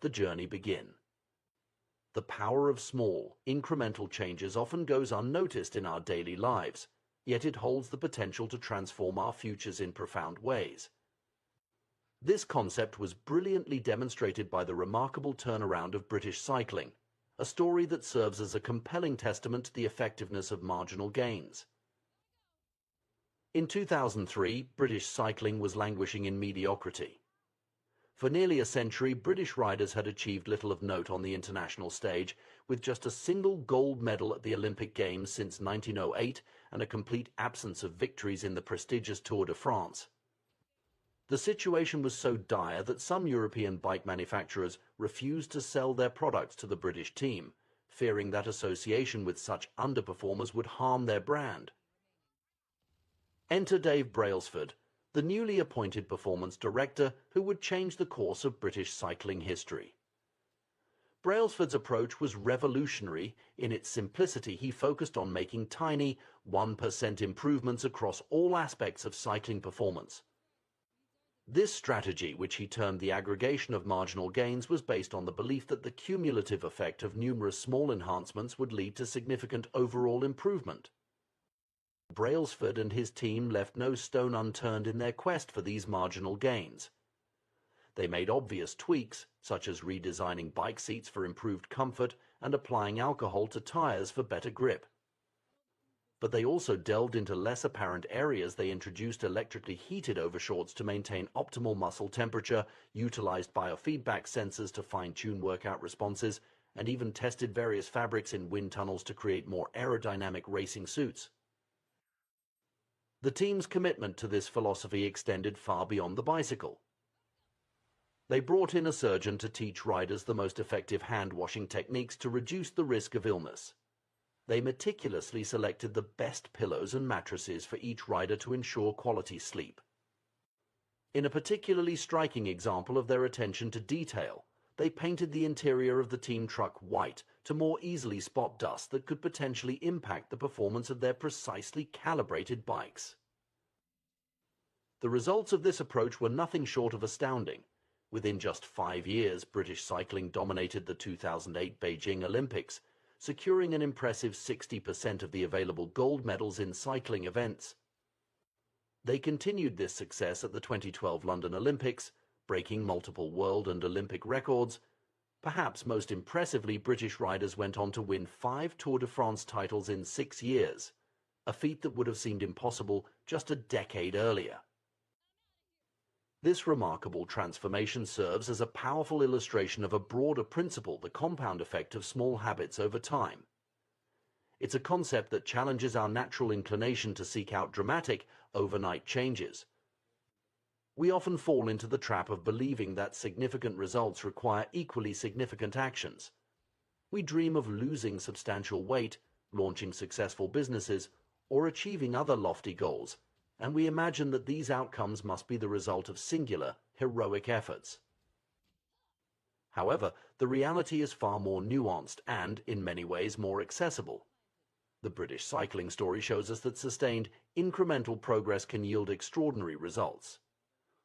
the journey begin. The power of small, incremental changes often goes unnoticed in our daily lives, yet it holds the potential to transform our futures in profound ways. This concept was brilliantly demonstrated by the remarkable turnaround of British cycling, a story that serves as a compelling testament to the effectiveness of marginal gains. In 2003, British cycling was languishing in mediocrity. For nearly a century, British riders had achieved little of note on the international stage, with just a single gold medal at the Olympic Games since 1908 and a complete absence of victories in the prestigious Tour de France. The situation was so dire that some European bike manufacturers refused to sell their products to the British team, fearing that association with such underperformers would harm their brand. Enter Dave Brailsford, the newly appointed performance director who would change the course of British cycling history. Brailsford's approach was revolutionary. In its simplicity, he focused on making tiny, 1% improvements across all aspects of cycling performance. This strategy, which he termed the aggregation of marginal gains, was based on the belief that the cumulative effect of numerous small enhancements would lead to significant overall improvement. Brailsford and his team left no stone unturned in their quest for these marginal gains. They made obvious tweaks, such as redesigning bike seats for improved comfort and applying alcohol to tires for better grip. But they also delved into less apparent areas. They introduced electrically heated overshorts to maintain optimal muscle temperature, utilized biofeedback sensors to fine-tune workout responses, and even tested various fabrics in wind tunnels to create more aerodynamic racing suits. The team's commitment to this philosophy extended far beyond the bicycle. They brought in a surgeon to teach riders the most effective hand-washing techniques to reduce the risk of illness. They meticulously selected the best pillows and mattresses for each rider to ensure quality sleep. In a particularly striking example of their attention to detail, they painted the interior of the team truck white to more easily spot dust that could potentially impact the performance of their precisely calibrated bikes. The results of this approach were nothing short of astounding. Within just 5 years, British cycling dominated the 2008 Beijing Olympics, securing an impressive 60% of the available gold medals in cycling events. They continued this success at the 2012 London Olympics, breaking multiple world and Olympic records. Perhaps most impressively, British riders went on to win 5 Tour de France titles in 6 years, a feat that would have seemed impossible just a decade earlier. This remarkable transformation serves as a powerful illustration of a broader principle, the compound effect of small habits over time. It's a concept that challenges our natural inclination to seek out dramatic, overnight changes. We often fall into the trap of believing that significant results require equally significant actions. We dream of losing substantial weight, launching successful businesses, or achieving other lofty goals, and we imagine that these outcomes must be the result of singular, heroic efforts. However, the reality is far more nuanced and, in many ways, more accessible. The British cycling story shows us that sustained, incremental progress can yield extraordinary results.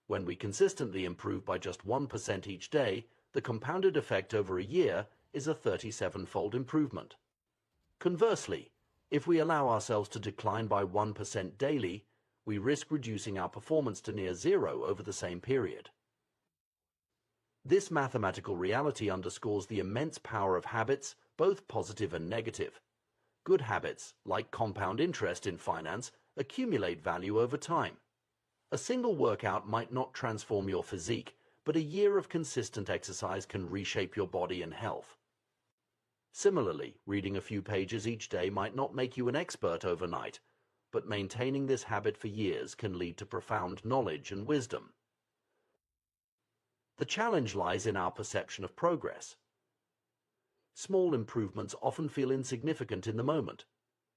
When we consistently improve by just 1% each day, the compounded effect over a year is a 37-fold improvement. Conversely, if we allow ourselves to decline by 1% daily, we risk reducing our performance to near zero over the same period. This mathematical reality underscores the immense power of habits, both positive and negative. Good habits, like compound interest in finance, accumulate value over time. A single workout might not transform your physique, but a year of consistent exercise can reshape your body and health. Similarly, reading a few pages each day might not make you an expert overnight, but maintaining this habit for years can lead to profound knowledge and wisdom. The challenge lies in our perception of progress. Small improvements often feel insignificant in the moment.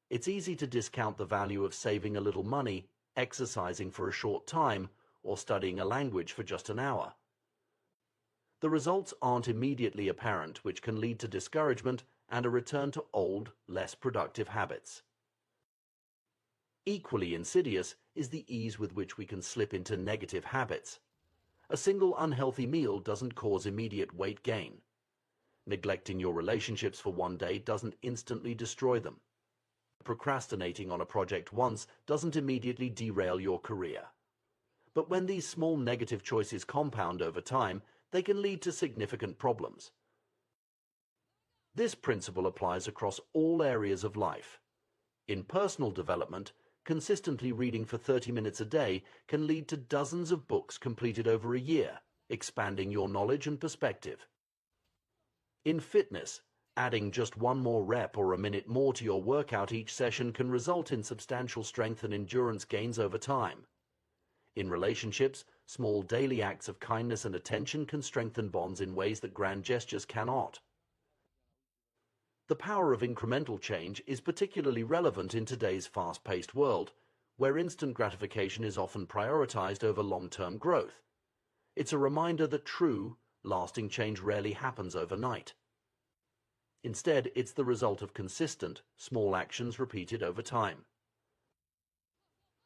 It's easy to discount the value of saving a little money, exercising for a short time, or studying a language for just an hour. The results aren't immediately apparent, which can lead to discouragement and a return to old, less productive habits. Equally insidious is the ease with which we can slip into negative habits. A single unhealthy meal doesn't cause immediate weight gain. Neglecting your relationships for one day doesn't instantly destroy them. Procrastinating on a project once doesn't immediately derail your career. But when these small negative choices compound over time, they can lead to significant problems. This principle applies across all areas of life. In personal development, consistently reading for 30 minutes a day can lead to dozens of books completed over a year, expanding your knowledge and perspective. In fitness, adding just one more rep or a minute more to your workout each session can result in substantial strength and endurance gains over time. In relationships, small daily acts of kindness and attention can strengthen bonds in ways that grand gestures cannot. The power of incremental change is particularly relevant in today's fast-paced world, where instant gratification is often prioritized over long-term growth. It's a reminder that true, lasting change rarely happens overnight. Instead, it's the result of consistent, small actions repeated over time.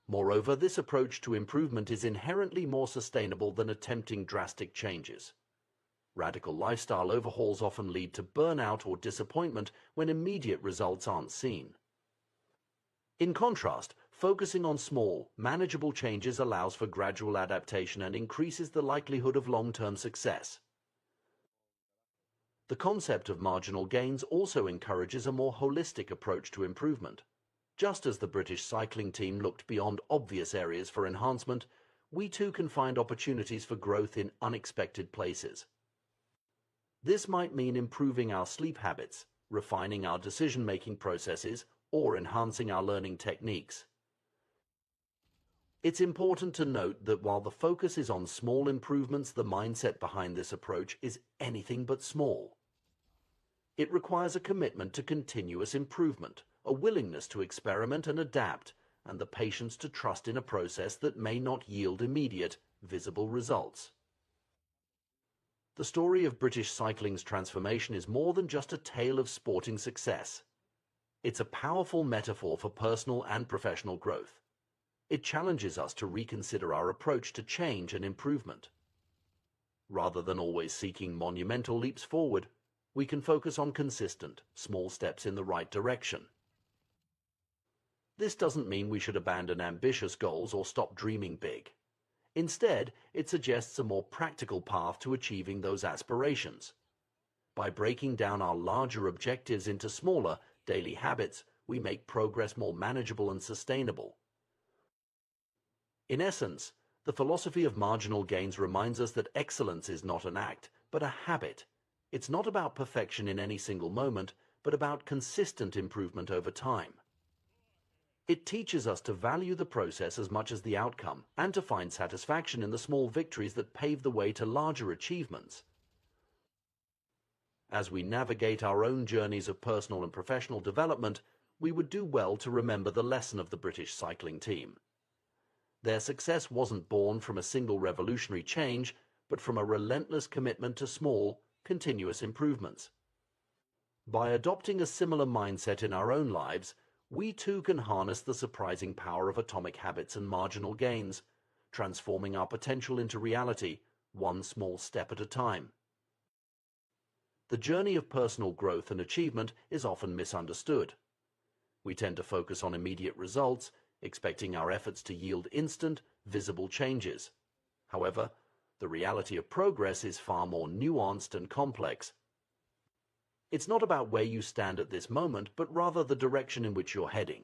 Moreover, this approach to improvement is inherently more sustainable than attempting drastic changes. Radical lifestyle overhauls often lead to burnout or disappointment when immediate results aren't seen. In contrast, focusing on small, manageable changes allows for gradual adaptation and increases the likelihood of long-term success. The concept of marginal gains also encourages a more holistic approach to improvement. Just as the British cycling team looked beyond obvious areas for enhancement, we too can find opportunities for growth in unexpected places. This might mean improving our sleep habits, refining our decision-making processes, or enhancing our learning techniques. It's important to note that while the focus is on small improvements, the mindset behind this approach is anything but small. It requires a commitment to continuous improvement, a willingness to experiment and adapt, and the patience to trust in a process that may not yield immediate, visible results. The story of British cycling's transformation is more than just a tale of sporting success. It's a powerful metaphor for personal and professional growth. It challenges us to reconsider our approach to change and improvement. Rather than always seeking monumental leaps forward, we can focus on consistent, small steps in the right direction. This doesn't mean we should abandon ambitious goals or stop dreaming big. Instead, it suggests a more practical path to achieving those aspirations. By breaking down our larger objectives into smaller, daily habits, we make progress more manageable and sustainable. In essence, the philosophy of marginal gains reminds us that excellence is not an act, but a habit. It's not about perfection in any single moment, but about consistent improvement over time. It teaches us to value the process as much as the outcome, and to find satisfaction in the small victories that pave the way to larger achievements. As we navigate our own journeys of personal and professional development, we would do well to remember the lesson of the British cycling team. Their success wasn't born from a single revolutionary change, but from a relentless commitment to small, continuous improvements. By adopting a similar mindset in our own lives, we too can harness the surprising power of atomic habits and marginal gains, transforming our potential into reality, one small step at a time. The journey of personal growth and achievement is often misunderstood. We tend to focus on immediate results, expecting our efforts to yield instant, visible changes. However, the reality of progress is far more nuanced and complex. It's not about where you stand at this moment, but rather the direction in which you're heading.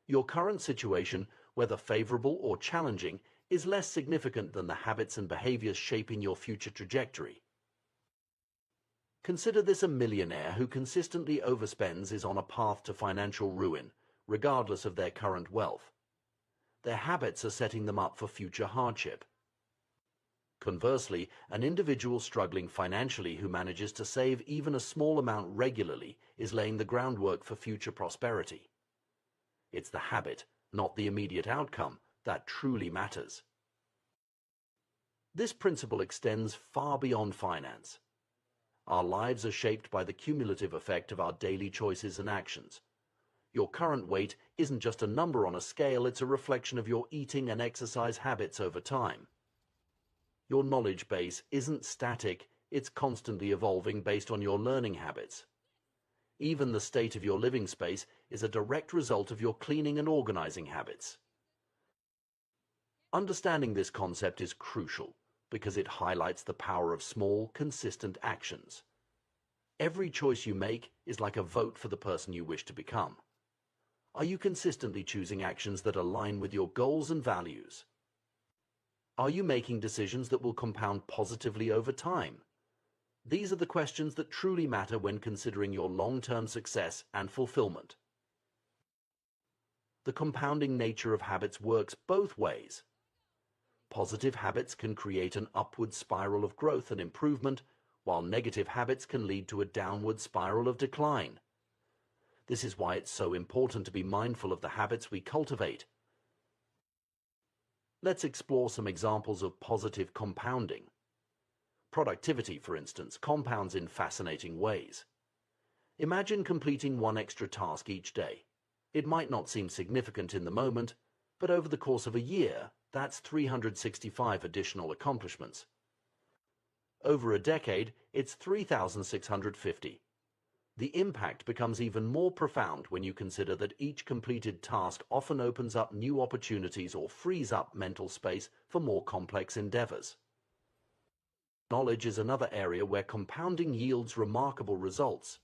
Your current situation, whether favorable or challenging, is less significant than the habits and behaviors shaping your future trajectory. Consider this: a millionaire who consistently overspends is on a path to financial ruin, regardless of their current wealth. Their habits are setting them up for future hardship. Conversely, an individual struggling financially who manages to save even a small amount regularly is laying the groundwork for future prosperity. It's the habit, not the immediate outcome, that truly matters. This principle extends far beyond finance. Our lives are shaped by the cumulative effect of our daily choices and actions. Your current weight isn't just a number on a scale, it's a reflection of your eating and exercise habits over time. Your knowledge base isn't static, it's constantly evolving based on your learning habits. Even the state of your living space is a direct result of your cleaning and organizing habits. Understanding this concept is crucial because it highlights the power of small, consistent actions. Every choice you make is like a vote for the person you wish to become. Are you consistently choosing actions that align with your goals and values? Are you making decisions that will compound positively over time? These are the questions that truly matter when considering your long-term success and fulfillment. The compounding nature of habits works both ways. Positive habits can create an upward spiral of growth and improvement, while negative habits can lead to a downward spiral of decline. This is why it's so important to be mindful of the habits we cultivate. Let's explore some examples of positive compounding. Productivity, for instance, compounds in fascinating ways. Imagine completing one extra task each day. It might not seem significant in the moment, but over the course of a year, that's 365 additional accomplishments. Over a decade, it's 3,650. The impact becomes even more profound when you consider that each completed task often opens up new opportunities or frees up mental space for more complex endeavors. Knowledge is another area where compounding yields remarkable results.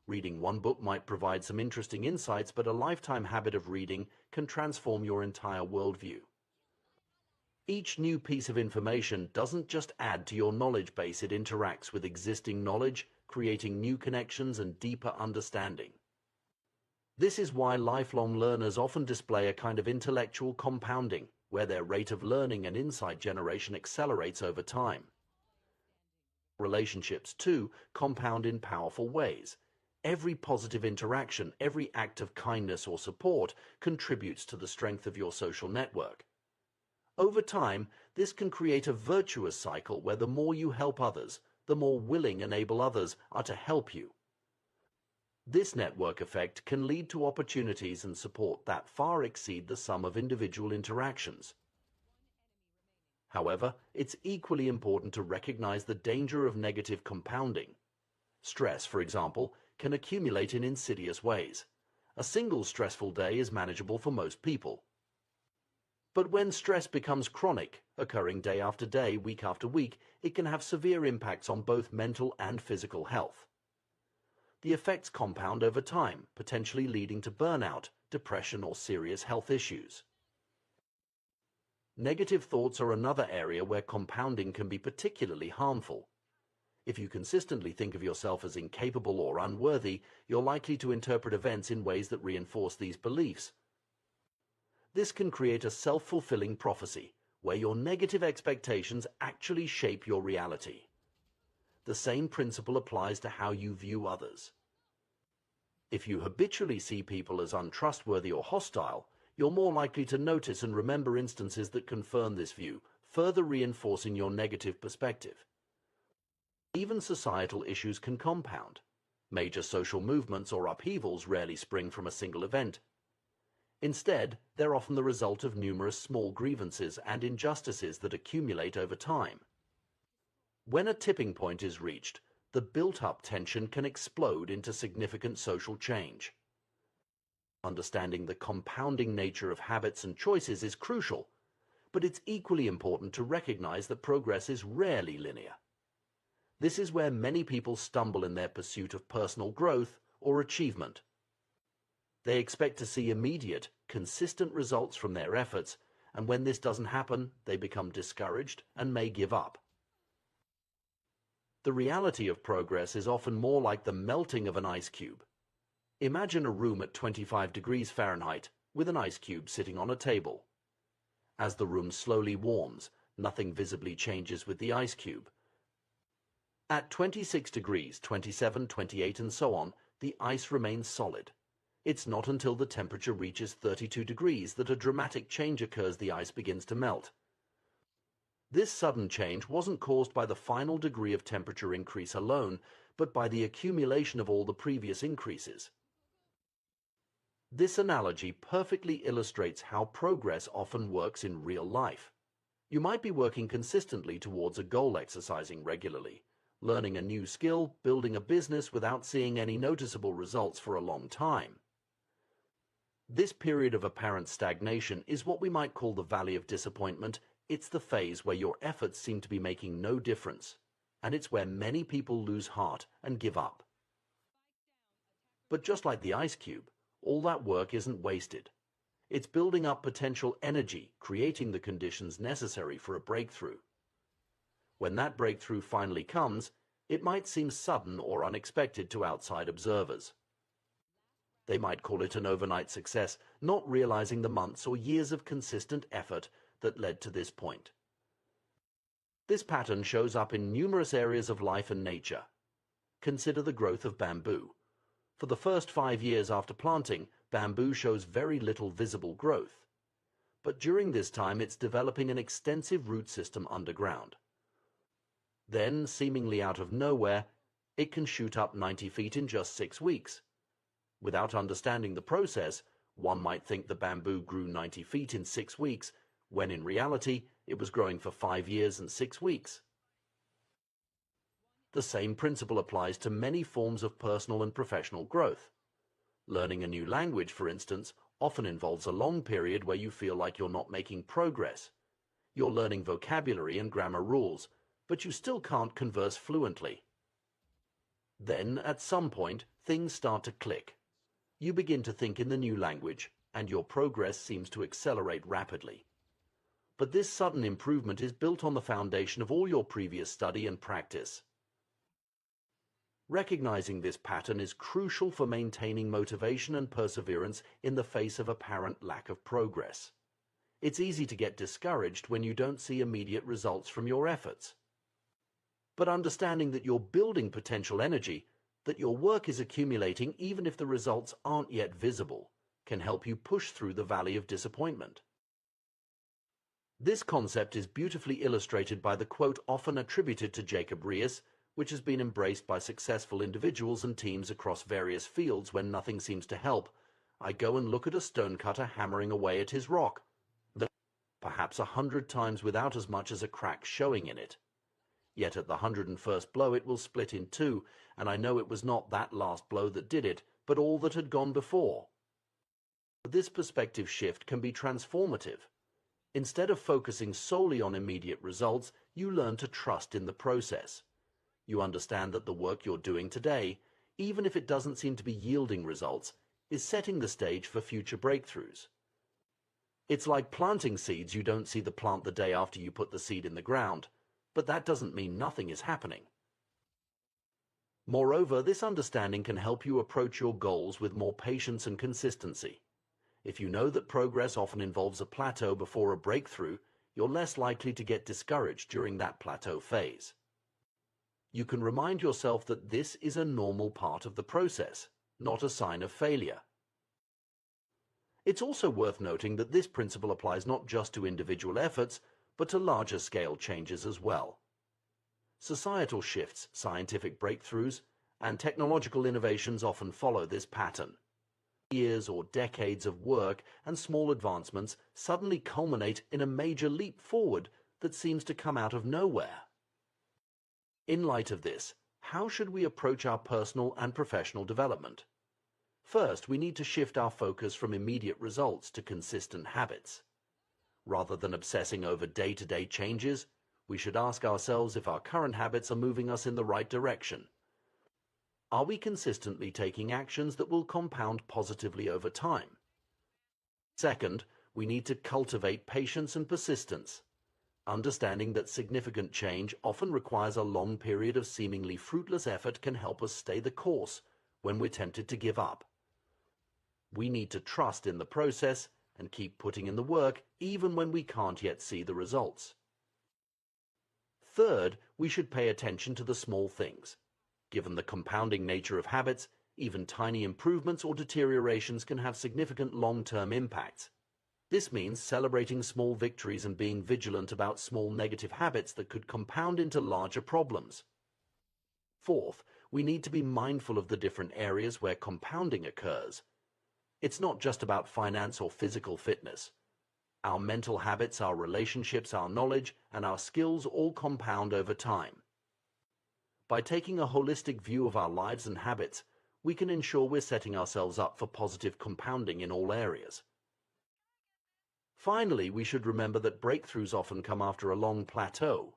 Reading one book might provide some interesting insights, but a lifetime habit of reading can transform your entire worldview. Each new piece of information doesn't just add to your knowledge base, it interacts with existing knowledge, creating new connections and deeper understanding. This is why lifelong learners often display a kind of intellectual compounding, where their rate of learning and insight generation accelerates over time. Relationships, too, compound in powerful ways. Every positive interaction, every act of kindness or support contributes to the strength of your social network. Over time, this can create a virtuous cycle where the more you help others, the more willing and able others are to help you. This network effect can lead to opportunities and support that far exceed the sum of individual interactions. However, it's equally important to recognize the danger of negative compounding. Stress, for example, can accumulate in insidious ways. A single stressful day is manageable for most people. But when stress becomes chronic, occurring day after day, week after week, it can have severe impacts on both mental and physical health. The effects compound over time, potentially leading to burnout, depression, or serious health issues. Negative thoughts are another area where compounding can be particularly harmful. If you consistently think of yourself as incapable or unworthy, you're likely to interpret events in ways that reinforce these beliefs. This can create a self-fulfilling prophecy, where your negative expectations actually shape your reality. The same principle applies to how you view others. If you habitually see people as untrustworthy or hostile, you're more likely to notice and remember instances that confirm this view, further reinforcing your negative perspective. Even societal issues can compound. Major social movements or upheavals rarely spring from a single event. Instead, they're often the result of numerous small grievances and injustices that accumulate over time. When a tipping point is reached, the built-up tension can explode into significant social change. Understanding the compounding nature of habits and choices is crucial, but it's equally important to recognize that progress is rarely linear. This is where many people stumble in their pursuit of personal growth or achievement. They expect to see immediate, consistent results from their efforts, and when this doesn't happen, they become discouraged and may give up. The reality of progress is often more like the melting of an ice cube. Imagine a room at 25 degrees Fahrenheit with an ice cube sitting on a table. As the room slowly warms, nothing visibly changes with the ice cube. At 26 degrees, 27, 28, and so on, the ice remains solid. It's not until the temperature reaches 32 degrees that a dramatic change occurs. The ice begins to melt. This sudden change wasn't caused by the final degree of temperature increase alone, but by the accumulation of all the previous increases. This analogy perfectly illustrates how progress often works in real life. You might be working consistently towards a goal, exercising regularly, learning a new skill, building a business without seeing any noticeable results for a long time. This period of apparent stagnation is what we might call the valley of disappointment. It's the phase where your efforts seem to be making no difference, and it's where many people lose heart and give up. But just like the ice cube, all that work isn't wasted. It's building up potential energy, creating the conditions necessary for a breakthrough. When that breakthrough finally comes, it might seem sudden or unexpected to outside observers. They might call it an overnight success, not realizing the months or years of consistent effort that led to this point. This pattern shows up in numerous areas of life and nature. Consider the growth of bamboo. For the first 5 years after planting, bamboo shows very little visible growth. But during this time, it's developing an extensive root system underground. Then, seemingly out of nowhere, it can shoot up 90 feet in just 6 weeks. Without understanding the process, one might think the bamboo grew 90 feet in 6 weeks, when in reality, it was growing for 5 years and 6 weeks. The same principle applies to many forms of personal and professional growth. Learning a new language, for instance, often involves a long period where you feel like you're not making progress. You're learning vocabulary and grammar rules, but you still can't converse fluently. Then, at some point, things start to click. You begin to think in the new language, and your progress seems to accelerate rapidly. But this sudden improvement is built on the foundation of all your previous study and practice. Recognizing this pattern is crucial for maintaining motivation and perseverance in the face of apparent lack of progress. It's easy to get discouraged when you don't see immediate results from your efforts. But understanding that you're building potential energy, that your work is accumulating even if the results aren't yet visible, can help you push through the valley of disappointment. This concept is beautifully illustrated by the quote often attributed to Jacob Riis, which has been embraced by successful individuals and teams across various fields. When nothing seems to help, I go and look at a stonecutter hammering away at his rock, perhaps 100 times without as much as a crack showing in it. Yet at the 101st blow it will split in two, and I know it was not that last blow that did it, but all that had gone before. This perspective shift can be transformative. Instead of focusing solely on immediate results, you learn to trust in the process. You understand that the work you're doing today, even if it doesn't seem to be yielding results, is setting the stage for future breakthroughs. It's like planting seeds. You don't see the plant the day after you put the seed in the ground, but that doesn't mean nothing is happening. Moreover, this understanding can help you approach your goals with more patience and consistency. If you know that progress often involves a plateau before a breakthrough, you're less likely to get discouraged during that plateau phase. You can remind yourself that this is a normal part of the process, not a sign of failure. It's also worth noting that this principle applies not just to individual efforts, but to larger scale changes as well. Societal shifts, scientific breakthroughs, and technological innovations often follow this pattern. Years or decades of work and small advancements suddenly culminate in a major leap forward that seems to come out of nowhere. In light of this, how should we approach our personal and professional development? First, we need to shift our focus from immediate results to consistent habits. Rather than obsessing over day-to-day changes, we should ask ourselves if our current habits are moving us in the right direction. Are we consistently taking actions that will compound positively over time? Second, we need to cultivate patience and persistence. Understanding that significant change often requires a long period of seemingly fruitless effort can help us stay the course when we're tempted to give up. We need to trust in the process and keep putting in the work even when we can't yet see the results. Third, we should pay attention to the small things. Given the compounding nature of habits, even tiny improvements or deteriorations can have significant long-term impacts. This means celebrating small victories and being vigilant about small negative habits that could compound into larger problems. Fourth, we need to be mindful of the different areas where compounding occurs. It's not just about finance or physical fitness. Our mental habits, our relationships, our knowledge, and our skills all compound over time. By taking a holistic view of our lives and habits, we can ensure we're setting ourselves up for positive compounding in all areas. Finally, we should remember that breakthroughs often come after a long plateau.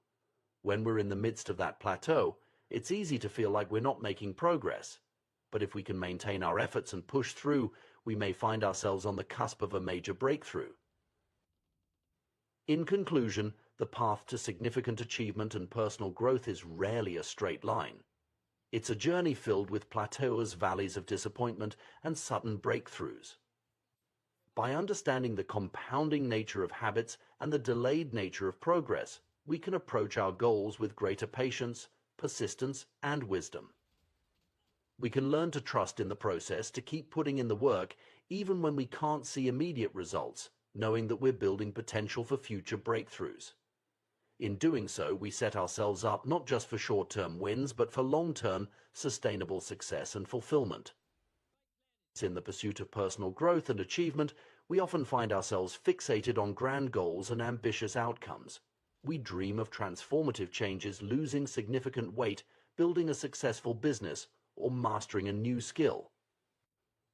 When we're in the midst of that plateau, it's easy to feel like we're not making progress. But if we can maintain our efforts and push through, we may find ourselves on the cusp of a major breakthrough. In conclusion, the path to significant achievement and personal growth is rarely a straight line. It's a journey filled with plateaus, valleys of disappointment, and sudden breakthroughs. By understanding the compounding nature of habits and the delayed nature of progress, we can approach our goals with greater patience, persistence, and wisdom. We can learn to trust in the process, to keep putting in the work even when we can't see immediate results, knowing that we're building potential for future breakthroughs. In doing so, we set ourselves up not just for short-term wins, but for long-term, sustainable success and fulfillment. In the pursuit of personal growth and achievement, we often find ourselves fixated on grand goals and ambitious outcomes. We dream of transformative changes, losing significant weight, building a successful business, or mastering a new skill.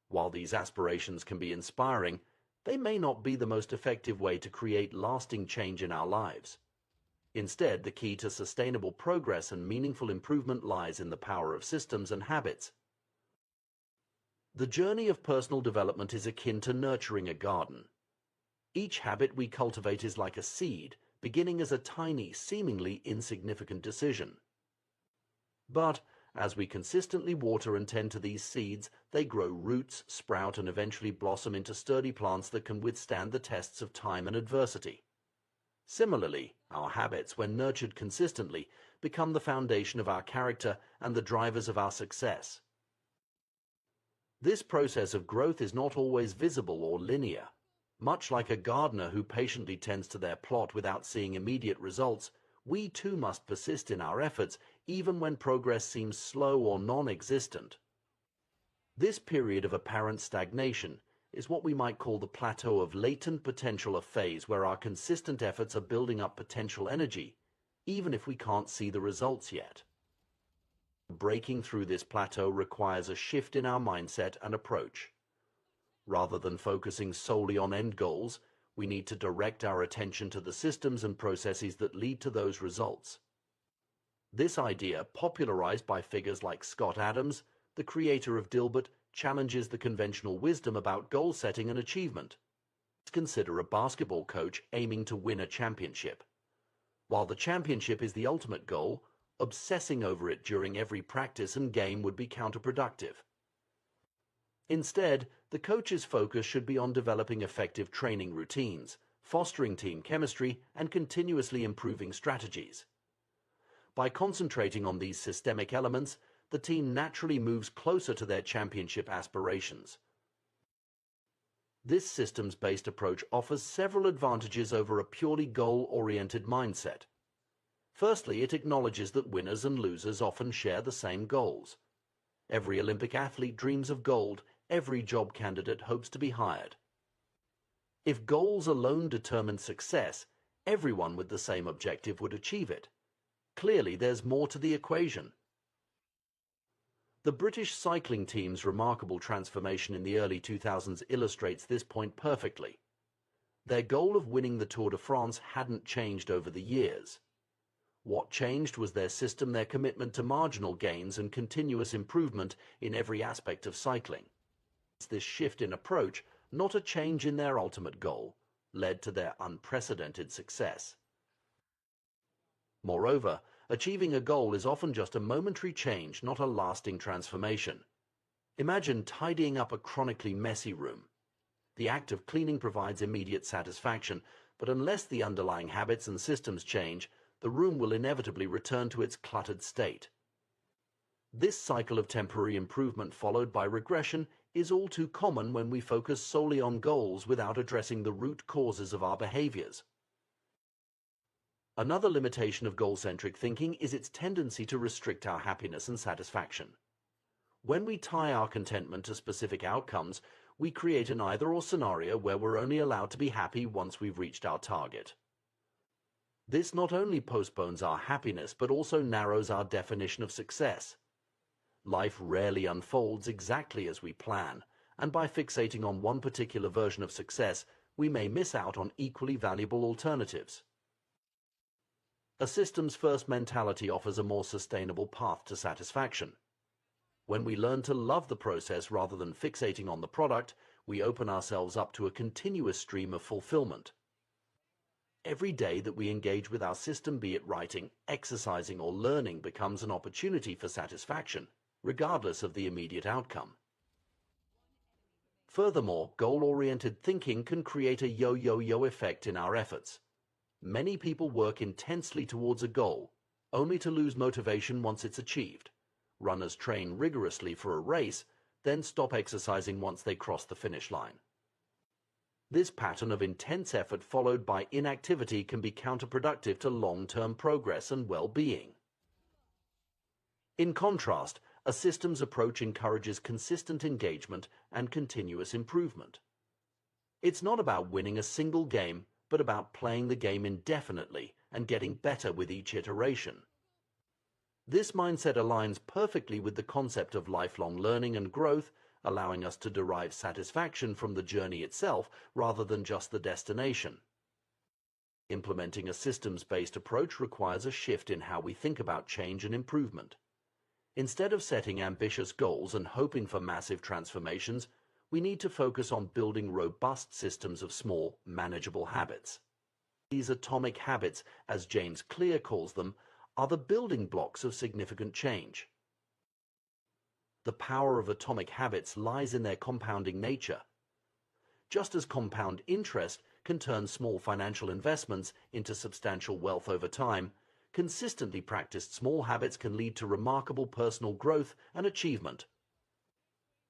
While these aspirations can be inspiring, they may not be the most effective way to create lasting change in our lives. Instead, the key to sustainable progress and meaningful improvement lies in the power of systems and habits. The journey of personal development is akin to nurturing a garden. Each habit we cultivate is like a seed, beginning as a tiny, seemingly insignificant decision. But as we consistently water and tend to these seeds, they grow roots, sprout, and eventually blossom into sturdy plants that can withstand the tests of time and adversity. Similarly, our habits, when nurtured consistently, become the foundation of our character and the drivers of our success. This process of growth is not always visible or linear. Much like a gardener who patiently tends to their plot without seeing immediate results, we too must persist in our efforts even when progress seems slow or non-existent. This period of apparent stagnation is what we might call the plateau of latent potential, a phase where our consistent efforts are building up potential energy, even if we can't see the results yet. Breaking through this plateau requires a shift in our mindset and approach. Rather than focusing solely on end goals, we need to direct our attention to the systems and processes that lead to those results. This idea, popularized by figures like Scott Adams, the creator of Dilbert, challenges the conventional wisdom about goal setting and achievement. Consider a basketball coach aiming to win a championship. While the championship is the ultimate goal, obsessing over it during every practice and game would be counterproductive. Instead, the coach's focus should be on developing effective training routines, fostering team chemistry, and continuously improving strategies. By concentrating on these systemic elements, the team naturally moves closer to their championship aspirations. This systems-based approach offers several advantages over a purely goal-oriented mindset. Firstly, it acknowledges that winners and losers often share the same goals. Every Olympic athlete dreams of gold, every job candidate hopes to be hired. If goals alone determined success, everyone with the same objective would achieve it. Clearly, there's more to the equation. The British cycling team's remarkable transformation in the early 2000s illustrates this point perfectly. Their goal of winning the Tour de France hadn't changed over the years. What changed was their system, their commitment to marginal gains and continuous improvement in every aspect of cycling. This shift in approach, not a change in their ultimate goal, led to their unprecedented success. Moreover, achieving a goal is often just a momentary change, not a lasting transformation. Imagine tidying up a chronically messy room. The act of cleaning provides immediate satisfaction, but unless the underlying habits and systems change, the room will inevitably return to its cluttered state. This cycle of temporary improvement followed by regression is all too common when we focus solely on goals without addressing the root causes of our behaviors. Another limitation of goal-centric thinking is its tendency to restrict our happiness and satisfaction. When we tie our contentment to specific outcomes, we create an either-or scenario where we're only allowed to be happy once we've reached our target. This not only postpones our happiness, but also narrows our definition of success. Life rarely unfolds exactly as we plan, and by fixating on one particular version of success, we may miss out on equally valuable alternatives. A systems-first mentality offers a more sustainable path to satisfaction. When we learn to love the process rather than fixating on the product, we open ourselves up to a continuous stream of fulfillment. Every day that we engage with our system, be it writing, exercising, or learning, becomes an opportunity for satisfaction, regardless of the immediate outcome. Furthermore, goal-oriented thinking can create a yo-yo-yo effect in our efforts. Many people work intensely towards a goal, only to lose motivation once it's achieved. Runners train rigorously for a race, then stop exercising once they cross the finish line. This pattern of intense effort followed by inactivity can be counterproductive to long-term progress and well-being. In contrast, a systems approach encourages consistent engagement and continuous improvement. It's not about winning a single game, but about playing the game indefinitely and getting better with each iteration. This mindset aligns perfectly with the concept of lifelong learning and growth, allowing us to derive satisfaction from the journey itself rather than just the destination. Implementing a systems-based approach requires a shift in how we think about change and improvement. Instead of setting ambitious goals and hoping for massive transformations, we need to focus on building robust systems of small, manageable habits. These atomic habits, as James Clear calls them, are the building blocks of significant change. The power of atomic habits lies in their compounding nature. Just as compound interest can turn small financial investments into substantial wealth over time, consistently practiced small habits can lead to remarkable personal growth and achievement.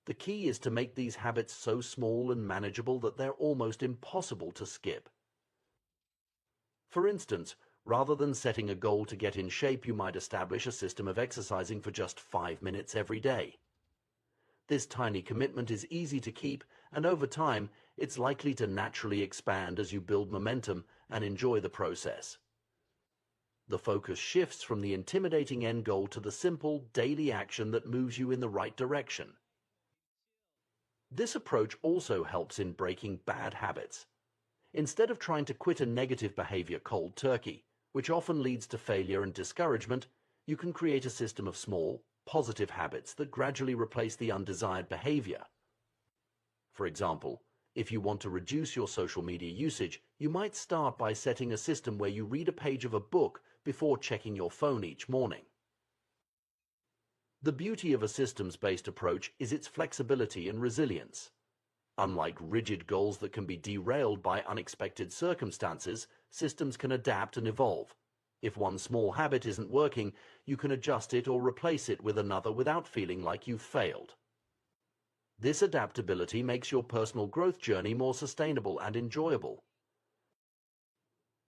The key is to make these habits so small and manageable that they're almost impossible to skip. For instance, rather than setting a goal to get in shape, you might establish a system of exercising for just 5 minutes every day. This tiny commitment is easy to keep, and over time, it's likely to naturally expand as you build momentum and enjoy the process. The focus shifts from the intimidating end goal to the simple, daily action that moves you in the right direction. This approach also helps in breaking bad habits. Instead of trying to quit a negative behavior cold turkey, which often leads to failure and discouragement, you can create a system of small, positive habits that gradually replace the undesired behavior. For example, if you want to reduce your social media usage, you might start by setting a system where you read a page of a book before checking your phone each morning. The beauty of a systems-based approach is its flexibility and resilience. Unlike rigid goals that can be derailed by unexpected circumstances, systems can adapt and evolve. If one small habit isn't working, you can adjust it or replace it with another without feeling like you've failed. This adaptability makes your personal growth journey more sustainable and enjoyable.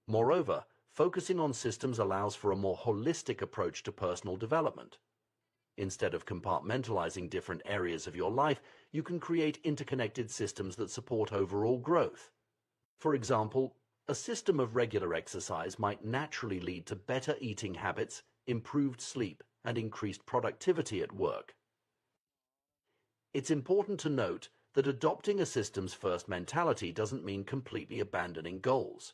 Moreover, focusing on systems allows for a more holistic approach to personal development. Instead of compartmentalizing different areas of your life, you can create interconnected systems that support overall growth. For example, a system of regular exercise might naturally lead to better eating habits, improved sleep, and increased productivity at work. It's important to note that adopting a systems-first mentality doesn't mean completely abandoning goals.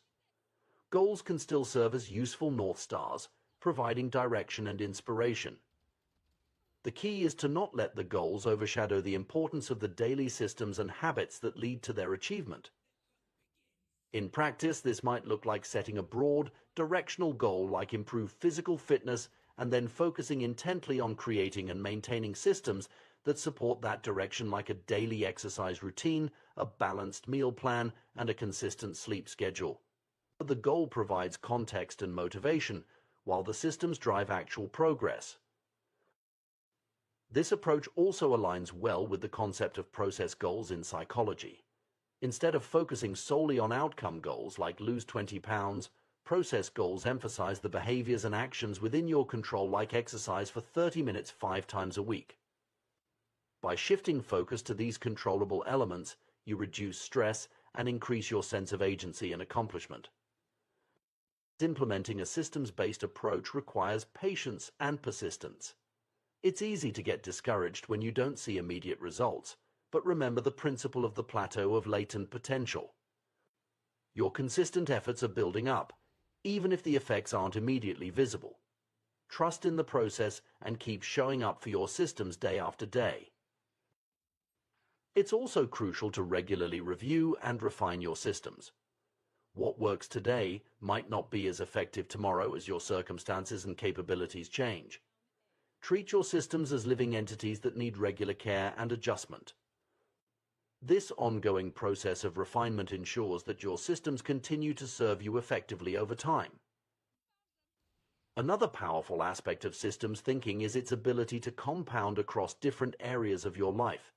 Goals can still serve as useful North Stars, providing direction and inspiration. The key is to not let the goals overshadow the importance of the daily systems and habits that lead to their achievement. In practice, this might look like setting a broad, directional goal like improved physical fitness and then focusing intently on creating and maintaining systems that support that direction, like a daily exercise routine, a balanced meal plan, and a consistent sleep schedule. The goal provides context and motivation, while the systems drive actual progress. This approach also aligns well with the concept of process goals in psychology. Instead of focusing solely on outcome goals like lose 20 pounds, process goals emphasize the behaviors and actions within your control, like exercise for 30 minutes 5 times a week. By shifting focus to these controllable elements, you reduce stress and increase your sense of agency and accomplishment. Implementing a systems-based approach requires patience and persistence. It's easy to get discouraged when you don't see immediate results, but remember the principle of the plateau of latent potential. Your consistent efforts are building up, even if the effects aren't immediately visible. Trust in the process and keep showing up for your systems day after day. It's also crucial to regularly review and refine your systems. What works today might not be as effective tomorrow as your circumstances and capabilities change. Treat your systems as living entities that need regular care and adjustment. This ongoing process of refinement ensures that your systems continue to serve you effectively over time. Another powerful aspect of systems thinking is its ability to compound across different areas of your life.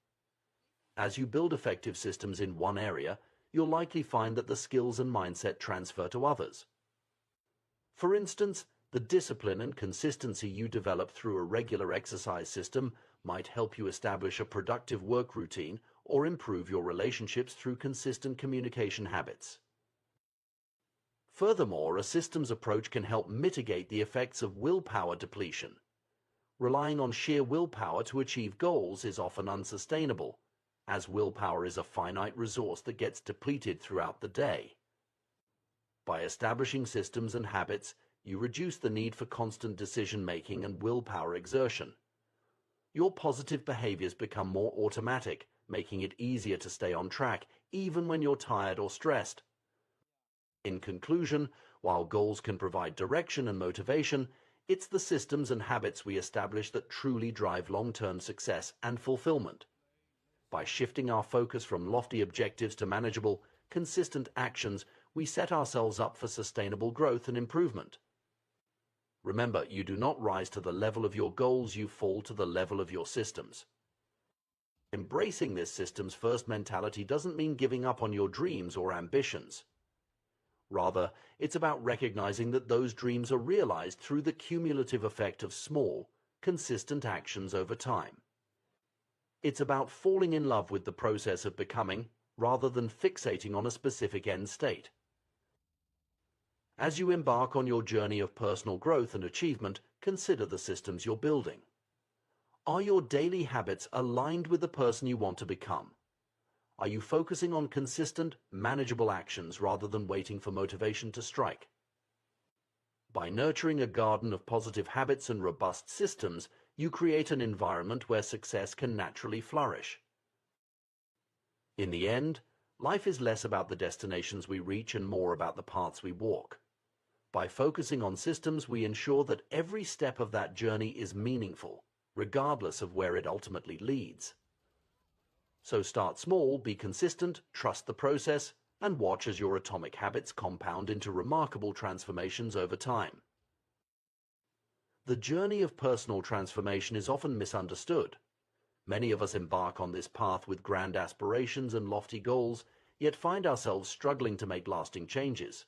As you build effective systems in one area, you'll likely find that the skills and mindset transfer to others. For instance, the discipline and consistency you develop through a regular exercise system might help you establish a productive work routine or improve your relationships through consistent communication habits. Furthermore, a systems approach can help mitigate the effects of willpower depletion. Relying on sheer willpower to achieve goals is often unsustainable, as willpower is a finite resource that gets depleted throughout the day. By establishing systems and habits, you reduce the need for constant decision-making and willpower exertion. Your positive behaviors become more automatic, making it easier to stay on track, even when you're tired or stressed. In conclusion, while goals can provide direction and motivation, it's the systems and habits we establish that truly drive long-term success and fulfillment. By shifting our focus from lofty objectives to manageable, consistent actions, we set ourselves up for sustainable growth and improvement. Remember, you do not rise to the level of your goals, you fall to the level of your systems. Embracing this systems-first mentality doesn't mean giving up on your dreams or ambitions. Rather, it's about recognizing that those dreams are realized through the cumulative effect of small, consistent actions over time. It's about falling in love with the process of becoming, rather than fixating on a specific end state. As you embark on your journey of personal growth and achievement, consider the systems you're building. Are your daily habits aligned with the person you want to become? Are you focusing on consistent, manageable actions rather than waiting for motivation to strike? By nurturing a garden of positive habits and robust systems, you create an environment where success can naturally flourish. In the end, life is less about the destinations we reach and more about the paths we walk. By focusing on systems, we ensure that every step of that journey is meaningful, regardless of where it ultimately leads. So start small, be consistent, trust the process, and watch as your atomic habits compound into remarkable transformations over time. The journey of personal transformation is often misunderstood. Many of us embark on this path with grand aspirations and lofty goals, yet find ourselves struggling to make lasting changes.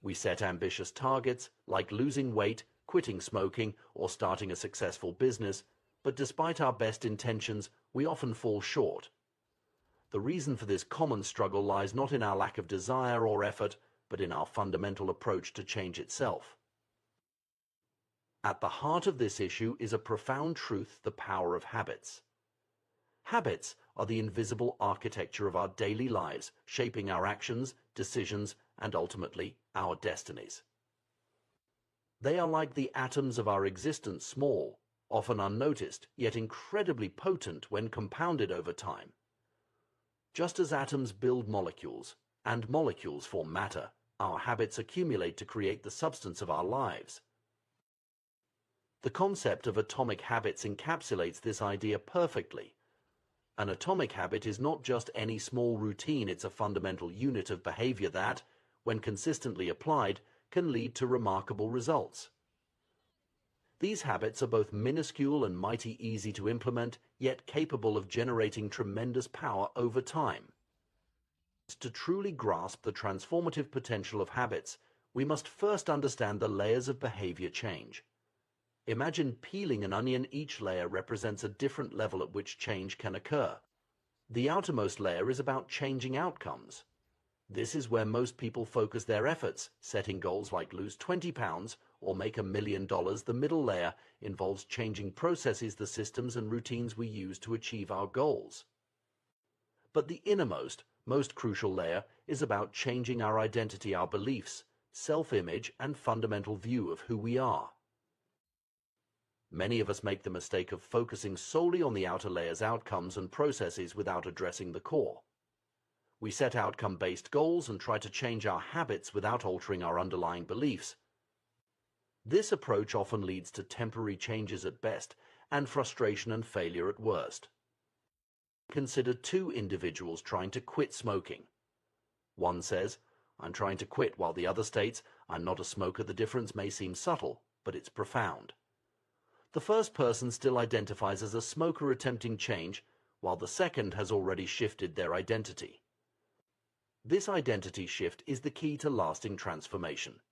We set ambitious targets, like losing weight, quitting smoking, or starting a successful business, but despite our best intentions, we often fall short. The reason for this common struggle lies not in our lack of desire or effort, but in our fundamental approach to change itself. At the heart of this issue is a profound truth: the power of habits. Habits are the invisible architecture of our daily lives, shaping our actions, decisions, and ultimately, our destinies. They are like the atoms of our existence, small, often unnoticed, yet incredibly potent when compounded over time. Just as atoms build molecules, and molecules form matter, our habits accumulate to create the substance of our lives. The concept of atomic habits encapsulates this idea perfectly. An atomic habit is not just any small routine, it's a fundamental unit of behavior that, when consistently applied, can lead to remarkable results. These habits are both minuscule and mighty easy to implement, yet capable of generating tremendous power over time. To truly grasp the transformative potential of habits, we must first understand the layers of behavior change. Imagine peeling an onion. Each layer represents a different level at which change can occur. The outermost layer is about changing outcomes. This is where most people focus their efforts, setting goals like lose 20 pounds or make $1 million. The middle layer involves changing processes, the systems and routines we use to achieve our goals. But the innermost, most crucial layer is about changing our identity, our beliefs, self-image, and fundamental view of who we are. Many of us make the mistake of focusing solely on the outer layer's outcomes and processes without addressing the core. We set outcome-based goals and try to change our habits without altering our underlying beliefs. This approach often leads to temporary changes at best and frustration and failure at worst. Consider two individuals trying to quit smoking. One says, "I'm trying to quit," while the other states, "I'm not a smoker." The difference may seem subtle, but it's profound. The first person still identifies as a smoker attempting change, while the second has already shifted their identity. This identity shift is the key to lasting transformation.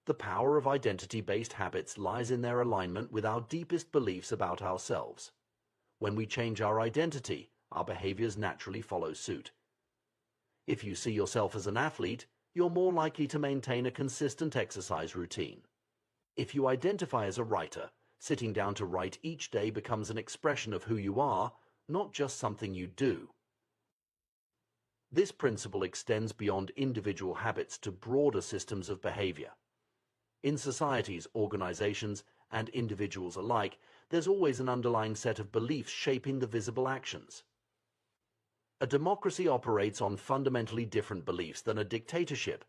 The power of identity-based habits lies in their alignment with our deepest beliefs about ourselves. When we change our identity, our behaviors naturally follow suit. If you see yourself as an athlete, you're more likely to maintain a consistent exercise routine. If you identify as a writer, sitting down to write each day becomes an expression of who you are, not just something you do. This principle extends beyond individual habits to broader systems of behavior. In societies, organizations, and individuals alike, there's always an underlying set of beliefs shaping the visible actions. A democracy operates on fundamentally different beliefs than a dictatorship,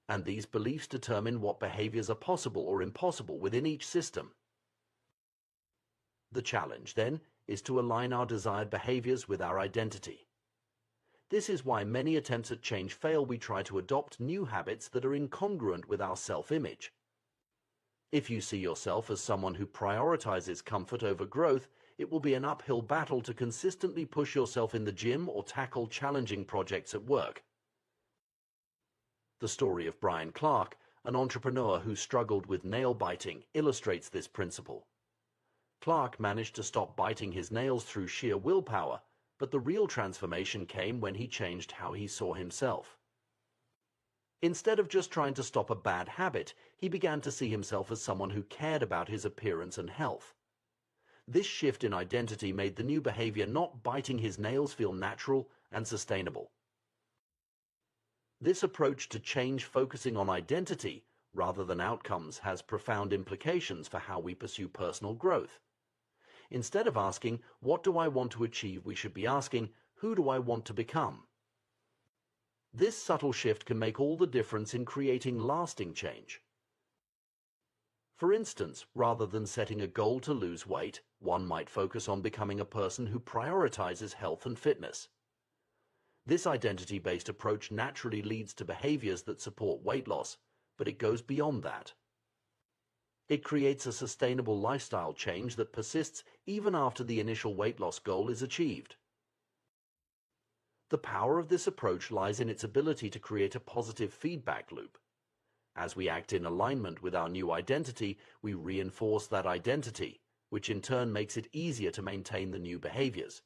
and these beliefs determine what behaviors are possible or impossible within each system. The challenge, then, is to align our desired behaviors with our identity. This is why many attempts at change fail. We try to adopt new habits that are incongruent with our self-image. If you see yourself as someone who prioritizes comfort over growth, it will be an uphill battle to consistently push yourself in the gym or tackle challenging projects at work. The story of Brian Clark, an entrepreneur who struggled with nail biting, illustrates this principle. Clark managed to stop biting his nails through sheer willpower, but the real transformation came when he changed how he saw himself. Instead of just trying to stop a bad habit, he began to see himself as someone who cared about his appearance and health. This shift in identity made the new behavior, not biting his nails, feel natural and sustainable. This approach to change, focusing on identity rather than outcomes, has profound implications for how we pursue personal growth. Instead of asking, "What do I want to achieve?" we should be asking, "Who do I want to become?" This subtle shift can make all the difference in creating lasting change. For instance, rather than setting a goal to lose weight, one might focus on becoming a person who prioritizes health and fitness. This identity-based approach naturally leads to behaviors that support weight loss, but it goes beyond that. It creates a sustainable lifestyle change that persists even after the initial weight loss goal is achieved. The power of this approach lies in its ability to create a positive feedback loop. As we act in alignment with our new identity, we reinforce that identity, which in turn makes it easier to maintain the new behaviors.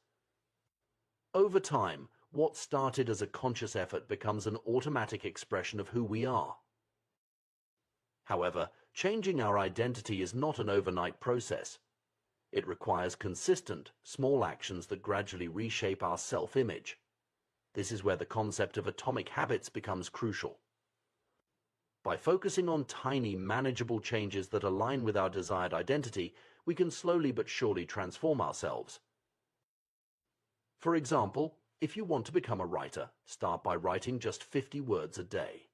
Over time, what started as a conscious effort becomes an automatic expression of who we are. However, changing our identity is not an overnight process. It requires consistent, small actions that gradually reshape our self-image. This is where the concept of atomic habits becomes crucial. By focusing on tiny, manageable changes that align with our desired identity, we can slowly but surely transform ourselves. For example, if you want to become a writer, start by writing just 50 words a day.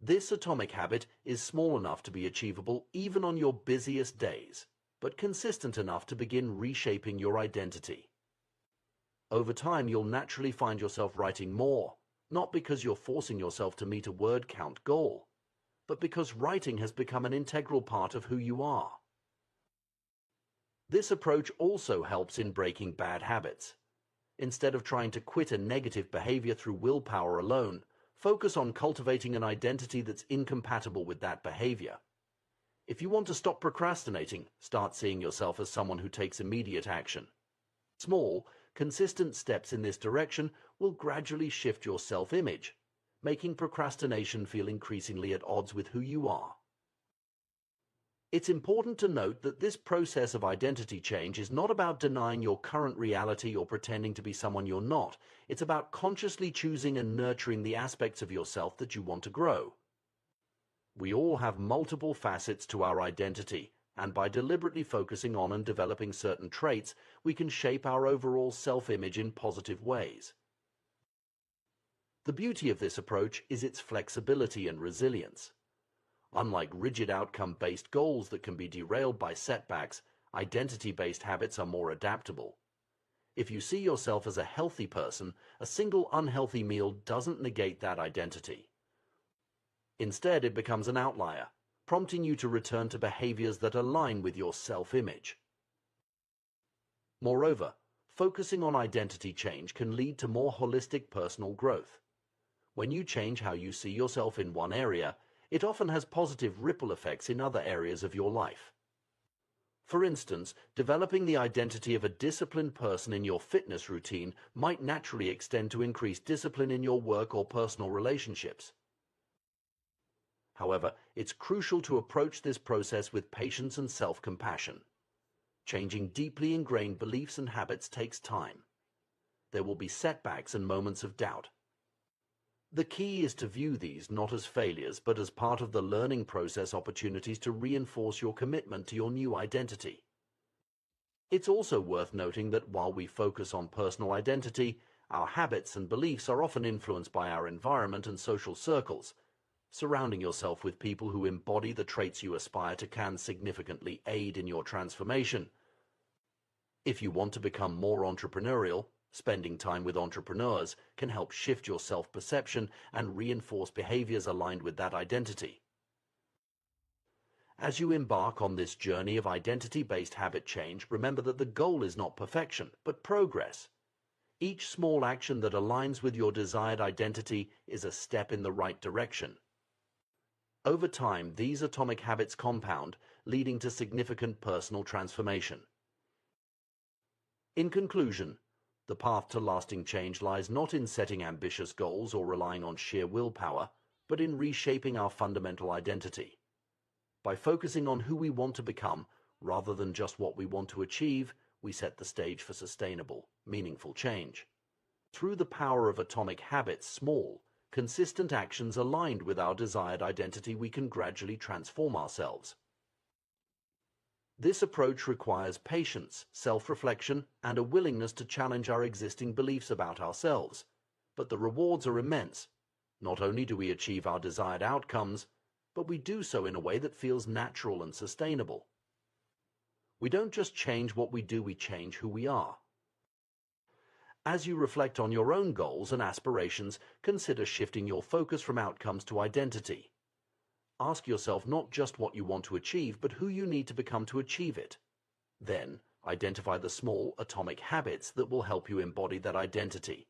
This atomic habit is small enough to be achievable even on your busiest days, but consistent enough to begin reshaping your identity. Over time, you'll naturally find yourself writing more, not because you're forcing yourself to meet a word count goal, but because writing has become an integral part of who you are. This approach also helps in breaking bad habits. Instead of trying to quit a negative behavior through willpower alone, focus on cultivating an identity that's incompatible with that behavior. If you want to stop procrastinating, start seeing yourself as someone who takes immediate action. Small, consistent steps in this direction will gradually shift your self-image, making procrastination feel increasingly at odds with who you are. It's important to note that this process of identity change is not about denying your current reality or pretending to be someone you're not. It's about consciously choosing and nurturing the aspects of yourself that you want to grow. We all have multiple facets to our identity, and by deliberately focusing on and developing certain traits, we can shape our overall self-image in positive ways. The beauty of this approach is its flexibility and resilience. Unlike rigid outcome-based goals that can be derailed by setbacks, identity-based habits are more adaptable. If you see yourself as a healthy person, a single unhealthy meal doesn't negate that identity. Instead, it becomes an outlier, prompting you to return to behaviors that align with your self-image. Moreover, focusing on identity change can lead to more holistic personal growth. When you change how you see yourself in one area, it often has positive ripple effects in other areas of your life. For instance, developing the identity of a disciplined person in your fitness routine might naturally extend to increased discipline in your work or personal relationships. However, it's crucial to approach this process with patience and self-compassion. Changing deeply ingrained beliefs and habits takes time. There will be setbacks and moments of doubt. The key is to view these not as failures, but as part of the learning process, opportunities to reinforce your commitment to your new identity. It's also worth noting that while we focus on personal identity, our habits and beliefs are often influenced by our environment and social circles. Surrounding yourself with people who embody the traits you aspire to can significantly aid in your transformation. If you want to become more entrepreneurial, spending time with entrepreneurs can help shift your self-perception and reinforce behaviors aligned with that identity. As you embark on this journey of identity-based habit change, remember that the goal is not perfection, but progress. Each small action that aligns with your desired identity is a step in the right direction. Over time, these atomic habits compound, leading to significant personal transformation. In conclusion, the path to lasting change lies not in setting ambitious goals or relying on sheer willpower, but in reshaping our fundamental identity. By focusing on who we want to become, rather than just what we want to achieve, we set the stage for sustainable, meaningful change. Through the power of atomic habits, small, consistent actions aligned with our desired identity, we can gradually transform ourselves. This approach requires patience, self-reflection, and a willingness to challenge our existing beliefs about ourselves. But the rewards are immense. Not only do we achieve our desired outcomes, but we do so in a way that feels natural and sustainable. We don't just change what we do, we change who we are. As you reflect on your own goals and aspirations, consider shifting your focus from outcomes to identity. Ask yourself not just what you want to achieve, but who you need to become to achieve it. Then, identify the small atomic habits that will help you embody that identity.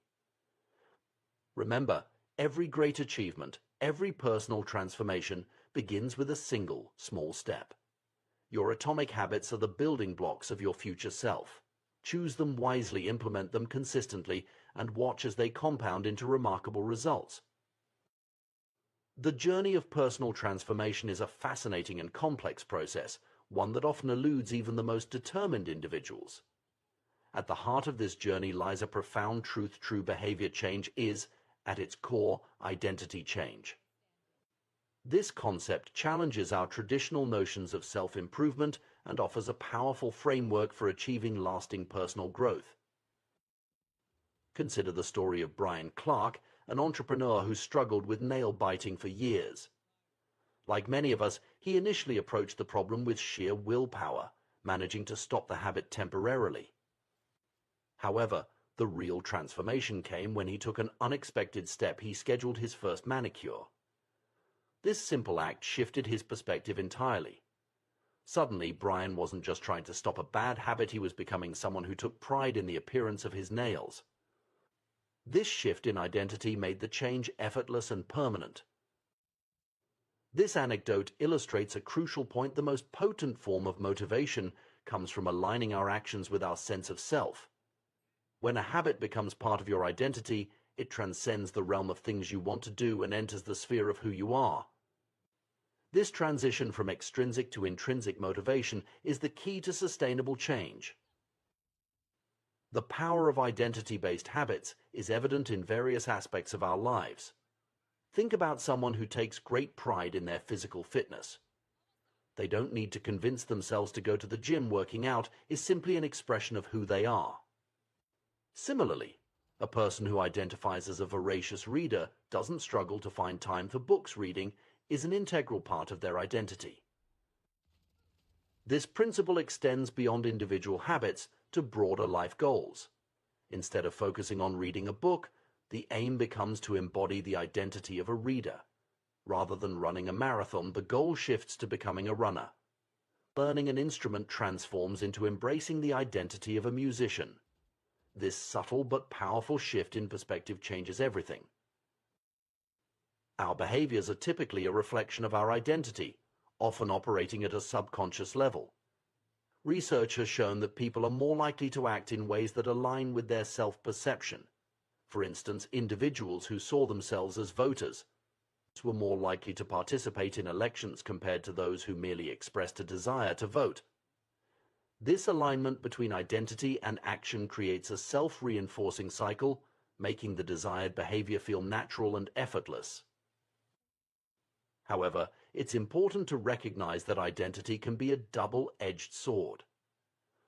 Remember, every great achievement, every personal transformation begins with a single small step. Your atomic habits are the building blocks of your future self. Choose them wisely, implement them consistently, and watch as they compound into remarkable results. The journey of personal transformation is a fascinating and complex process, one that often eludes even the most determined individuals. At the heart of this journey lies a profound truth: true behavior change is, at its core, identity change. This concept challenges our traditional notions of self-improvement and offers a powerful framework for achieving lasting personal growth. Consider the story of Brian Clark, an entrepreneur who struggled with nail biting for years. Like many of us, he initially approached the problem with sheer willpower, managing to stop the habit temporarily. However, the real transformation came when he took an unexpected step. He scheduled his first manicure. This simple act shifted his perspective entirely. Suddenly, Brian wasn't just trying to stop a bad habit, he was becoming someone who took pride in the appearance of his nails. This shift in identity made the change effortless and permanent. This anecdote illustrates a crucial point. The most potent form of motivation comes from aligning our actions with our sense of self. When a habit becomes part of your identity, it transcends the realm of things you want to do and enters the sphere of who you are. This transition from extrinsic to intrinsic motivation is the key to sustainable change. The power of identity-based habits is evident in various aspects of our lives. Think about someone who takes great pride in their physical fitness. They don't need to convince themselves to go to the gym. Working out is simply an expression of who they are. Similarly, a person who identifies as a voracious reader doesn't struggle to find time for books. Reading is an integral part of their identity. This principle extends beyond individual habits to broader life goals. Instead of focusing on reading a book, the aim becomes to embody the identity of a reader. Rather than running a marathon, the goal shifts to becoming a runner. Learning an instrument transforms into embracing the identity of a musician. This subtle but powerful shift in perspective changes everything. Our behaviors are typically a reflection of our identity, often operating at a subconscious level. Research has shown that people are more likely to act in ways that align with their self-perception. For instance, individuals who saw themselves as voters were more likely to participate in elections compared to those who merely expressed a desire to vote. This alignment between identity and action creates a self-reinforcing cycle, making the desired behavior feel natural and effortless. However, it's important to recognize that identity can be a double-edged sword.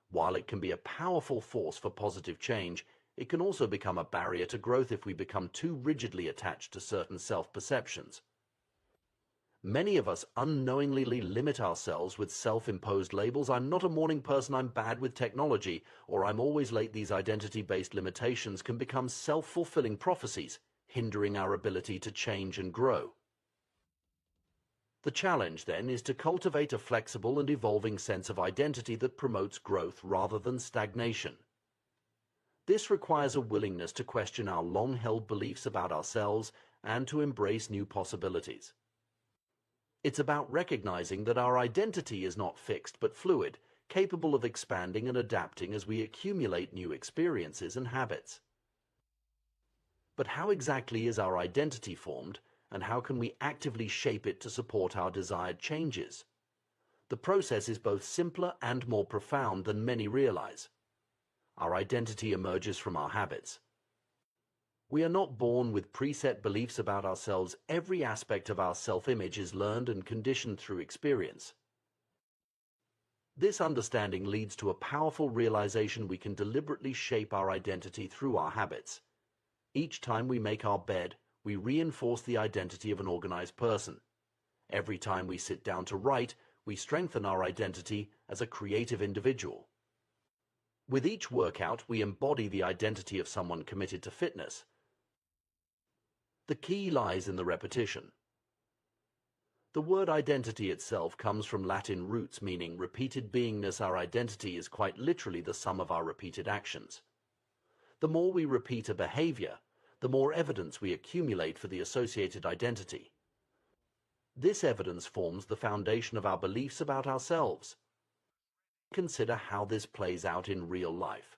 While it can be a powerful force for positive change, it can also become a barrier to growth if we become too rigidly attached to certain self-perceptions. Many of us unknowingly limit ourselves with self-imposed labels. I'm not a morning person, I'm bad with technology, or I'm always late. These identity-based limitations can become self-fulfilling prophecies, hindering our ability to change and grow. The challenge, then, is to cultivate a flexible and evolving sense of identity that promotes growth rather than stagnation. This requires a willingness to question our long-held beliefs about ourselves and to embrace new possibilities. It's about recognizing that our identity is not fixed but fluid, capable of expanding and adapting as we accumulate new experiences and habits. But how exactly is our identity formed, and how can we actively shape it to support our desired changes? The process is both simpler and more profound than many realize. Our identity emerges from our habits. We are not born with preset beliefs about ourselves. Every aspect of our self-image is learned and conditioned through experience. This understanding leads to a powerful realization: we can deliberately shape our identity through our habits. Each time we make our bed, we reinforce the identity of an organized person. Every time we sit down to write, we strengthen our identity as a creative individual. With each workout, we embody the identity of someone committed to fitness. The key lies in the repetition. The word identity itself comes from Latin roots meaning repeated beingness. Our identity is quite literally the sum of our repeated actions. The more we repeat a behavior, the more evidence we accumulate for the associated identity. This evidence forms the foundation of our beliefs about ourselves. Consider how this plays out in real life.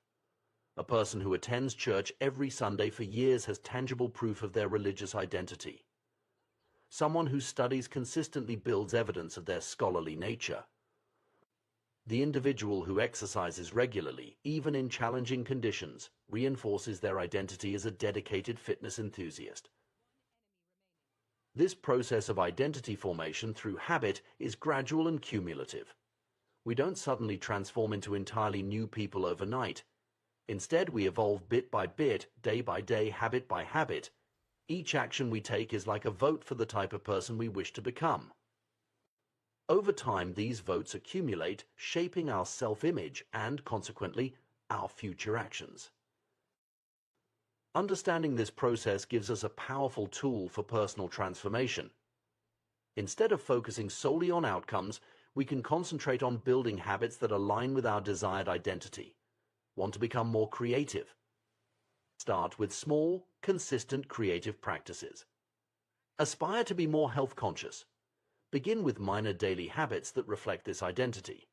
A person who attends church every Sunday for years has tangible proof of their religious identity. Someone who studies consistently builds evidence of their scholarly nature. The individual who exercises regularly, even in challenging conditions, reinforces their identity as a dedicated fitness enthusiast. This process of identity formation through habit is gradual and cumulative. We don't suddenly transform into entirely new people overnight. Instead, we evolve bit by bit, day by day, habit by habit. Each action we take is like a vote for the type of person we wish to become. Over time, these votes accumulate, shaping our self-image and, consequently, our future actions. Understanding this process gives us a powerful tool for personal transformation. Instead of focusing solely on outcomes, we can concentrate on building habits that align with our desired identity. Want to become more creative? Start with small, consistent creative practices. Aspire to be more health conscious. Begin with minor daily habits that reflect this identity.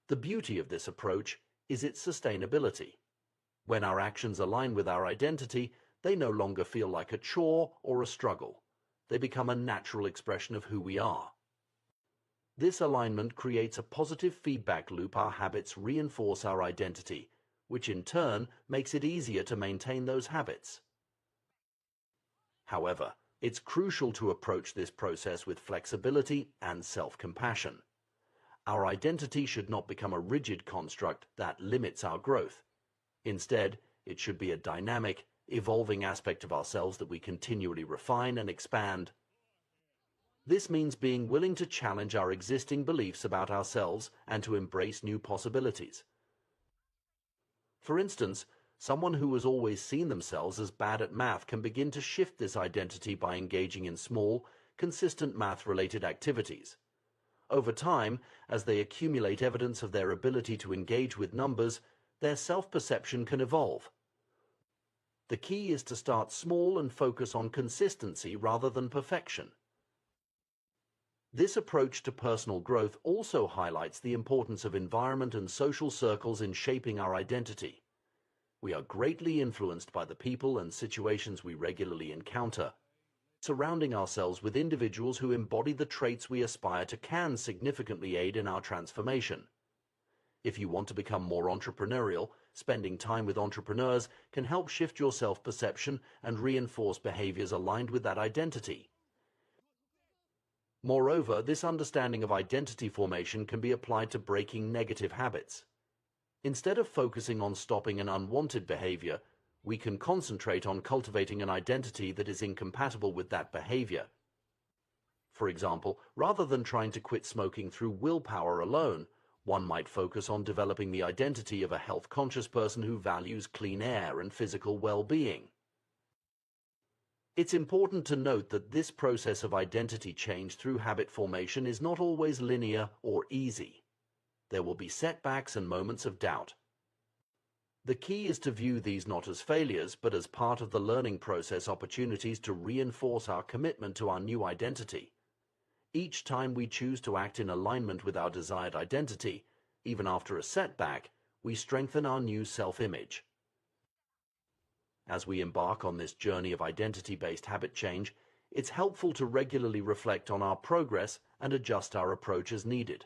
The beauty of this approach is its sustainability. When our actions align with our identity, they no longer feel like a chore or a struggle. They become a natural expression of who we are. This alignment creates a positive feedback loop. Our habits reinforce our identity, which in turn makes it easier to maintain those habits. However, it's crucial to approach this process with flexibility and self-compassion. Our identity should not become a rigid construct that limits our growth. Instead, it should be a dynamic, evolving aspect of ourselves that we continually refine and expand. This means being willing to challenge our existing beliefs about ourselves and to embrace new possibilities. For instance, someone who has always seen themselves as bad at math can begin to shift this identity by engaging in small, consistent math-related activities. Over time, as they accumulate evidence of their ability to engage with numbers, their self-perception can evolve. The key is to start small and focus on consistency rather than perfection. This approach to personal growth also highlights the importance of environment and social circles in shaping our identity. We are greatly influenced by the people and situations we regularly encounter. Surrounding ourselves with individuals who embody the traits we aspire to can significantly aid in our transformation. If you want to become more entrepreneurial, spending time with entrepreneurs can help shift your self-perception and reinforce behaviors aligned with that identity. Moreover, this understanding of identity formation can be applied to breaking negative habits. Instead of focusing on stopping an unwanted behavior, we can concentrate on cultivating an identity that is incompatible with that behavior. For example, rather than trying to quit smoking through willpower alone, one might focus on developing the identity of a health-conscious person who values clean air and physical well-being. It's important to note that this process of identity change through habit formation is not always linear or easy. There will be setbacks and moments of doubt. The key is to view these not as failures, but as part of the learning process, opportunities to reinforce our commitment to our new identity. Each time we choose to act in alignment with our desired identity, even after a setback, we strengthen our new self-image. As we embark on this journey of identity-based habit change, it's helpful to regularly reflect on our progress and adjust our approach as needed.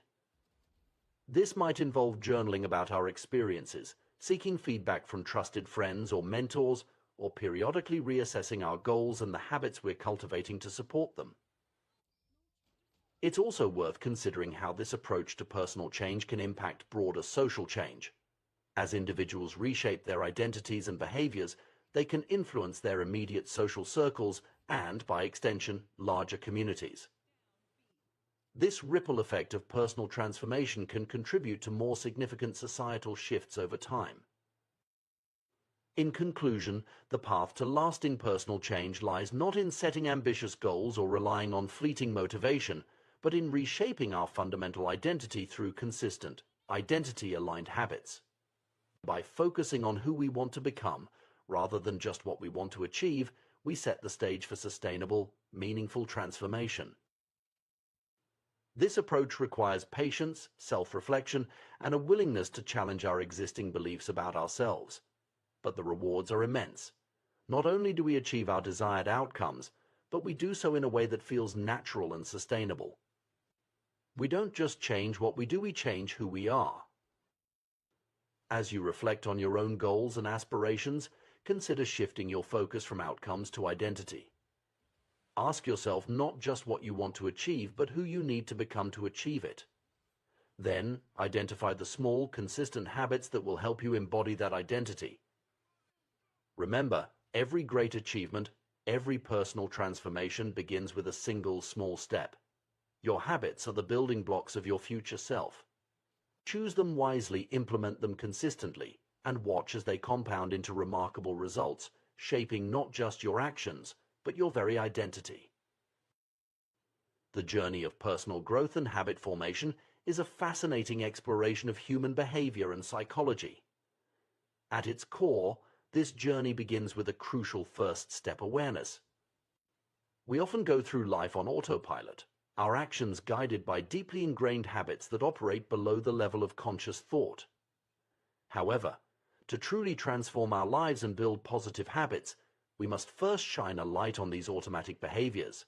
This might involve journaling about our experiences, seeking feedback from trusted friends or mentors, or periodically reassessing our goals and the habits we're cultivating to support them. It's also worth considering how this approach to personal change can impact broader social change. As individuals reshape their identities and behaviors, they can influence their immediate social circles and, by extension, larger communities. This ripple effect of personal transformation can contribute to more significant societal shifts over time. In conclusion, the path to lasting personal change lies not in setting ambitious goals or relying on fleeting motivation, but in reshaping our fundamental identity through consistent, identity-aligned habits. By focusing on who we want to become, rather than just what we want to achieve, we set the stage for sustainable, meaningful transformation. This approach requires patience, self-reflection, and a willingness to challenge our existing beliefs about ourselves. But the rewards are immense. Not only do we achieve our desired outcomes, but we do so in a way that feels natural and sustainable. We don't just change what we do, we change who we are. As you reflect on your own goals and aspirations, consider shifting your focus from outcomes to identity. Ask yourself not just what you want to achieve, but who you need to become to achieve it. Then, identify the small, consistent habits that will help you embody that identity. Remember, every great achievement, every personal transformation begins with a single small step. Your habits are the building blocks of your future self. Choose them wisely, implement them consistently, and watch as they compound into remarkable results, shaping not just your actions, but your very identity. The journey of personal growth and habit formation is a fascinating exploration of human behavior and psychology. At its core, this journey begins with a crucial first step: awareness. We often go through life on autopilot, our actions guided by deeply ingrained habits that operate below the level of conscious thought. However, to truly transform our lives and build positive habits, we must first shine a light on these automatic behaviors.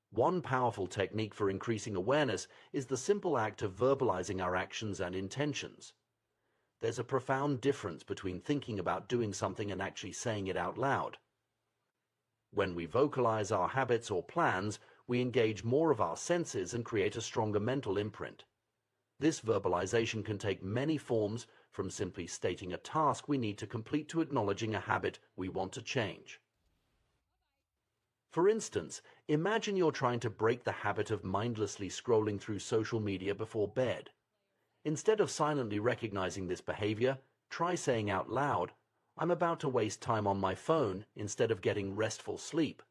One powerful technique for increasing awareness is the simple act of verbalizing our actions and intentions. There's a profound difference between thinking about doing something and actually saying it out loud. When we vocalize our habits or plans, we engage more of our senses and create a stronger mental imprint. This verbalization can take many forms, from simply stating a task we need to complete to acknowledging a habit we want to change. For instance, imagine you're trying to break the habit of mindlessly scrolling through social media before bed. Instead of silently recognizing this behavior, try saying out loud, "I'm about to waste time on my phone," instead of getting restful sleep.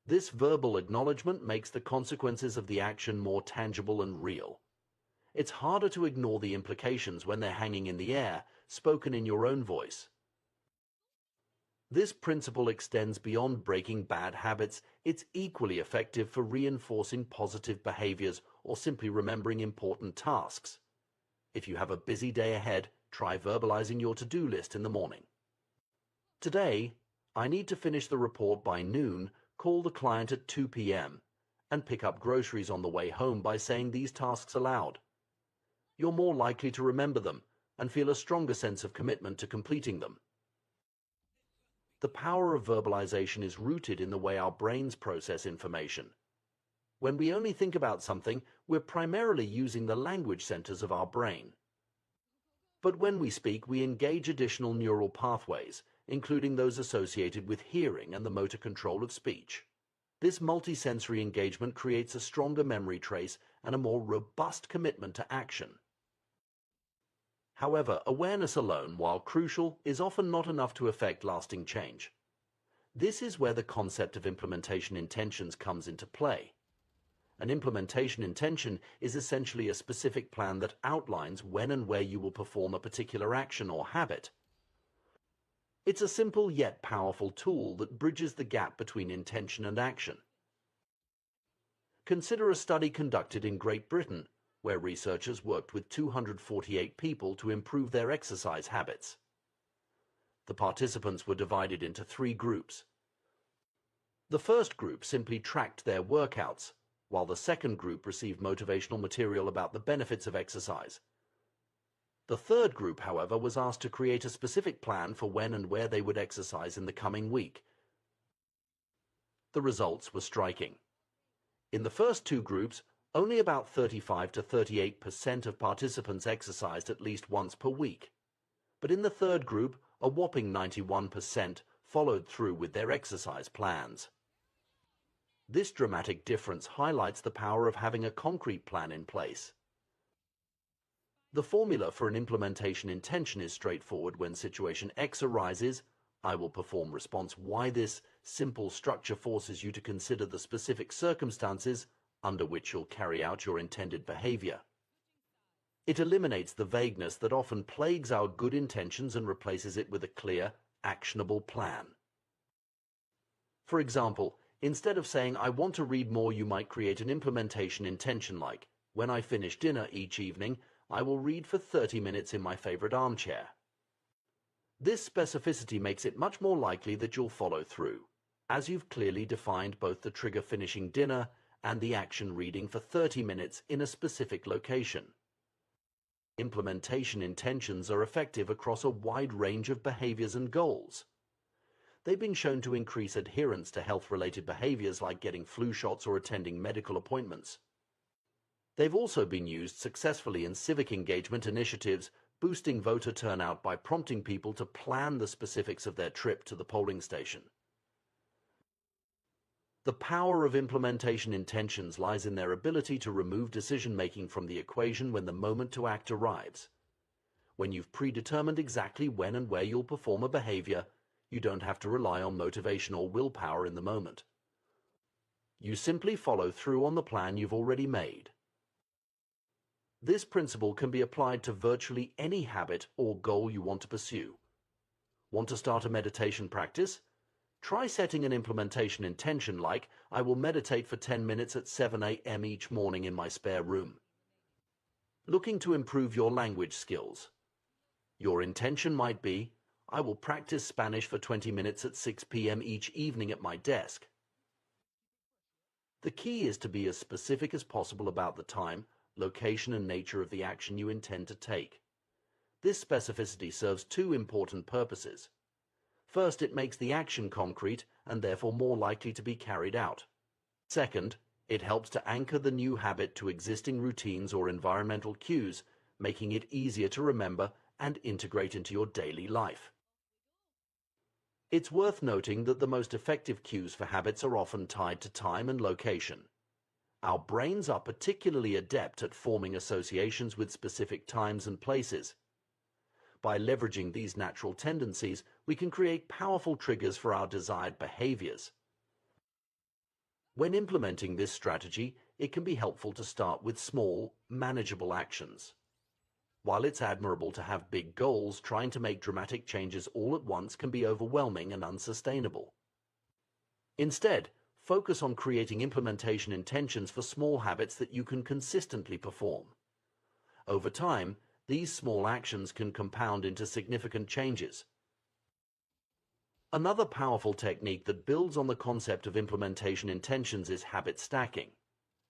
This verbal acknowledgement makes the consequences of the action more tangible and real. It's harder to ignore the implications when they're hanging in the air, spoken in your own voice. This principle extends beyond breaking bad habits. It's equally effective for reinforcing positive behaviors or simply remembering important tasks. If you have a busy day ahead, try verbalizing your to-do list in the morning. Today, I need to finish the report by noon, call the client at 2 p.m., and pick up groceries on the way home by saying these tasks aloud. You're more likely to remember them and feel a stronger sense of commitment to completing them. The power of verbalization is rooted in the way our brains process information. When we only think about something, we're primarily using the language centers of our brain. But when we speak, we engage additional neural pathways, including those associated with hearing and the motor control of speech. This multisensory engagement creates a stronger memory trace and a more robust commitment to action. However, awareness alone, while crucial, is often not enough to effect lasting change. This is where the concept of implementation intentions comes into play. An implementation intention is essentially a specific plan that outlines when and where you will perform a particular action or habit. It's a simple yet powerful tool that bridges the gap between intention and action. Consider a study conducted in Great Britain, where researchers worked with 248 people to improve their exercise habits. The participants were divided into 3 groups. The first group simply tracked their workouts, while the second group received motivational material about the benefits of exercise. The third group, however, was asked to create a specific plan for when and where they would exercise in the coming week. The results were striking. In the first 2 groups, only about 35 to 38% of participants exercised at least once per week. But in the third group, a whopping 91% followed through with their exercise plans. This dramatic difference highlights the power of having a concrete plan in place. The formula for an implementation intention is straightforward. When situation X arises, I will perform response Y. This simple structure forces you to consider the specific circumstances under which you'll carry out your intended behavior. It eliminates the vagueness that often plagues our good intentions and replaces it with a clear, actionable plan. For example, instead of saying, "I want to read more," you might create an implementation intention like, "When I finish dinner each evening, I will read for 30 minutes in my favorite armchair." This specificity makes it much more likely that you'll follow through, as you've clearly defined both the trigger finishing dinner and the action reading for 30 minutes in a specific location. Implementation intentions are effective across a wide range of behaviors and goals. They've been shown to increase adherence to health-related behaviors like getting flu shots or attending medical appointments. They've also been used successfully in civic engagement initiatives, boosting voter turnout by prompting people to plan the specifics of their trip to the polling station. The power of implementation intentions lies in their ability to remove decision-making from the equation when the moment to act arrives. When you've predetermined exactly when and where you'll perform a behavior, you don't have to rely on motivation or willpower in the moment. You simply follow through on the plan you've already made. This principle can be applied to virtually any habit or goal you want to pursue. Want to start a meditation practice? Try setting an implementation intention like, I will meditate for 10 minutes at 7 a.m. each morning in my spare room. Looking to improve your language skills. Your intention might be, I will practice Spanish for 20 minutes at 6 p.m. each evening at my desk. The key is to be as specific as possible about the time, location, and nature of the action you intend to take. This specificity serves two important purposes. First, it makes the action concrete and therefore more likely to be carried out. Second, it helps to anchor the new habit to existing routines or environmental cues, making it easier to remember and integrate into your daily life. It's worth noting that the most effective cues for habits are often tied to time and location. Our brains are particularly adept at forming associations with specific times and places. By leveraging these natural tendencies, we can create powerful triggers for our desired behaviors. When implementing this strategy, it can be helpful to start with small, manageable actions. While it's admirable to have big goals, trying to make dramatic changes all at once can be overwhelming and unsustainable. Instead, focus on creating implementation intentions for small habits that you can consistently perform. Over time, these small actions can compound into significant changes. Another powerful technique that builds on the concept of implementation intentions is habit stacking.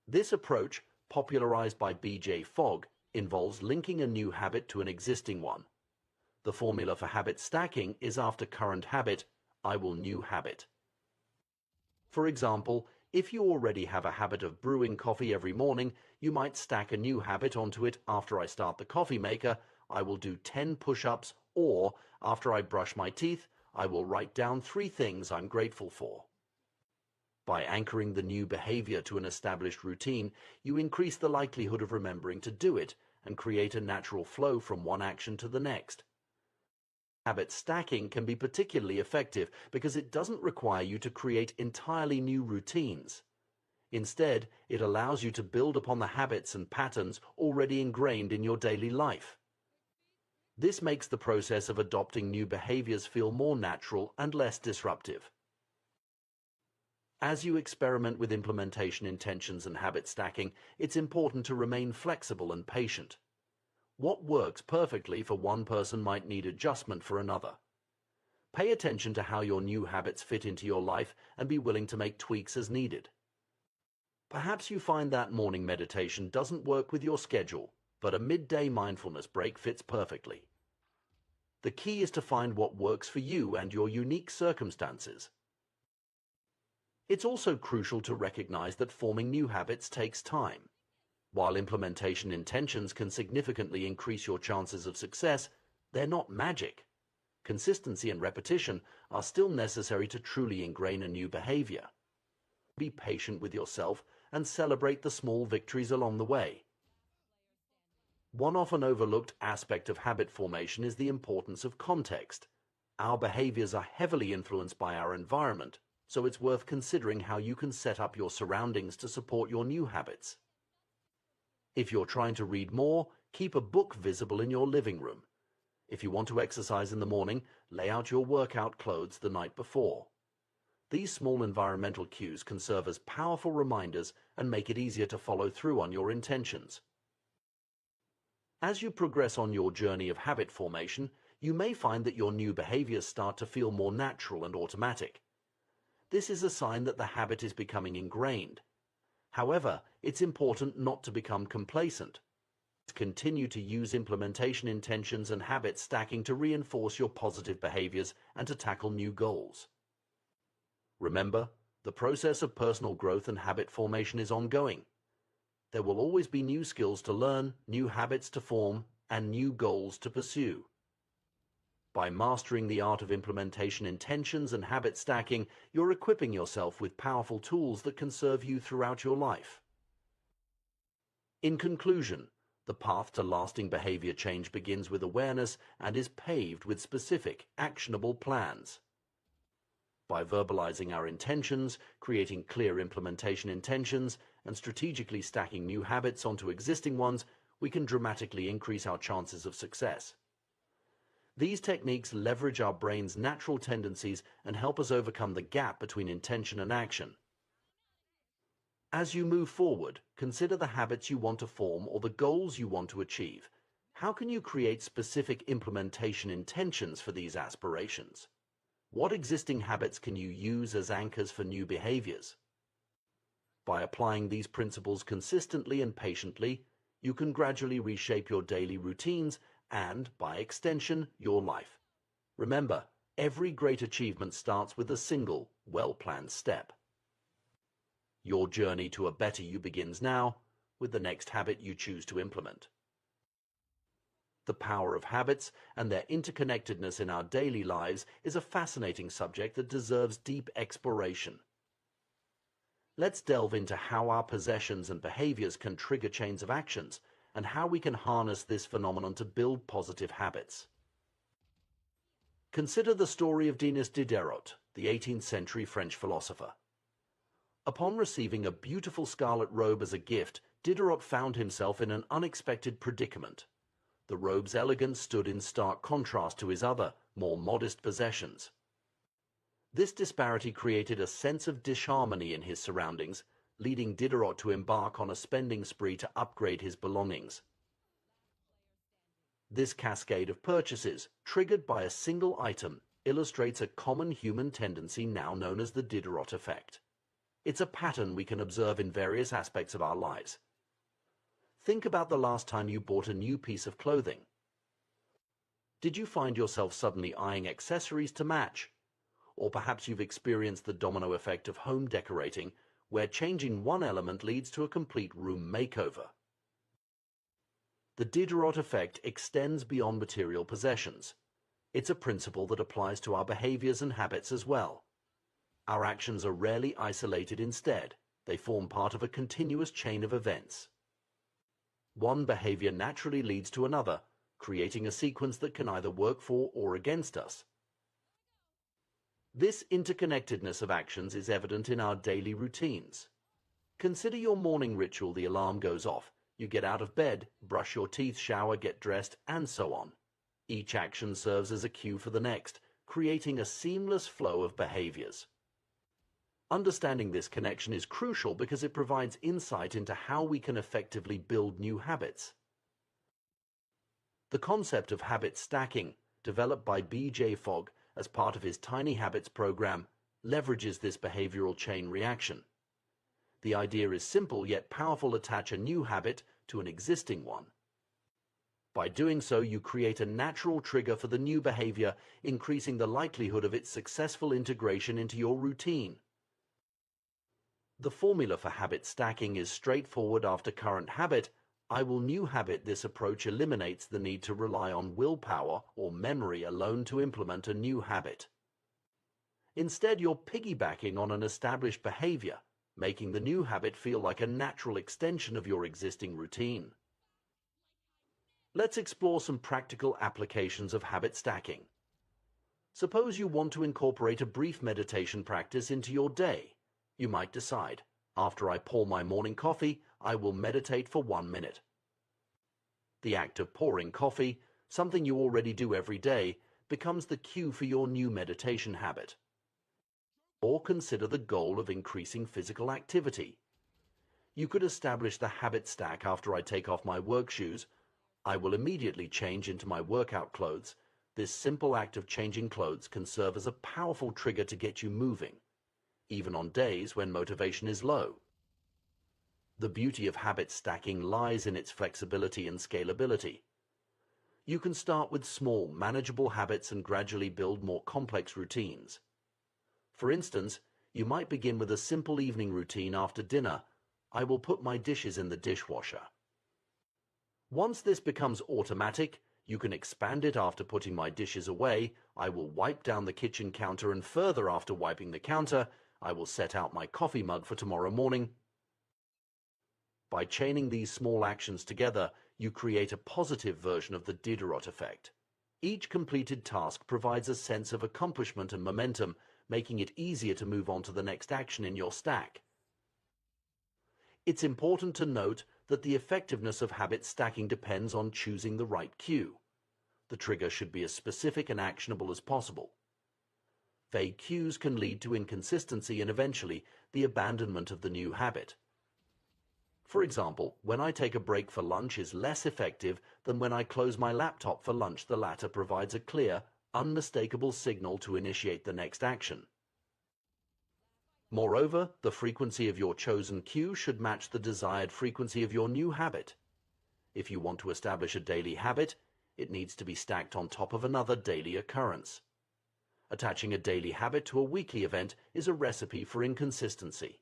This approach, popularized by B.J. Fogg, involves linking a new habit to an existing one. The formula for habit stacking is after current habit, I will new habit. For example, if you already have a habit of brewing coffee every morning, you might stack a new habit onto it. After I start the coffee maker, I will do 10 push-ups, or after I brush my teeth, I will write down 3 things I'm grateful for. By anchoring the new behavior to an established routine, you increase the likelihood of remembering to do it and create a natural flow from one action to the next. Habit stacking can be particularly effective because it doesn't require you to create entirely new routines. Instead, it allows you to build upon the habits and patterns already ingrained in your daily life. This makes the process of adopting new behaviors feel more natural and less disruptive. As you experiment with implementation intentions and habit stacking, it's important to remain flexible and patient. What works perfectly for one person might need adjustment for another. Pay attention to how your new habits fit into your life and be willing to make tweaks as needed. Perhaps you find that morning meditation doesn't work with your schedule, but a midday mindfulness break fits perfectly. The key is to find what works for you and your unique circumstances. It's also crucial to recognize that forming new habits takes time. While implementation intentions can significantly increase your chances of success, they're not magic. Consistency and repetition are still necessary to truly ingrain a new behavior. Be patient with yourself and celebrate the small victories along the way. One often overlooked aspect of habit formation is the importance of context. Our behaviors are heavily influenced by our environment, so it's worth considering how you can set up your surroundings to support your new habits. If you're trying to read more, keep a book visible in your living room. If you want to exercise in the morning, lay out your workout clothes the night before. These small environmental cues can serve as powerful reminders and make it easier to follow through on your intentions. As you progress on your journey of habit formation, you may find that your new behaviors start to feel more natural and automatic. This is a sign that the habit is becoming ingrained. However, it's important not to become complacent. Continue to use implementation intentions and habit stacking to reinforce your positive behaviors and to tackle new goals. Remember, the process of personal growth and habit formation is ongoing. There will always be new skills to learn, new habits to form, and new goals to pursue. By mastering the art of implementation intentions and habit stacking, you're equipping yourself with powerful tools that can serve you throughout your life. In conclusion, the path to lasting behavior change begins with awareness and is paved with specific, actionable plans. By verbalizing our intentions, creating clear implementation intentions, and strategically stacking new habits onto existing ones, we can dramatically increase our chances of success. These techniques leverage our brain's natural tendencies and help us overcome the gap between intention and action. As you move forward, consider the habits you want to form or the goals you want to achieve. How can you create specific implementation intentions for these aspirations? What existing habits can you use as anchors for new behaviors? By applying these principles consistently and patiently, you can gradually reshape your daily routines and, by extension, your life. Remember, every great achievement starts with a single, well-planned step. Your journey to a better you begins now with the next habit you choose to implement. The power of habits and their interconnectedness in our daily lives is a fascinating subject that deserves deep exploration. Let's delve into how our possessions and behaviors can trigger chains of actions and how we can harness this phenomenon to build positive habits. Consider the story of Denis Diderot, the 18th century French philosopher. Upon receiving a beautiful scarlet robe as a gift, Diderot found himself in an unexpected predicament. The robe's elegance stood in stark contrast to his other, more modest possessions. This disparity created a sense of disharmony in his surroundings, leading Diderot to embark on a spending spree to upgrade his belongings. This cascade of purchases, triggered by a single item, illustrates a common human tendency now known as the Diderot effect. It's a pattern we can observe in various aspects of our lives. Think about the last time you bought a new piece of clothing. Did you find yourself suddenly eyeing accessories to match? Or perhaps you've experienced the domino effect of home decorating, where changing one element leads to a complete room makeover. The Diderot effect extends beyond material possessions. It's a principle that applies to our behaviors and habits as well. Our actions are rarely isolated instead. They form part of a continuous chain of events. One behavior naturally leads to another, creating a sequence that can either work for or against us. This interconnectedness of actions is evident in our daily routines. Consider your morning ritual. The alarm goes off. You get out of bed, brush your teeth, shower, get dressed, and so on. Each action serves as a cue for the next, creating a seamless flow of behaviors. Understanding this connection is crucial because it provides insight into how we can effectively build new habits. The concept of habit stacking, developed by B.J. Fogg as part of his Tiny Habits program, leverages this behavioral chain reaction. The idea is simple yet powerful: attach a new habit to an existing one. By doing so, you create a natural trigger for the new behavior, increasing the likelihood of its successful integration into your routine. The formula for habit stacking is straightforward. After current habit, I will new habit. This approach eliminates the need to rely on willpower or memory alone to implement a new habit. Instead, you're piggybacking on an established behavior, making the new habit feel like a natural extension of your existing routine. Let's explore some practical applications of habit stacking. Suppose you want to incorporate a brief meditation practice into your day. You might decide, after I pour my morning coffee, I will meditate for 1 minute. The act of pouring coffee, something you already do every day, becomes the cue for your new meditation habit. Or consider the goal of increasing physical activity. You could establish the habit stack. After I take off my work shoes, I will immediately change into my workout clothes. This simple act of changing clothes can serve as a powerful trigger to get you moving, even on days when motivation is low. The beauty of habit stacking lies in its flexibility and scalability. You can start with small, manageable habits and gradually build more complex routines. For instance, you might begin with a simple evening routine. After dinner, I will put my dishes in the dishwasher. Once this becomes automatic, you can expand it. After putting my dishes away, I will wipe down the kitchen counter, and further, after wiping the counter, I will set out my coffee mug for tomorrow morning. By chaining these small actions together, you create a positive version of the Diderot effect. Each completed task provides a sense of accomplishment and momentum, making it easier to move on to the next action in your stack. It's important to note that the effectiveness of habit stacking depends on choosing the right cue. The trigger should be as specific and actionable as possible. Vague cues can lead to inconsistency and eventually the abandonment of the new habit. For example, when I take a break for lunch is less effective than when I close my laptop for lunch. The latter provides a clear, unmistakable signal to initiate the next action. Moreover, the frequency of your chosen cue should match the desired frequency of your new habit. If you want to establish a daily habit, it needs to be stacked on top of another daily occurrence. Attaching a daily habit to a weekly event is a recipe for inconsistency.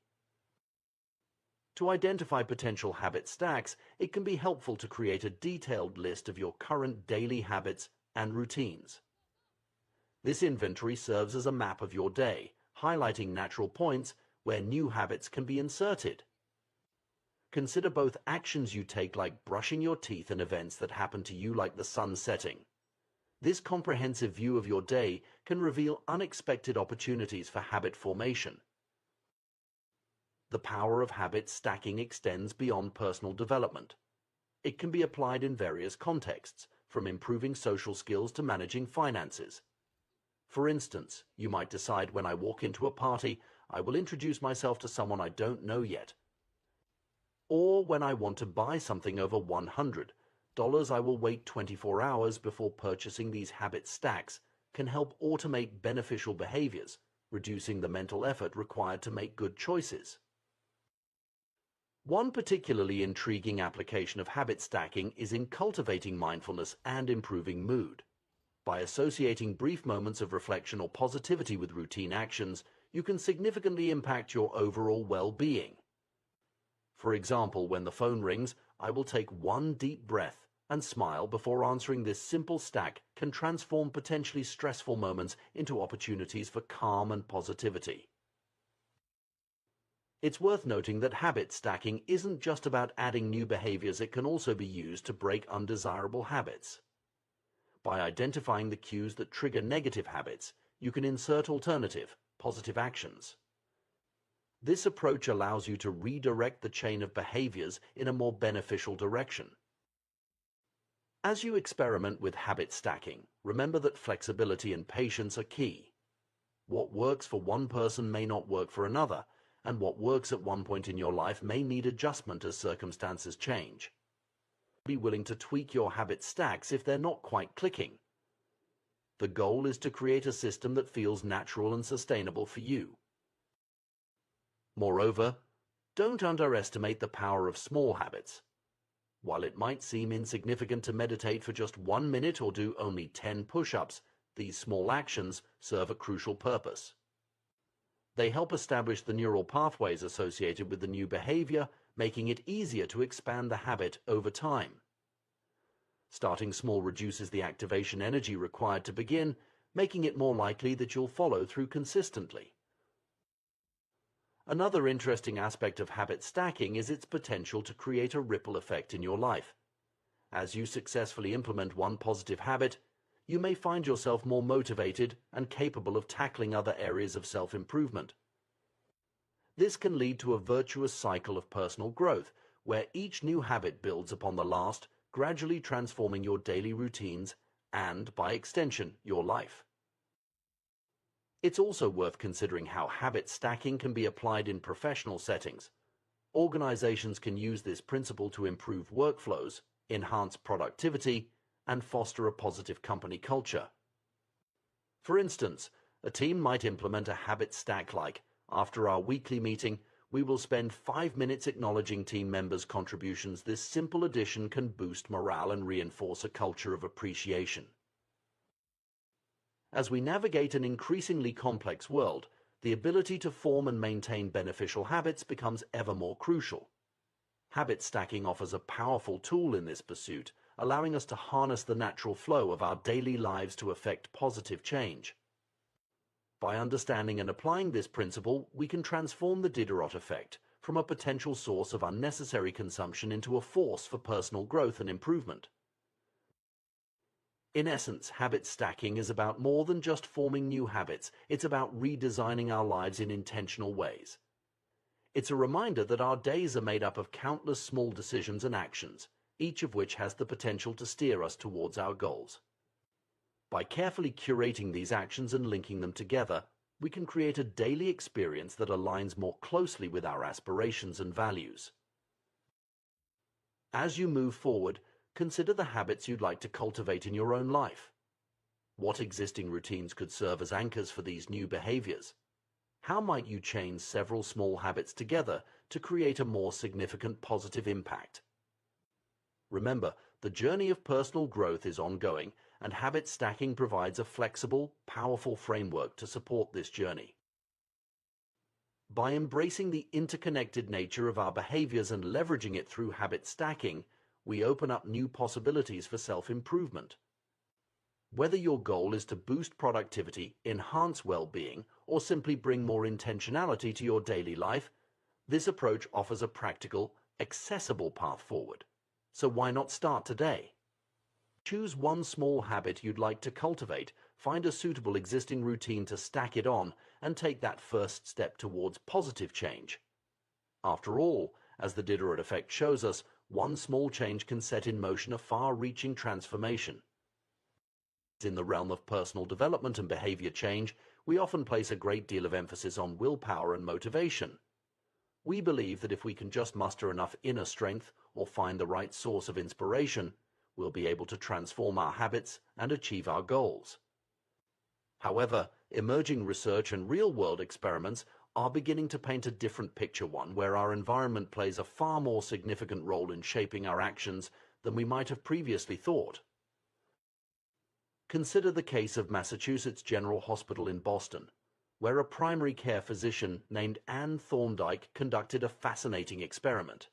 To identify potential habit stacks, it can be helpful to create a detailed list of your current daily habits and routines. This inventory serves as a map of your day, highlighting natural points where new habits can be inserted. Consider both actions you take like brushing your teeth and events that happen to you like the sun setting. This comprehensive view of your day can reveal unexpected opportunities for habit formation. The power of habit stacking extends beyond personal development. It can be applied in various contexts, from improving social skills to managing finances. For instance, you might decide, when I walk into a party, I will introduce myself to someone I don't know yet. Or when I want to buy something over $100, I will wait 24 hours before purchasing. These habit stacks can help automate beneficial behaviors, reducing the mental effort required to make good choices. One particularly intriguing application of habit stacking is in cultivating mindfulness and improving mood. By associating brief moments of reflection or positivity with routine actions, you can significantly impact your overall well-being. For example, when the phone rings, I will take one deep breath and smile before answering. This simple stack can transform potentially stressful moments into opportunities for calm and positivity. It's worth noting that habit stacking isn't just about adding new behaviors. It can also be used to break undesirable habits. By identifying the cues that trigger negative habits, you can insert alternative, positive actions. This approach allows you to redirect the chain of behaviors in a more beneficial direction. As you experiment with habit stacking, remember that flexibility and patience are key. What works for one person may not work for another, and what works at one point in your life may need adjustment as circumstances change. Be willing to tweak your habit stacks if they're not quite clicking. The goal is to create a system that feels natural and sustainable for you. Moreover, don't underestimate the power of small habits. While it might seem insignificant to meditate for just 1 minute or do only 10 push-ups, these small actions serve a crucial purpose. They help establish the neural pathways associated with the new behavior, making it easier to expand the habit over time. Starting small reduces the activation energy required to begin, making it more likely that you'll follow through consistently. Another interesting aspect of habit stacking is its potential to create a ripple effect in your life. As you successfully implement one positive habit, you may find yourself more motivated and capable of tackling other areas of self-improvement. This can lead to a virtuous cycle of personal growth, where each new habit builds upon the last, gradually transforming your daily routines and, by extension, your life. It's also worth considering how habit stacking can be applied in professional settings. Organizations can use this principle to improve workflows, enhance productivity, and foster a positive company culture. For instance, a team might implement a habit stack like, after our weekly meeting, we will spend 5 minutes acknowledging team members' contributions. This simple addition can boost morale and reinforce a culture of appreciation. As we navigate an increasingly complex world, the ability to form and maintain beneficial habits becomes ever more crucial. Habit stacking offers a powerful tool in this pursuit, allowing us to harness the natural flow of our daily lives to effect positive change. By understanding and applying this principle, we can transform the Diderot effect from a potential source of unnecessary consumption into a force for personal growth and improvement. In essence, habit stacking is about more than just forming new habits. It's about redesigning our lives in intentional ways. It's a reminder that our days are made up of countless small decisions and actions, each of which has the potential to steer us towards our goals. By carefully curating these actions and linking them together, we can create a daily experience that aligns more closely with our aspirations and values. As you move forward, consider the habits you'd like to cultivate in your own life. What existing routines could serve as anchors for these new behaviors? How might you chain several small habits together to create a more significant positive impact? Remember, the journey of personal growth is ongoing, and habit stacking provides a flexible, powerful framework to support this journey. By embracing the interconnected nature of our behaviors and leveraging it through habit stacking, we open up new possibilities for self-improvement. Whether your goal is to boost productivity, enhance well-being, or simply bring more intentionality to your daily life, this approach offers a practical, accessible path forward. So why not start today? Choose one small habit you'd like to cultivate, find a suitable existing routine to stack it on, and take that first step towards positive change. After all, as the Diderot effect shows us, one small change can set in motion a far-reaching transformation. In the realm of personal development and behavior change, we often place a great deal of emphasis on willpower and motivation. We believe that if we can just muster enough inner strength or find the right source of inspiration, we'll be able to transform our habits and achieve our goals. However, emerging research and real-world experiments are beginning to paint a different picture, one where our environment plays a far more significant role in shaping our actions than we might have previously thought. Consider the case of Massachusetts General Hospital in Boston, where a primary care physician named Anne Thorndike conducted a fascinating experiment.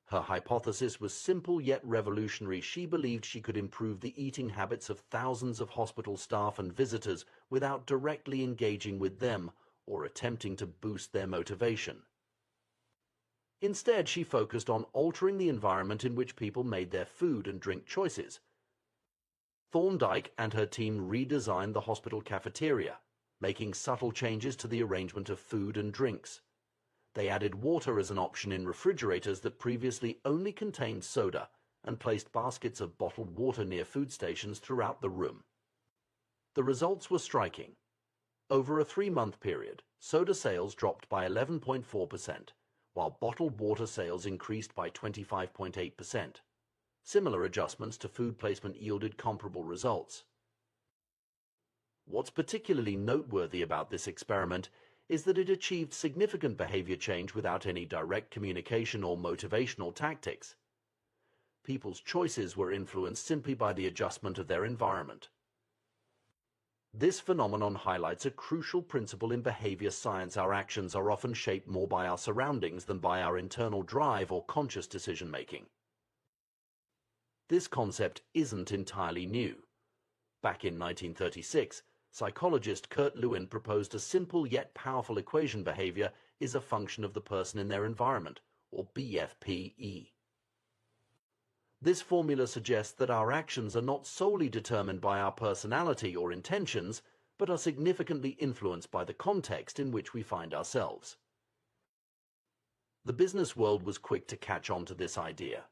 Her hypothesis was simple yet revolutionary. She believed she could improve the eating habits of thousands of hospital staff and visitors without directly engaging with them or attempting to boost their motivation. Instead, she focused on altering the environment in which people made their food and drink choices. Thorndike and her team redesigned the hospital cafeteria, making subtle changes to the arrangement of food and drinks. They added water as an option in refrigerators that previously only contained soda, and placed baskets of bottled water near food stations throughout the room. The results were striking. Over a 3-month period, soda sales dropped by 11.4%, while bottled water sales increased by 25.8%. Similar adjustments to food placement yielded comparable results. What's particularly noteworthy about this experiment is that it achieved significant behavior change without any direct communication or motivational tactics. People's choices were influenced simply by the adjustment of their environment. This phenomenon highlights a crucial principle in behavior science. Our actions are often shaped more by our surroundings than by our internal drive or conscious decision-making. This concept isn't entirely new. Back in 1936, psychologist Kurt Lewin proposed a simple yet powerful equation: behavior is a function of the person in their environment, or BFPE. This formula suggests that our actions are not solely determined by our personality or intentions, but are significantly influenced by the context in which we find ourselves. The business world was quick to catch on to this idea.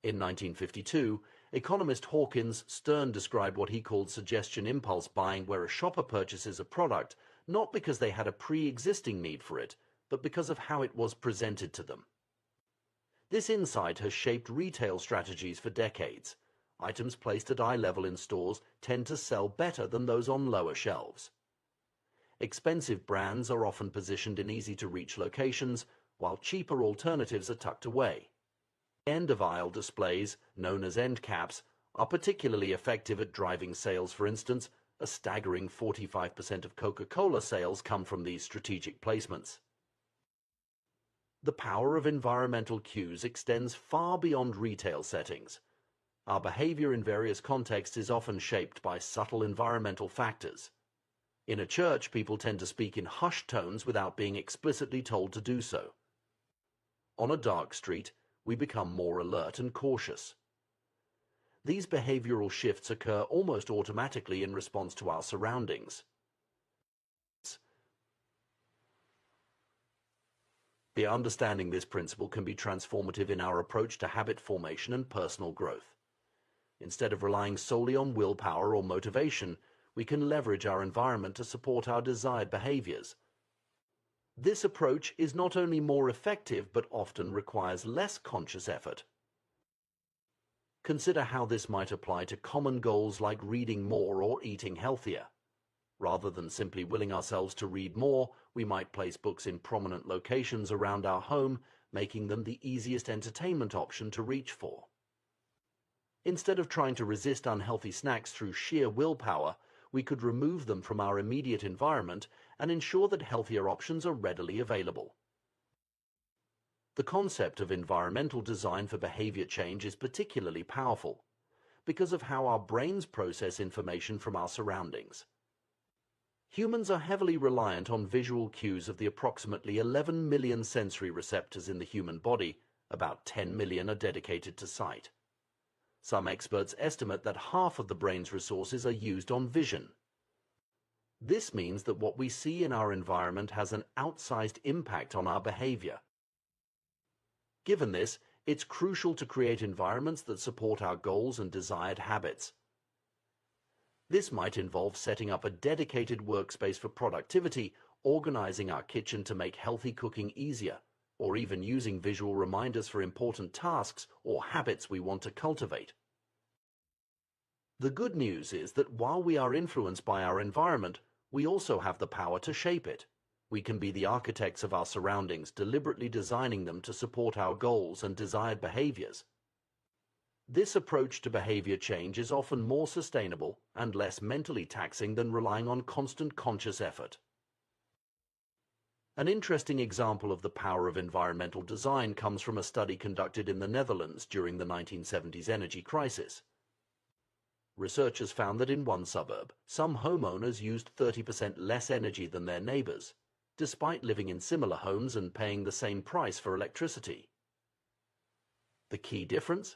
In 1952, economist Hawkins Stern described what he called suggestion impulse buying, where a shopper purchases a product not because they had a pre-existing need for it, but because of how it was presented to them. This insight has shaped retail strategies for decades. Items placed at eye level in stores tend to sell better than those on lower shelves. Expensive brands are often positioned in easy-to-reach locations, while cheaper alternatives are tucked away. End-of-aisle displays, known as end caps, are particularly effective at driving sales. For instance, a staggering 45% of Coca-Cola sales come from these strategic placements. The power of environmental cues extends far beyond retail settings. Our behavior in various contexts is often shaped by subtle environmental factors. In a church, people tend to speak in hushed tones without being explicitly told to do so. On a dark street, we become more alert and cautious. These behavioral shifts occur almost automatically in response to our surroundings. Understanding this principle can be transformative in our approach to habit formation and personal growth. Instead of relying solely on willpower or motivation, we can leverage our environment to support our desired behaviors. This approach is not only more effective, but often requires less conscious effort. Consider how this might apply to common goals like reading more or eating healthier. Rather than simply willing ourselves to read more, we might place books in prominent locations around our home, making them the easiest entertainment option to reach for. Instead of trying to resist unhealthy snacks through sheer willpower, we could remove them from our immediate environment and ensure that healthier options are readily available. The concept of environmental design for behavior change is particularly powerful because of how our brains process information from our surroundings. Humans are heavily reliant on visual cues of the approximately 11 million sensory receptors in the human body. About 10 million are dedicated to sight. Some experts estimate that half of the brain's resources are used on vision. This means that what we see in our environment has an outsized impact on our behavior. Given this, it's crucial to create environments that support our goals and desired habits. This might involve setting up a dedicated workspace for productivity, organizing our kitchen to make healthy cooking easier, or even using visual reminders for important tasks or habits we want to cultivate. The good news is that while we are influenced by our environment, we also have the power to shape it. We can be the architects of our surroundings, deliberately designing them to support our goals and desired behaviors. This approach to behavior change is often more sustainable and less mentally taxing than relying on constant conscious effort. An interesting example of the power of environmental design comes from a study conducted in the Netherlands during the 1970s energy crisis. Researchers found that in one suburb, some homeowners used 30% less energy than their neighbors, despite living in similar homes and paying the same price for electricity. The key difference?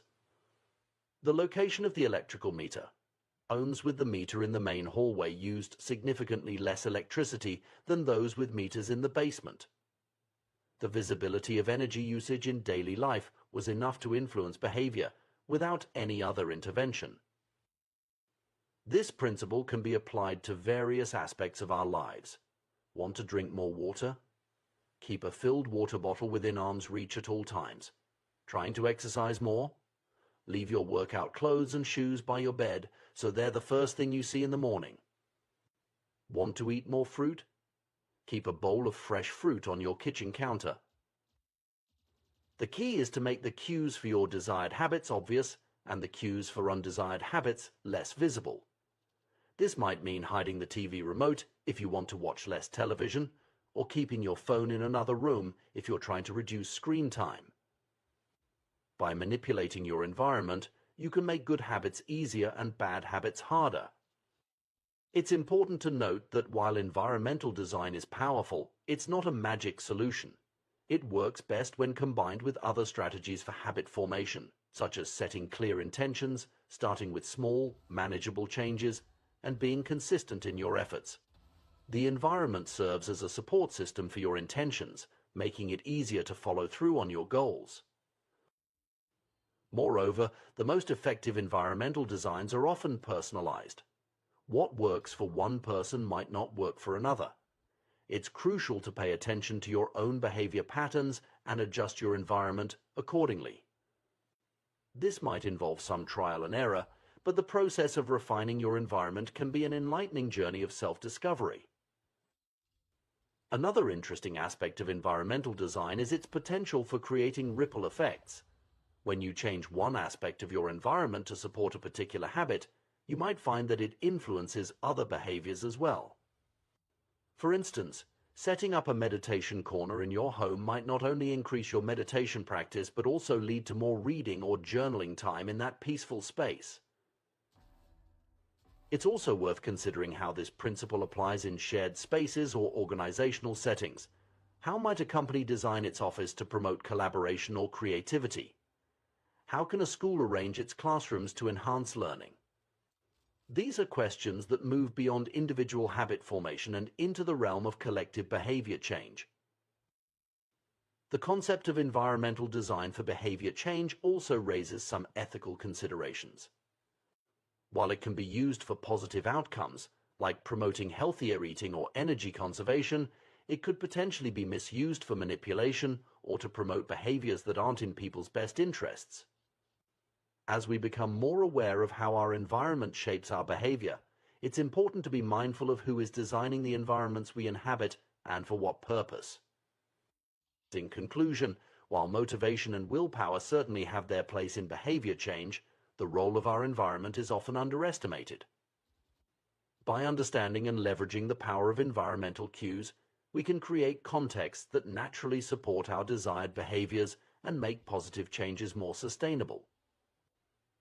The location of the electrical meter. Homes with the meter in the main hallway used significantly less electricity than those with meters in the basement. The visibility of energy usage in daily life was enough to influence behavior without any other intervention. This principle can be applied to various aspects of our lives. Want to drink more water? Keep a filled water bottle within arm's reach at all times. Trying to exercise more? Leave your workout clothes and shoes by your bed so they're the first thing you see in the morning. Want to eat more fruit? Keep a bowl of fresh fruit on your kitchen counter. The key is to make the cues for your desired habits obvious and the cues for undesired habits less visible. This might mean hiding the TV remote if you want to watch less television, or keeping your phone in another room if you're trying to reduce screen time. By manipulating your environment, you can make good habits easier and bad habits harder. It's important to note that while environmental design is powerful, it's not a magic solution. It works best when combined with other strategies for habit formation, such as setting clear intentions, starting with small, manageable changes, and being consistent in your efforts. The environment serves as a support system for your intentions, making it easier to follow through on your goals. Moreover, the most effective environmental designs are often personalized. What works for one person might not work for another. It's crucial to pay attention to your own behavior patterns and adjust your environment accordingly. This might involve some trial and error, but the process of refining your environment can be an enlightening journey of self-discovery. Another interesting aspect of environmental design is its potential for creating ripple effects. When you change one aspect of your environment to support a particular habit, you might find that it influences other behaviors as well. For instance, setting up a meditation corner in your home might not only increase your meditation practice but also lead to more reading or journaling time in that peaceful space. It's also worth considering how this principle applies in shared spaces or organizational settings. How might a company design its office to promote collaboration or creativity? How can a school arrange its classrooms to enhance learning? These are questions that move beyond individual habit formation and into the realm of collective behavior change. The concept of environmental design for behavior change also raises some ethical considerations. While it can be used for positive outcomes, like promoting healthier eating or energy conservation, it could potentially be misused for manipulation or to promote behaviors that aren't in people's best interests. As we become more aware of how our environment shapes our behavior, it's important to be mindful of who is designing the environments we inhabit and for what purpose. In conclusion, while motivation and willpower certainly have their place in behavior change, the role of our environment is often underestimated. By understanding and leveraging the power of environmental cues, we can create contexts that naturally support our desired behaviors and make positive changes more sustainable.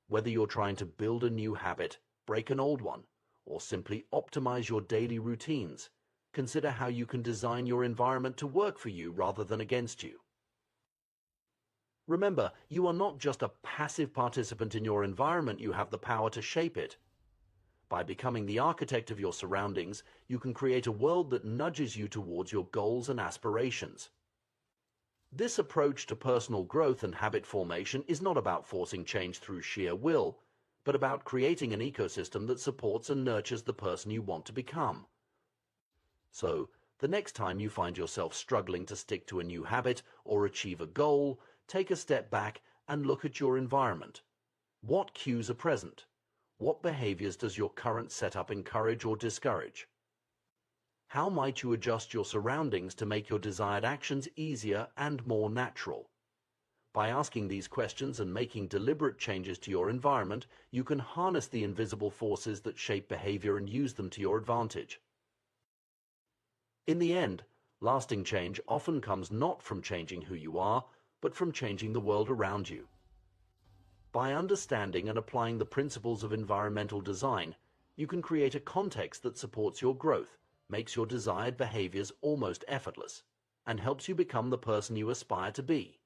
Whether you're trying to build a new habit, break an old one, or simply optimize your daily routines, consider how you can design your environment to work for you rather than against you. Remember, you are not just a passive participant in your environment, you have the power to shape it. By becoming the architect of your surroundings, you can create a world that nudges you towards your goals and aspirations. This approach to personal growth and habit formation is not about forcing change through sheer will, but about creating an ecosystem that supports and nurtures the person you want to become. So, the next time you find yourself struggling to stick to a new habit or achieve a goal, take a step back and look at your environment. What cues are present? What behaviors does your current setup encourage or discourage? How might you adjust your surroundings to make your desired actions easier and more natural? By asking these questions and making deliberate changes to your environment, you can harness the invisible forces that shape behavior and use them to your advantage. In the end, lasting change often comes not from changing who you are, but from changing the world around you. By understanding and applying the principles of environmental design, you can create a context that supports your growth, makes your desired behaviors almost effortless, and helps you become the person you aspire to be.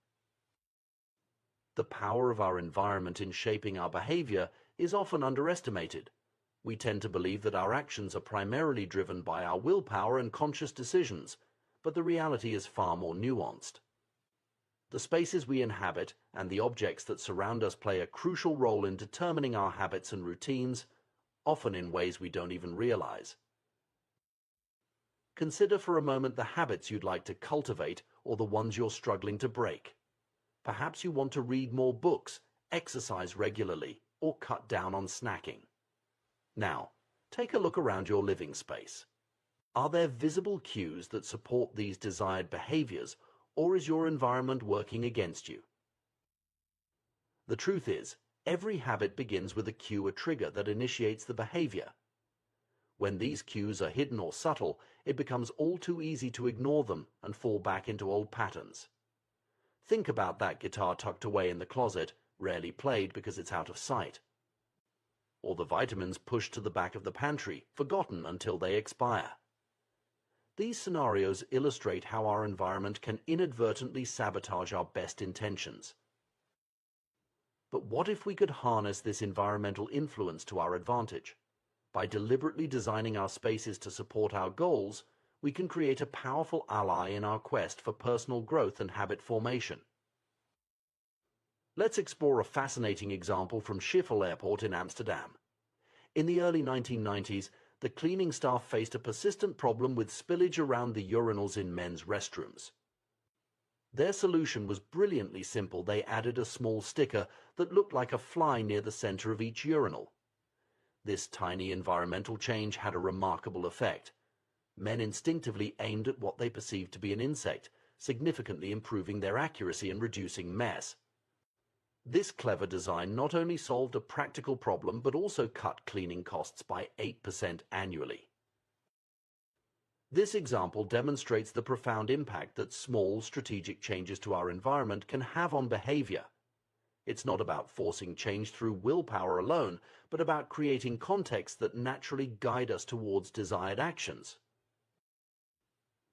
The power of our environment in shaping our behavior is often underestimated. We tend to believe that our actions are primarily driven by our willpower and conscious decisions, but the reality is far more nuanced. The spaces we inhabit and the objects that surround us play a crucial role in determining our habits and routines, often in ways we don't even realize. Consider for a moment the habits you'd like to cultivate or the ones you're struggling to break. Perhaps you want to read more books, exercise regularly, or cut down on snacking. Now, take a look around your living space. Are there visible cues that support these desired behaviors, or is your environment working against you? The truth is, every habit begins with a cue or trigger that initiates the behavior. When these cues are hidden or subtle, it becomes all too easy to ignore them and fall back into old patterns. Think about that guitar tucked away in the closet, rarely played because it's out of sight. Or the vitamins pushed to the back of the pantry, forgotten until they expire. These scenarios illustrate how our environment can inadvertently sabotage our best intentions. But what if we could harness this environmental influence to our advantage? By deliberately designing our spaces to support our goals, we can create a powerful ally in our quest for personal growth and habit formation. Let's explore a fascinating example from Schiphol Airport in Amsterdam. In the early 1990s, the cleaning staff faced a persistent problem with spillage around the urinals in men's restrooms. Their solution was brilliantly simple. They added a small sticker that looked like a fly near the center of each urinal. This tiny environmental change had a remarkable effect. Men instinctively aimed at what they perceived to be an insect, significantly improving their accuracy and reducing mess. This clever design not only solved a practical problem but also cut cleaning costs by 8% annually. This example demonstrates the profound impact that small, strategic changes to our environment can have on behavior. It's not about forcing change through willpower alone, but about creating contexts that naturally guide us towards desired actions.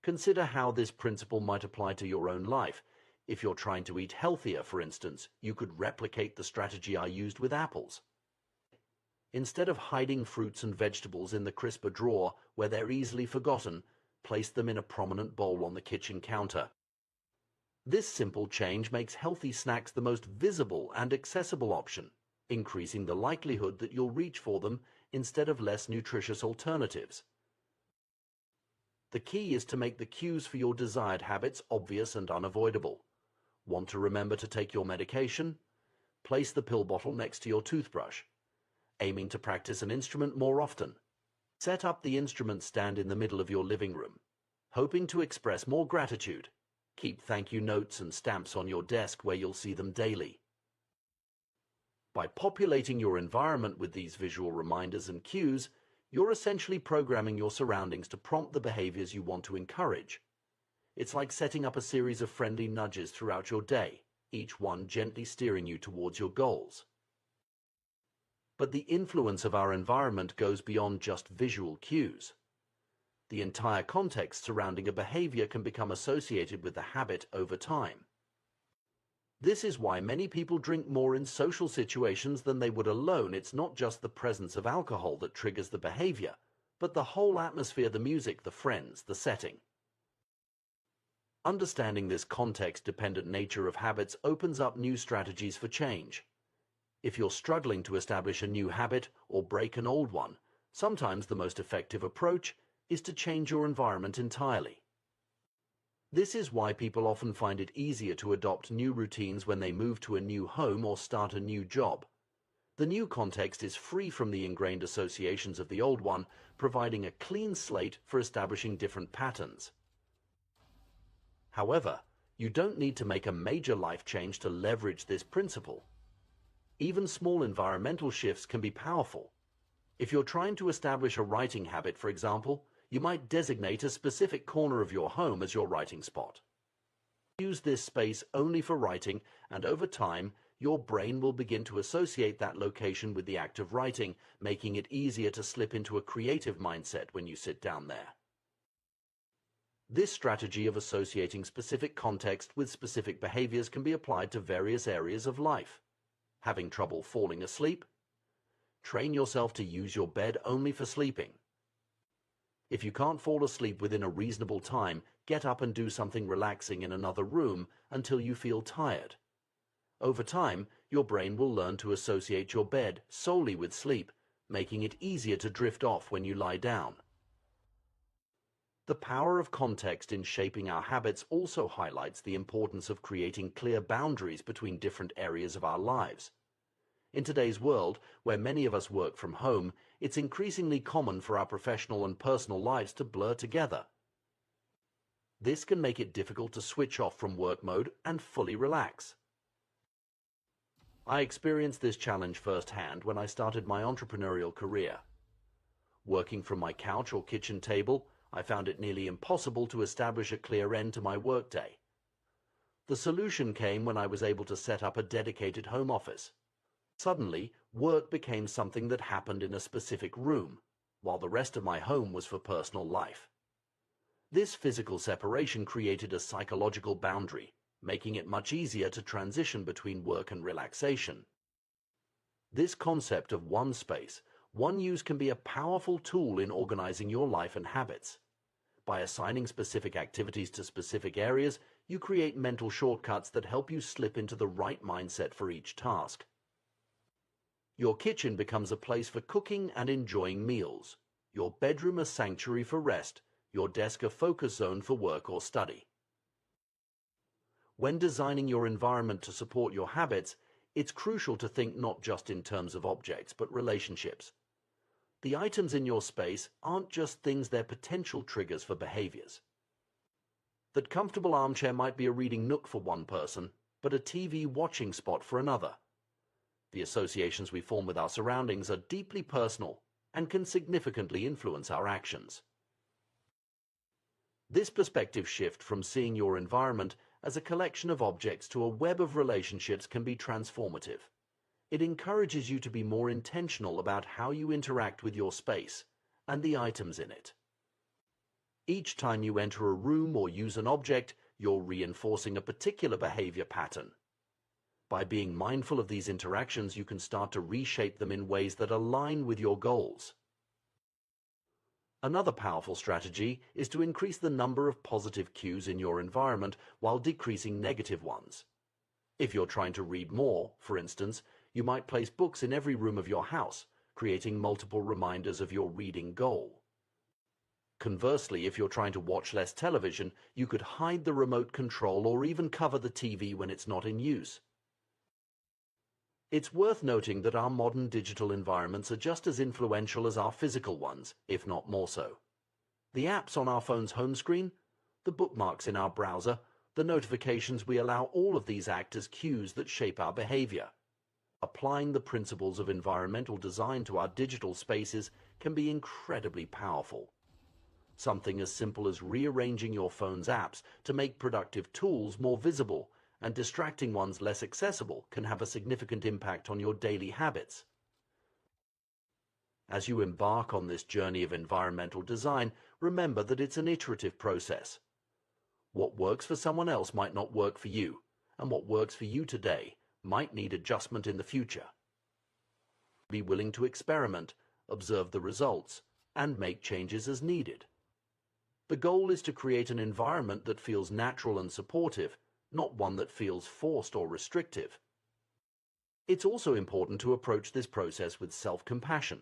Consider how this principle might apply to your own life. If you're trying to eat healthier, for instance, you could replicate the strategy I used with apples. Instead of hiding fruits and vegetables in the crisper drawer where they're easily forgotten, place them in a prominent bowl on the kitchen counter. This simple change makes healthy snacks the most visible and accessible option. increasing the likelihood that you'll reach for them instead of less nutritious alternatives. The key is to make the cues for your desired habits obvious and unavoidable. Want to remember to take your medication? Place the pill bottle next to your toothbrush. Aiming to practice an instrument more often? Set up the instrument stand in the middle of your living room. Hoping to express more gratitude? Keep thank you notes and stamps on your desk where you'll see them daily. By populating your environment with these visual reminders and cues, you're essentially programming your surroundings to prompt the behaviors you want to encourage. It's like setting up a series of friendly nudges throughout your day, each one gently steering you towards your goals. But the influence of our environment goes beyond just visual cues. The entire context surrounding a behavior can become associated with the habit over time. This is why many people drink more in social situations than they would alone. It's not just the presence of alcohol that triggers the behavior, but the whole atmosphere, the music, the friends, the setting. Understanding this context-dependent nature of habits opens up new strategies for change. If you're struggling to establish a new habit or break an old one, sometimes the most effective approach is to change your environment entirely. This is why people often find it easier to adopt new routines when they move to a new home or start a new job. The new context is free from the ingrained associations of the old one, providing a clean slate for establishing different patterns. However, you don't need to make a major life change to leverage this principle. Even small environmental shifts can be powerful. If you're trying to establish a writing habit, for example, you might designate a specific corner of your home as your writing spot. Use this space only for writing, and over time, your brain will begin to associate that location with the act of writing, making it easier to slip into a creative mindset when you sit down there. This strategy of associating specific context with specific behaviors can be applied to various areas of life. Having trouble falling asleep? Train yourself to use your bed only for sleeping. If you can't fall asleep within a reasonable time, get up and do something relaxing in another room until you feel tired. Over time, your brain will learn to associate your bed solely with sleep, making it easier to drift off when you lie down. The power of context in shaping our habits also highlights the importance of creating clear boundaries between different areas of our lives. In today's world, where many of us work from home, it's increasingly common for our professional and personal lives to blur together. This can make it difficult to switch off from work mode and fully relax. I experienced this challenge firsthand when I started my entrepreneurial career. Working from my couch or kitchen table, I found it nearly impossible to establish a clear end to my workday. The solution came when I was able to set up a dedicated home office. Suddenly, work became something that happened in a specific room, while the rest of my home was for personal life. This physical separation created a psychological boundary, making it much easier to transition between work and relaxation. This concept of one space, one use can be a powerful tool in organizing your life and habits. By assigning specific activities to specific areas, you create mental shortcuts that help you slip into the right mindset for each task. Your kitchen becomes a place for cooking and enjoying meals, your bedroom a sanctuary for rest, your desk a focus zone for work or study. When designing your environment to support your habits, it's crucial to think not just in terms of objects, but relationships. The items in your space aren't just things, they're potential triggers for behaviors. That comfortable armchair might be a reading nook for one person, but a TV watching spot for another. The associations we form with our surroundings are deeply personal and can significantly influence our actions. This perspective shift from seeing your environment as a collection of objects to a web of relationships can be transformative. It encourages you to be more intentional about how you interact with your space and the items in it. Each time you enter a room or use an object, you're reinforcing a particular behavior pattern. By being mindful of these interactions, you can start to reshape them in ways that align with your goals. Another powerful strategy is to increase the number of positive cues in your environment while decreasing negative ones. If you're trying to read more, for instance, You might place books in every room of your house, creating multiple reminders of your reading goal. Conversely, if you're trying to watch less television, you could hide the remote control or even cover the TV when it's not in use. It's worth noting that our modern digital environments are just as influential as our physical ones, if not more so. The apps on our phone's home screen, the bookmarks in our browser, the notifications we allow, all of these act as cues that shape our behavior. Applying the principles of environmental design to our digital spaces can be incredibly powerful. Something as simple as rearranging your phone's apps to make productive tools more visible and distracting ones less accessible can have a significant impact on your daily habits. As you embark on this journey of environmental design, remember that it's an iterative process. What works for someone else might not work for you, and what works for you today might need adjustment in the future. Be willing to experiment, observe the results, and make changes as needed. The goal is to create an environment that feels natural and supportive, not one that feels forced or restrictive. It's also important to approach this process with self-compassion.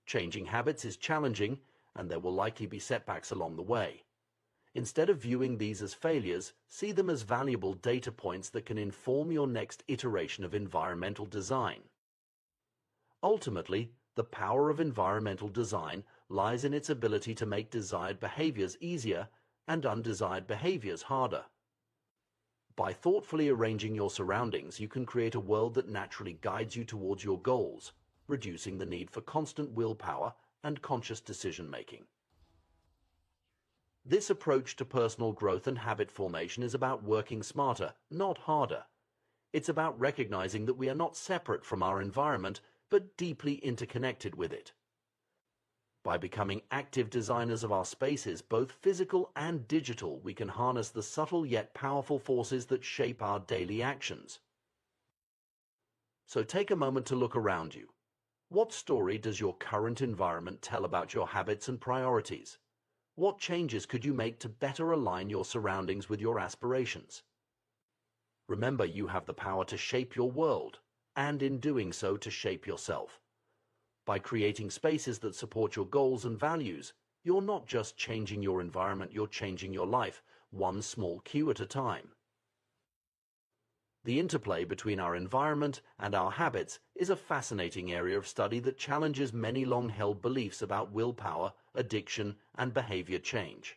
Changing habits is challenging, and there will likely be setbacks along the way. Instead of viewing these as failures, see them as valuable data points that can inform your next iteration of environmental design. Ultimately, the power of environmental design lies in its ability to make desired behaviors easier and undesired behaviors harder. By thoughtfully arranging your surroundings, you can create a world that naturally guides you towards your goals, reducing the need for constant willpower and conscious decision-making. This approach to personal growth and habit formation is about working smarter, not harder. It's about recognizing that we are not separate from our environment, but deeply interconnected with it. By becoming active designers of our spaces, both physical and digital, we can harness the subtle yet powerful forces that shape our daily actions. So take a moment to look around you. What story does your current environment tell about your habits and priorities? What changes could you make to better align your surroundings with your aspirations? Remember, you have the power to shape your world, and in doing so, to shape yourself. By creating spaces that support your goals and values, you're not just changing your environment, you're changing your life, one small cue at a time. The interplay between our environment and our habits is a fascinating area of study that challenges many long-held beliefs about willpower, addiction, and behavior change.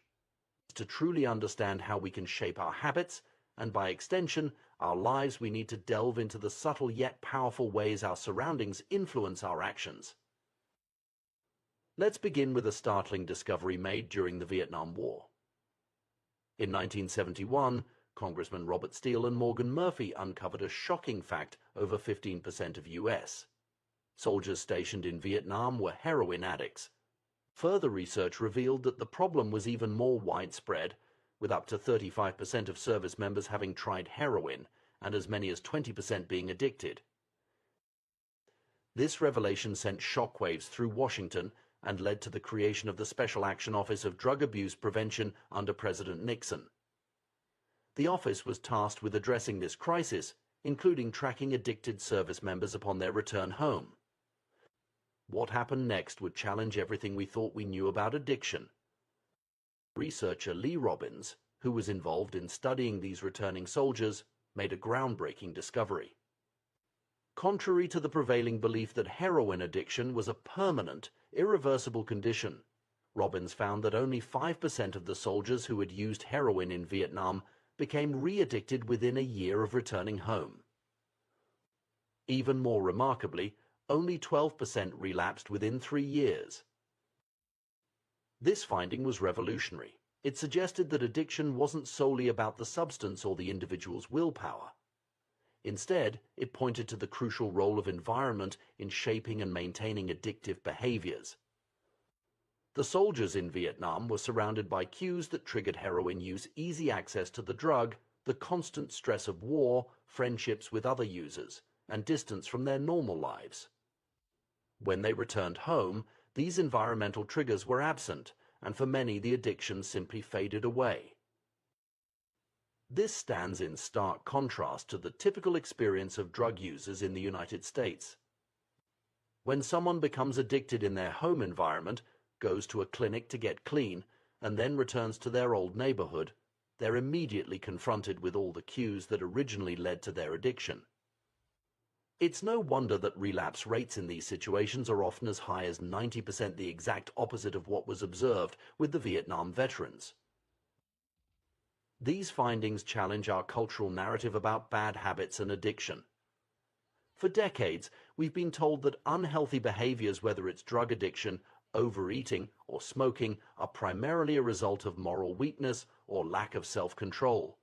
To truly understand how we can shape our habits, and by extension, our lives, we need to delve into the subtle yet powerful ways our surroundings influence our actions. Let's begin with a startling discovery made during the Vietnam War. In 1971, Congressman Robert Steele and Morgan Murphy uncovered a shocking fact: over 15% of U.S. soldiers stationed in Vietnam were heroin addicts. Further research revealed that the problem was even more widespread, with up to 35% of service members having tried heroin and as many as 20% being addicted. This revelation sent shockwaves through Washington and led to the creation of the Special Action Office of Drug Abuse Prevention under President Nixon. The office was tasked with addressing this crisis, including tracking addicted service members upon their return home. What happened next would challenge everything we thought we knew about addiction. Researcher Lee Robbins, who was involved in studying these returning soldiers, made a groundbreaking discovery. Contrary to the prevailing belief that heroin addiction was a permanent, irreversible condition, Robbins found that only 5% of the soldiers who had used heroin in Vietnam became re-addicted within a year of returning home. Even more remarkably, only 12% relapsed within 3 years. This finding was revolutionary. It suggested that addiction wasn't solely about the substance or the individual's willpower. Instead, it pointed to the crucial role of environment in shaping and maintaining addictive behaviors. The soldiers in Vietnam were surrounded by cues that triggered heroin use: easy access to the drug, the constant stress of war, friendships with other users, and distance from their normal lives. When they returned home, these environmental triggers were absent, and for many the addiction simply faded away. This stands in stark contrast to the typical experience of drug users in the United States. When someone becomes addicted in their home environment, goes to a clinic to get clean, and then returns to their old neighborhood, they're immediately confronted with all the cues that originally led to their addiction. It's no wonder that relapse rates in these situations are often as high as 90%, the exact opposite of what was observed with the Vietnam veterans. These findings challenge our cultural narrative about bad habits and addiction. For decades, we've been told that unhealthy behaviors, whether it's drug addiction, overeating, or smoking, are primarily a result of moral weakness or lack of self-control.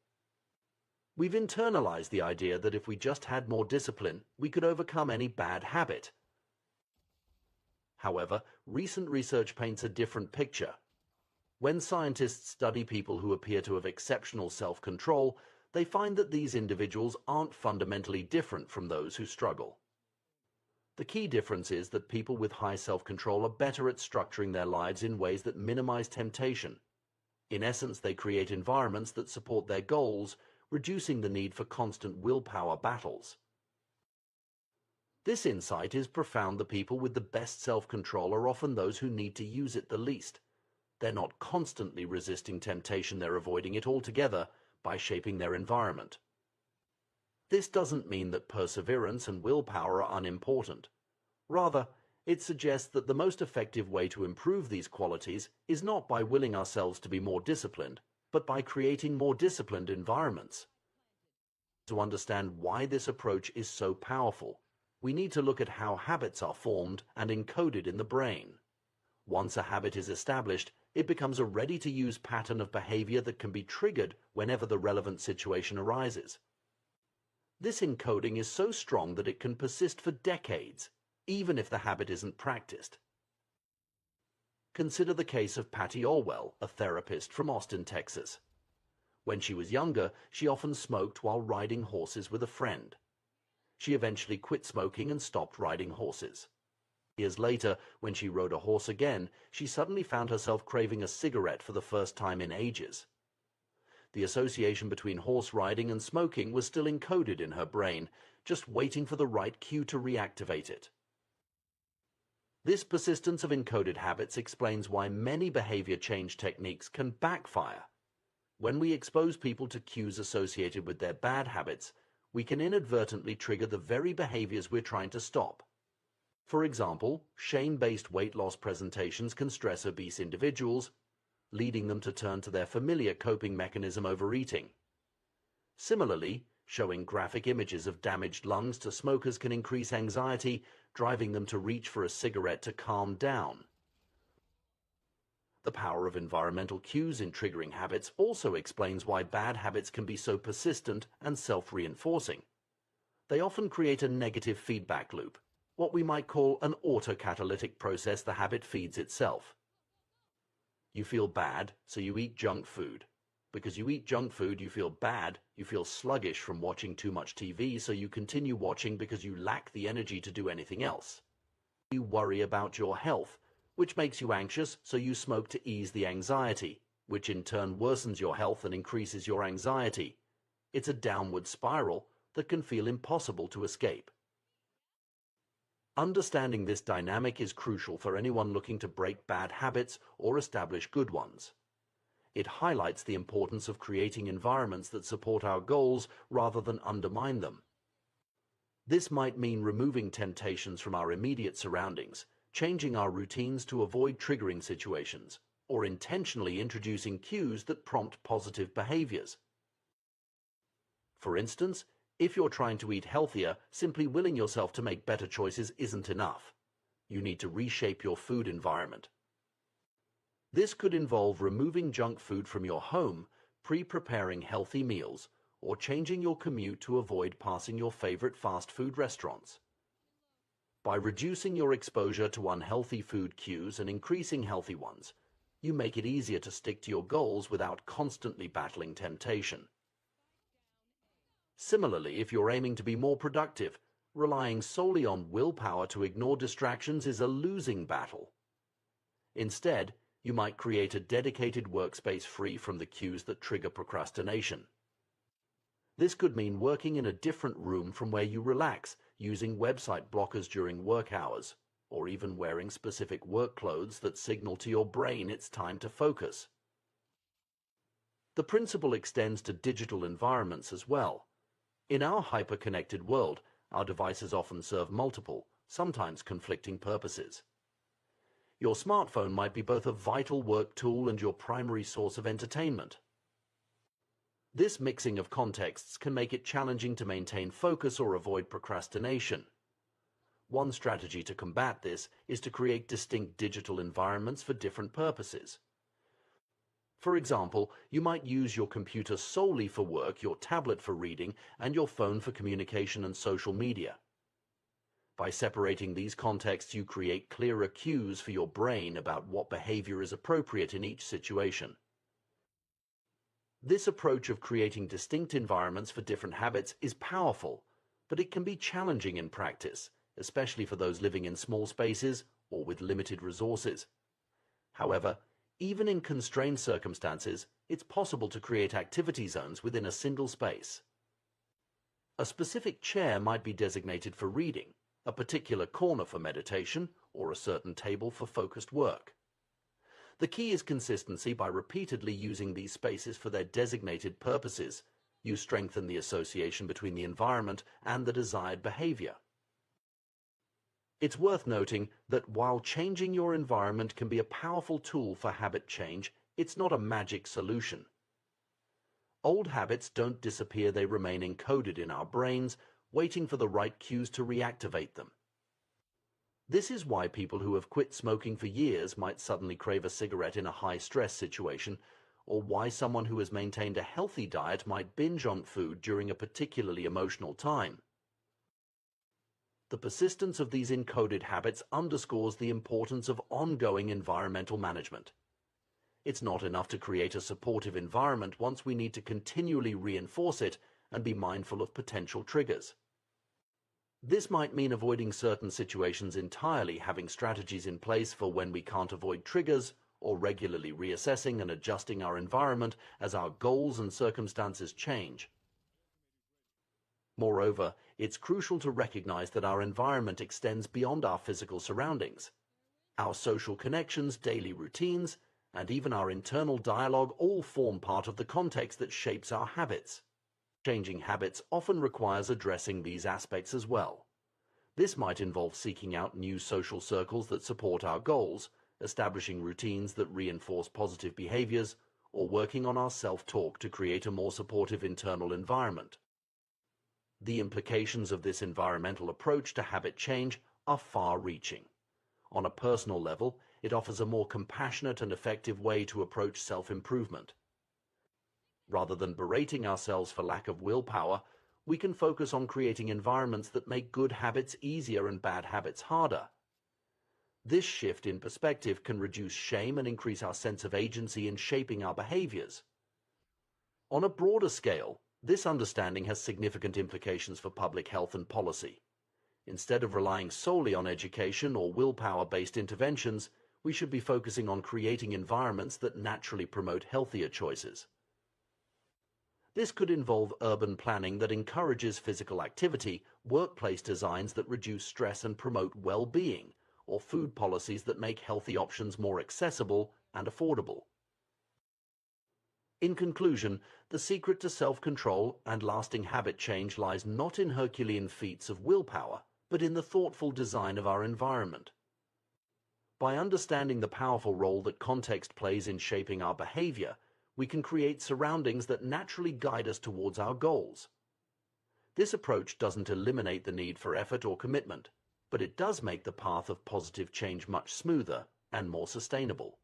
We've internalized the idea that if we just had more discipline, we could overcome any bad habit. However, recent research paints a different picture. When scientists study people who appear to have exceptional self-control, they find that these individuals aren't fundamentally different from those who struggle. The key difference is that people with high self-control are better at structuring their lives in ways that minimize temptation. In essence, they create environments that support their goals, reducing the need for constant willpower battles. This insight is profound. The people with the best self-control are often those who need to use it the least. They're not constantly resisting temptation, they're avoiding it altogether by shaping their environment. This doesn't mean that perseverance and willpower are unimportant. Rather, it suggests that the most effective way to improve these qualities is not by willing ourselves to be more disciplined, but by creating more disciplined environments. To understand why this approach is so powerful, we need to look at how habits are formed and encoded in the brain. Once a habit is established, it becomes a ready-to-use pattern of behavior that can be triggered whenever the relevant situation arises. This encoding is so strong that it can persist for decades, even if the habit isn't practiced. Consider the case of Patty Orwell, a therapist from Austin, Texas. When she was younger, she often smoked while riding horses with a friend. She eventually quit smoking and stopped riding horses. Years later, when she rode a horse again, she suddenly found herself craving a cigarette for the first time in ages. The association between horse riding and smoking was still encoded in her brain, just waiting for the right cue to reactivate it. This persistence of encoded habits explains why many behavior change techniques can backfire. When we expose people to cues associated with their bad habits, we can inadvertently trigger the very behaviors we're trying to stop. For example, shame-based weight loss presentations can stress obese individuals, leading them to turn to their familiar coping mechanism, overeating. Similarly, showing graphic images of damaged lungs to smokers can increase anxiety, driving them to reach for a cigarette to calm down. The power of environmental cues in triggering habits also explains why bad habits can be so persistent and self-reinforcing. They often create a negative feedback loop, what we might call an autocatalytic process. The habit feeds itself. You feel bad, so you eat junk food. Because you eat junk food, you feel bad, you feel sluggish from watching too much TV, so you continue watching because you lack the energy to do anything else. You worry about your health, which makes you anxious, so you smoke to ease the anxiety, which in turn worsens your health and increases your anxiety. It's a downward spiral that can feel impossible to escape. Understanding this dynamic is crucial for anyone looking to break bad habits or establish good ones. It highlights the importance of creating environments that support our goals rather than undermine them. This might mean removing temptations from our immediate surroundings, changing our routines to avoid triggering situations, or intentionally introducing cues that prompt positive behaviors. For instance, if you're trying to eat healthier, simply willing yourself to make better choices isn't enough. You need to reshape your food environment. This could involve removing junk food from your home, pre-preparing healthy meals, or changing your commute to avoid passing your favorite fast food restaurants. By reducing your exposure to unhealthy food cues and increasing healthy ones, you make it easier to stick to your goals without constantly battling temptation. Similarly, if you're aiming to be more productive, relying solely on willpower to ignore distractions is a losing battle. Instead, you might create a dedicated workspace free from the cues that trigger procrastination. This could mean working in a different room from where you relax, using website blockers during work hours, or even wearing specific work clothes that signal to your brain it's time to focus. The principle extends to digital environments as well. In our hyper-connected world, our devices often serve multiple, sometimes conflicting purposes. Your smartphone might be both a vital work tool and your primary source of entertainment. This mixing of contexts can make it challenging to maintain focus or avoid procrastination. One strategy to combat this is to create distinct digital environments for different purposes. For example, you might use your computer solely for work, your tablet for reading, and your phone for communication and social media. By separating these contexts, you create clearer cues for your brain about what behavior is appropriate in each situation. This approach of creating distinct environments for different habits is powerful, but it can be challenging in practice, especially for those living in small spaces or with limited resources. However, even in constrained circumstances, it's possible to create activity zones within a single space. A specific chair might be designated for reading, a particular corner for meditation, or a certain table for focused work. The key is consistency. By repeatedly using these spaces for their designated purposes, you strengthen the association between the environment and the desired behavior. It's worth noting that while changing your environment can be a powerful tool for habit change, it's not a magic solution. Old habits don't disappear, they remain encoded in our brains, waiting for the right cues to reactivate them. This is why people who have quit smoking for years might suddenly crave a cigarette in a high-stress situation, or why someone who has maintained a healthy diet might binge on food during a particularly emotional time. The persistence of these encoded habits underscores the importance of ongoing environmental management. It's not enough to create a supportive environment once we need to continually reinforce it and be mindful of potential triggers. This might mean avoiding certain situations entirely, having strategies in place for when we can't avoid triggers, or regularly reassessing and adjusting our environment as our goals and circumstances change. Moreover, it's crucial to recognize that our environment extends beyond our physical surroundings. Our social connections, daily routines, and even our internal dialogue all form part of the context that shapes our habits. Changing habits often requires addressing these aspects as well. This might involve seeking out new social circles that support our goals, establishing routines that reinforce positive behaviors, or working on our self-talk to create a more supportive internal environment. The implications of this environmental approach to habit change are far-reaching. On a personal level, it offers a more compassionate and effective way to approach self-improvement. Rather than berating ourselves for lack of willpower, we can focus on creating environments that make good habits easier and bad habits harder. This shift in perspective can reduce shame and increase our sense of agency in shaping our behaviors. On a broader scale, this understanding has significant implications for public health and policy. Instead of relying solely on education or willpower-based interventions, we should be focusing on creating environments that naturally promote healthier choices. This could involve urban planning that encourages physical activity, workplace designs that reduce stress and promote well-being, or food policies that make healthy options more accessible and affordable. In conclusion, the secret to self-control and lasting habit change lies not in Herculean feats of willpower, but in the thoughtful design of our environment. By understanding the powerful role that context plays in shaping our behavior, we can create surroundings that naturally guide us towards our goals. This approach doesn't eliminate the need for effort or commitment, but it does make the path of positive change much smoother and more sustainable.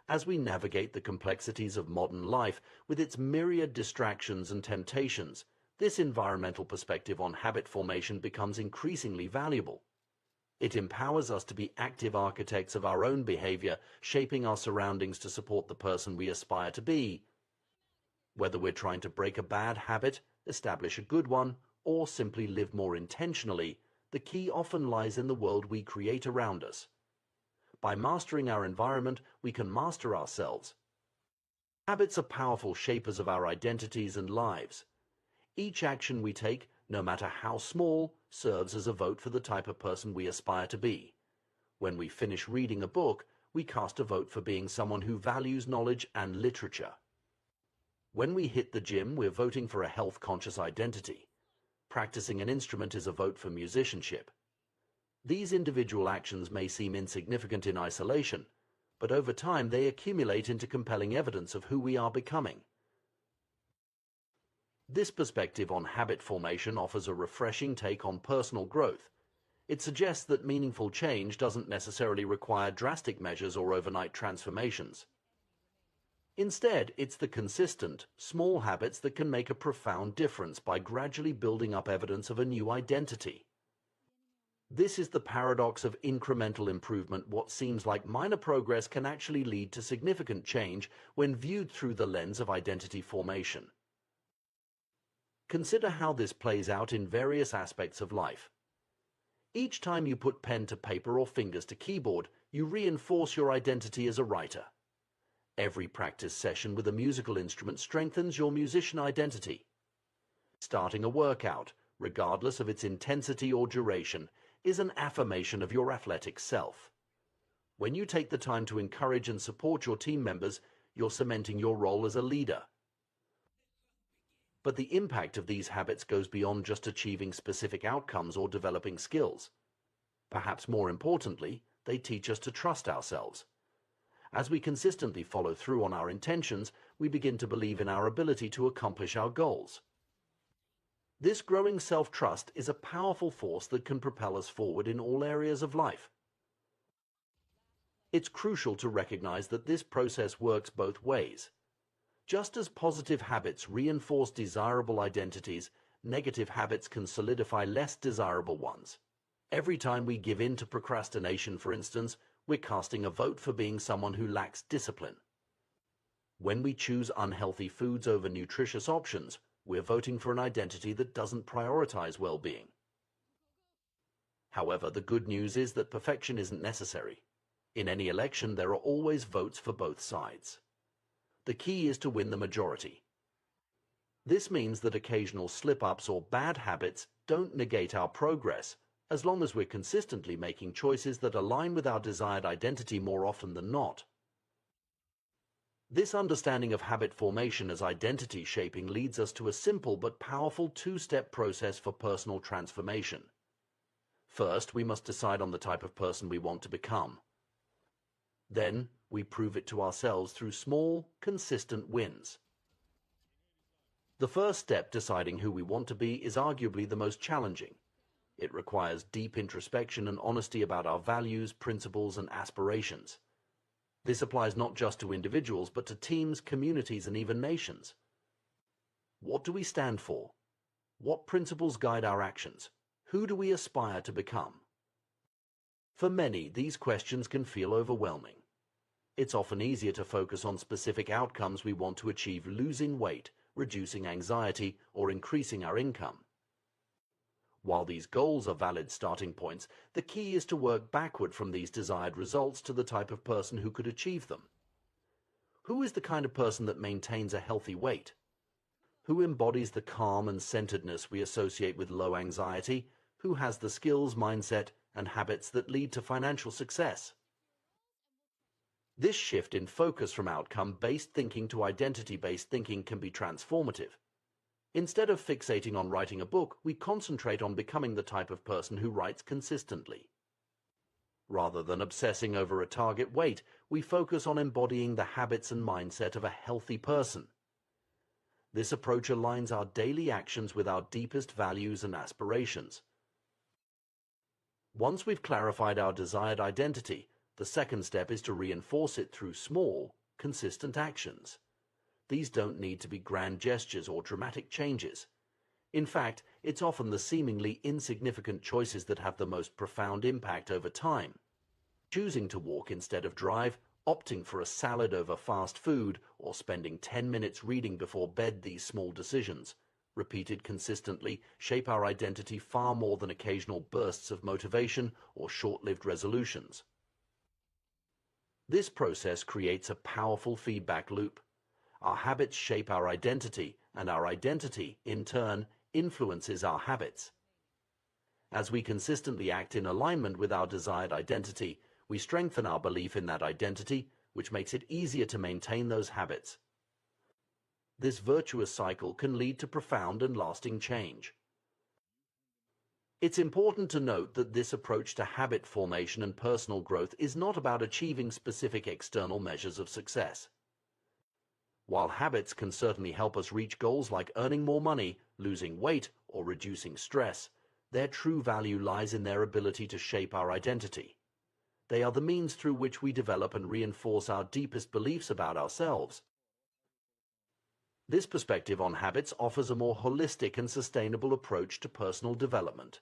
As we navigate the complexities of modern life with its myriad distractions and temptations, this environmental perspective on habit formation becomes increasingly valuable. It empowers us to be active architects of our own behavior, shaping our surroundings to support the person we aspire to be. Whether we're trying to break a bad habit, establish a good one, or simply live more intentionally, the key often lies in the world we create around us. By mastering our environment, we can master ourselves. Habits are powerful shapers of our identities and lives. Each action we take, no matter how small, serves as a vote for the type of person we aspire to be. When we finish reading a book, we cast a vote for being someone who values knowledge and literature. When we hit the gym, we're voting for a health-conscious identity. Practicing an instrument is a vote for musicianship. These individual actions may seem insignificant in isolation, but over time they accumulate into compelling evidence of who we are becoming. This perspective on habit formation offers a refreshing take on personal growth. It suggests that meaningful change doesn't necessarily require drastic measures or overnight transformations. Instead, it's the consistent, small habits that can make a profound difference by gradually building up evidence of a new identity. This is the paradox of incremental improvement. What seems like minor progress can actually lead to significant change when viewed through the lens of identity formation. Consider how this plays out in various aspects of life. Each time you put pen to paper or fingers to keyboard, you reinforce your identity as a writer. Every practice session with a musical instrument strengthens your musician identity. Starting a workout, regardless of its intensity or duration, is an affirmation of your athletic self. When you take the time to encourage and support your team members, you're cementing your role as a leader. But the impact of these habits goes beyond just achieving specific outcomes or developing skills. Perhaps more importantly, they teach us to trust ourselves. As we consistently follow through on our intentions, we begin to believe in our ability to accomplish our goals. This growing self-trust is a powerful force that can propel us forward in all areas of life. It's crucial to recognize that this process works both ways. Just as positive habits reinforce desirable identities, negative habits can solidify less desirable ones. Every time we give in to procrastination, for instance, we're casting a vote for being someone who lacks discipline. When we choose unhealthy foods over nutritious options, we're voting for an identity that doesn't prioritize well-being. However, the good news is that perfection isn't necessary. In any election, there are always votes for both sides. The key is to win the majority. This means that occasional slip-ups or bad habits don't negate our progress, as long as we're consistently making choices that align with our desired identity more often than not. This understanding of habit formation as identity shaping leads us to a simple but powerful two-step process for personal transformation. First, we must decide on the type of person we want to become. Then, we prove it to ourselves through small, consistent wins. The first step, deciding who we want to be, is arguably the most challenging. It requires deep introspection and honesty about our values, principles, and aspirations. This applies not just to individuals, but to teams, communities, and even nations. What do we stand for? What principles guide our actions? Who do we aspire to become? For many, these questions can feel overwhelming. It's often easier to focus on specific outcomes we want to achieve: losing weight, reducing anxiety, or increasing our income. While these goals are valid starting points, the key is to work backward from these desired results to the type of person who could achieve them. Who is the kind of person that maintains a healthy weight? Who embodies the calm and centeredness we associate with low anxiety? Who has the skills, mindset, and habits that lead to financial success? This shift in focus from outcome-based thinking to identity-based thinking can be transformative. Instead of fixating on writing a book, we concentrate on becoming the type of person who writes consistently. Rather than obsessing over a target weight, we focus on embodying the habits and mindset of a healthy person. This approach aligns our daily actions with our deepest values and aspirations. Once we've clarified our desired identity, the second step is to reinforce it through small, consistent actions. These don't need to be grand gestures or dramatic changes. In fact, it's often the seemingly insignificant choices that have the most profound impact over time. Choosing to walk instead of drive, opting for a salad over fast food, or spending 10 minutes reading before bed, these small decisions, repeated consistently, shape our identity far more than occasional bursts of motivation or short-lived resolutions. This process creates a powerful feedback loop. Our habits shape our identity, and our identity, in turn, influences our habits. As we consistently act in alignment with our desired identity, we strengthen our belief in that identity, which makes it easier to maintain those habits. This virtuous cycle can lead to profound and lasting change. It's important to note that this approach to habit formation and personal growth is not about achieving specific external measures of success. While habits can certainly help us reach goals like earning more money, losing weight, or reducing stress, their true value lies in their ability to shape our identity. They are the means through which we develop and reinforce our deepest beliefs about ourselves. This perspective on habits offers a more holistic and sustainable approach to personal development.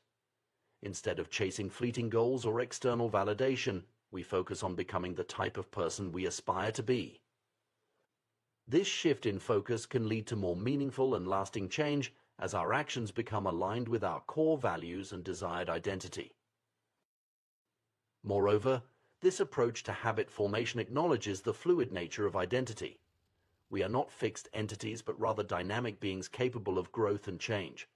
Instead of chasing fleeting goals or external validation, we focus on becoming the type of person we aspire to be. This shift in focus can lead to more meaningful and lasting change as our actions become aligned with our core values and desired identity. Moreover, this approach to habit formation acknowledges the fluid nature of identity. We are not fixed entities, but rather dynamic beings capable of growth and change.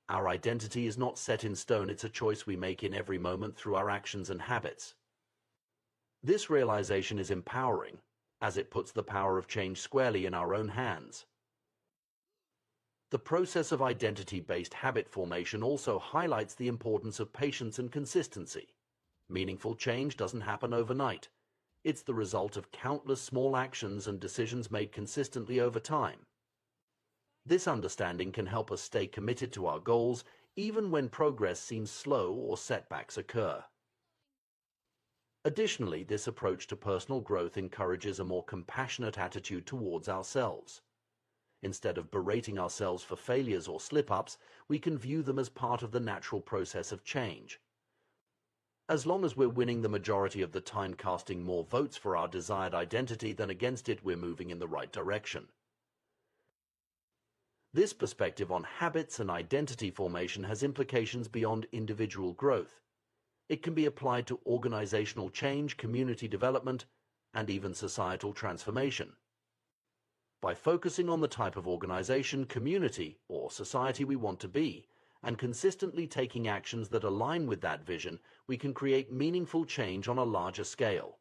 Our identity is not set in stone, it's a choice we make in every moment through our actions and habits. This realization is empowering, as it puts the power of change squarely in our own hands. The process of identity-based habit formation also highlights the importance of patience and consistency. Meaningful change doesn't happen overnight. It's the result of countless small actions and decisions made consistently over time. This understanding can help us stay committed to our goals, even when progress seems slow or setbacks occur. Additionally, this approach to personal growth encourages a more compassionate attitude towards ourselves. Instead of berating ourselves for failures or slip-ups, we can view them as part of the natural process of change. As long as we're winning the majority of the time, casting more votes for our desired identity than against it, we're moving in the right direction. This perspective on habits and identity formation has implications beyond individual growth. It can be applied to organizational change, community development, and even societal transformation. By focusing on the type of organization, community, or society we want to be, and consistently taking actions that align with that vision, we can create meaningful change on a larger scale.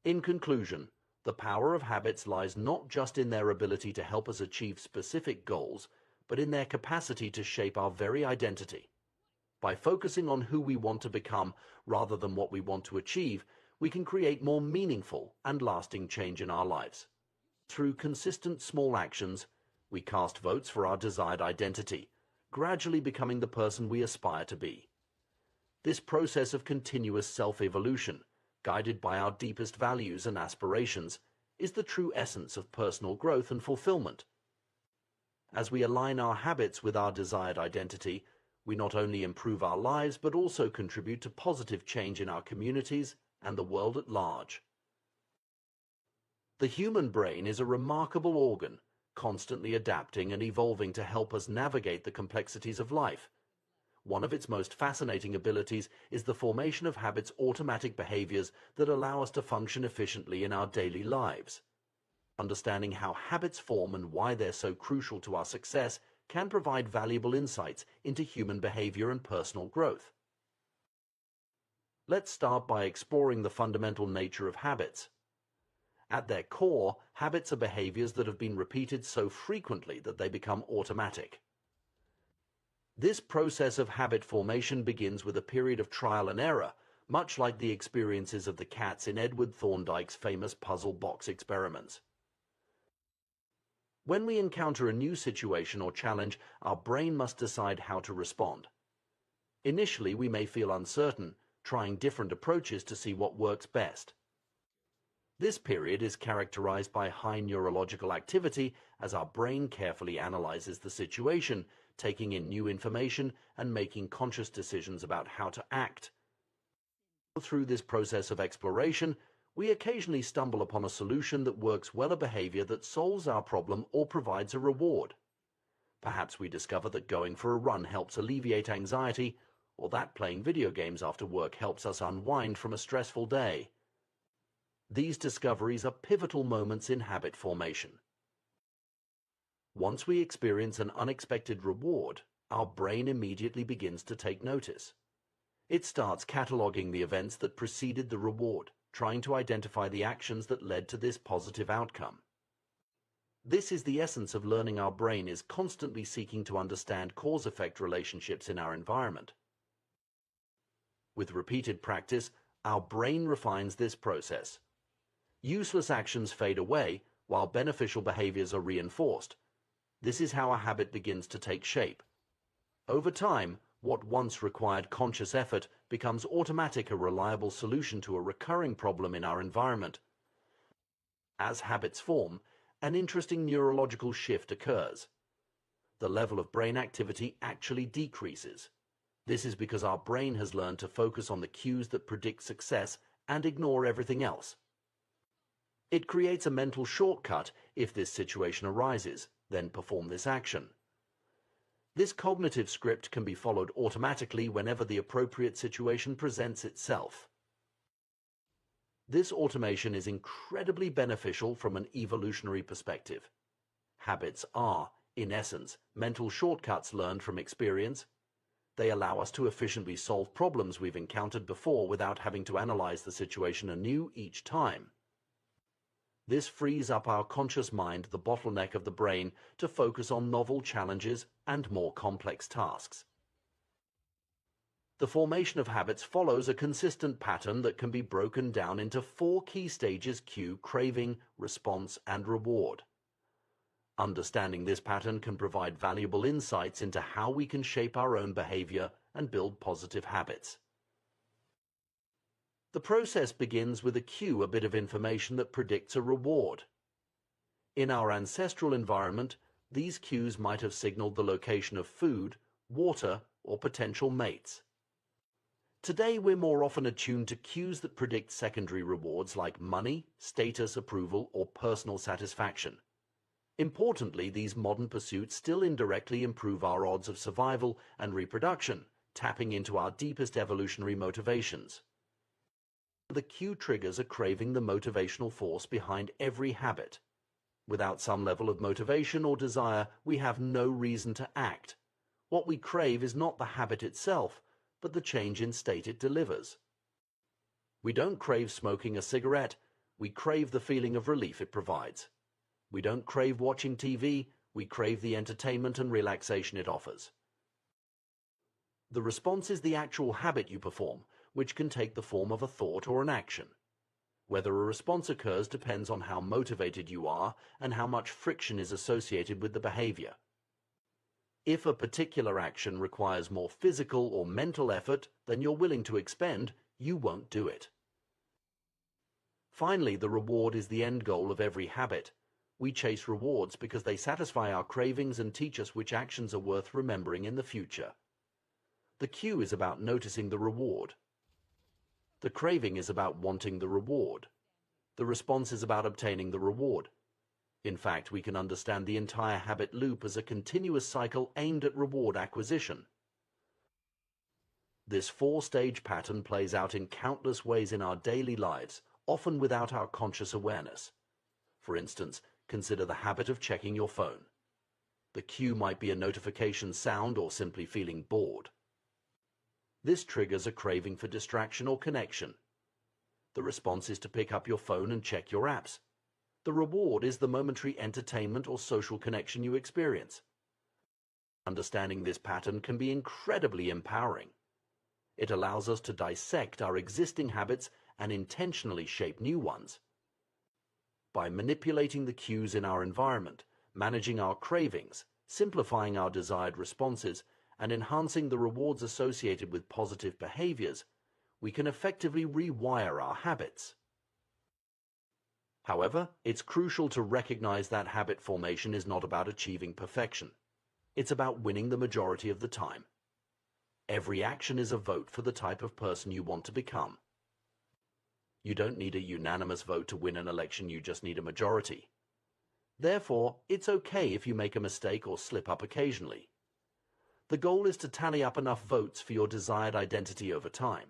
In conclusion, the power of habits lies not just in their ability to help us achieve specific goals, but in their capacity to shape our very identity. By focusing on who we want to become rather than what we want to achieve, we can create more meaningful and lasting change in our lives. Through consistent small actions, we cast votes for our desired identity, gradually becoming the person we aspire to be. This process of continuous self-evolution, guided by our deepest values and aspirations, is the true essence of personal growth and fulfillment. As we align our habits with our desired identity, we not only improve our lives but also contribute to positive change in our communities and the world at large. The human brain is a remarkable organ, constantly adapting and evolving to help us navigate the complexities of life. One of its most fascinating abilities is the formation of habits, automatic behaviors that allow us to function efficiently in our daily lives. Understanding how habits form and why they're so crucial to our success can provide valuable insights into human behavior and personal growth. Let's start by exploring the fundamental nature of habits. At their core, habits are behaviors that have been repeated so frequently that they become automatic. This process of habit formation begins with a period of trial and error, much like the experiences of the cats in Edward Thorndike's famous puzzle box experiments. When we encounter a new situation or challenge, our brain must decide how to respond. Initially, we may feel uncertain, trying different approaches to see what works best. This period is characterized by high neurological activity as our brain carefully analyzes the situation, taking in new information and making conscious decisions about how to act. Through this process of exploration, we occasionally stumble upon a solution that works well, a behavior that solves our problem or provides a reward. Perhaps we discover that going for a run helps alleviate anxiety, or that playing video games after work helps us unwind from a stressful day. These discoveries are pivotal moments in habit formation. Once we experience an unexpected reward, our brain immediately begins to take notice. It starts cataloging the events that preceded the reward, trying to identify the actions that led to this positive outcome. This is the essence of learning. Our brain is constantly seeking to understand cause-effect relationships in our environment. With repeated practice, our brain refines this process. Useless actions fade away, while beneficial behaviors are reinforced. This is how a habit begins to take shape. Over time, what once required conscious effort becomes automatic, a reliable solution to a recurring problem in our environment. As habits form, an interesting neurological shift occurs. The level of brain activity actually decreases. This is because our brain has learned to focus on the cues that predict success and ignore everything else. It creates a mental shortcut. If this situation arises, then perform this action. This cognitive script can be followed automatically whenever the appropriate situation presents itself. This automation is incredibly beneficial from an evolutionary perspective. Habits are, in essence, mental shortcuts learned from experience. They allow us to efficiently solve problems we've encountered before without having to analyze the situation anew each time. This frees up our conscious mind, the bottleneck of the brain, to focus on novel challenges and more complex tasks. The formation of habits follows a consistent pattern that can be broken down into 4 key stages: cue, craving, response, and reward. Understanding this pattern can provide valuable insights into how we can shape our own behavior and build positive habits. The process begins with a cue, a bit of information that predicts a reward. In our ancestral environment, these cues might have signaled the location of food, water, or potential mates. Today, we're more often attuned to cues that predict secondary rewards like money, status, approval, or personal satisfaction. Importantly, these modern pursuits still indirectly improve our odds of survival and reproduction, tapping into our deepest evolutionary motivations. The cue triggers a craving, the motivational force behind every habit. Without some level of motivation or desire, we have no reason to act. What we crave is not the habit itself, but the change in state it delivers. We don't crave smoking a cigarette, we crave the feeling of relief it provides. We don't crave watching TV, we crave the entertainment and relaxation it offers. The response is the actual habit you perform, which can take the form of a thought or an action. Whether a response occurs depends on how motivated you are and how much friction is associated with the behavior. If a particular action requires more physical or mental effort than you're willing to expend, you won't do it. Finally, the reward is the end goal of every habit. We chase rewards because they satisfy our cravings and teach us which actions are worth remembering in the future. The cue is about noticing the reward. The craving is about wanting the reward. The response is about obtaining the reward. In fact, we can understand the entire habit loop as a continuous cycle aimed at reward acquisition. This 4-stage pattern plays out in countless ways in our daily lives, often without our conscious awareness. For instance, consider the habit of checking your phone. The cue might be a notification sound or simply feeling bored. This triggers a craving for distraction or connection. The response is to pick up your phone and check your apps. The reward is the momentary entertainment or social connection you experience. Understanding this pattern can be incredibly empowering. It allows us to dissect our existing habits and intentionally shape new ones. By manipulating the cues in our environment, managing our cravings, simplifying our desired responses, and enhancing the rewards associated with positive behaviors, we can effectively rewire our habits. However, it's crucial to recognize that habit formation is not about achieving perfection. It's about winning the majority of the time. Every action is a vote for the type of person you want to become. You don't need a unanimous vote to win an election, you just need a majority. Therefore, it's okay if you make a mistake or slip up occasionally. The goal is to tally up enough votes for your desired identity over time.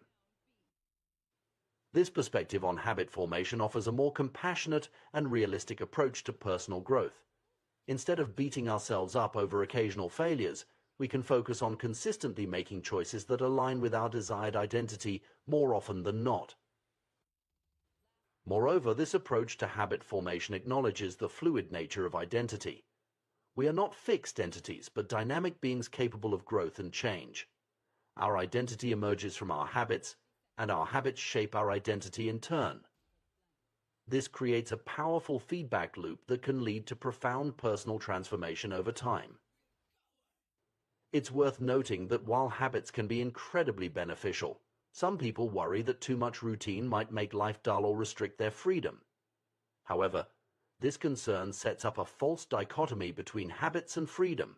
This perspective on habit formation offers a more compassionate and realistic approach to personal growth. Instead of beating ourselves up over occasional failures, we can focus on consistently making choices that align with our desired identity more often than not. Moreover, this approach to habit formation acknowledges the fluid nature of identity. We are not fixed entities, but dynamic beings capable of growth and change. Our identity emerges from our habits, and our habits shape our identity in turn. This creates a powerful feedback loop that can lead to profound personal transformation over time. It's worth noting that while habits can be incredibly beneficial, some people worry that too much routine might make life dull or restrict their freedom. However, this concern sets up a false dichotomy between habits and freedom.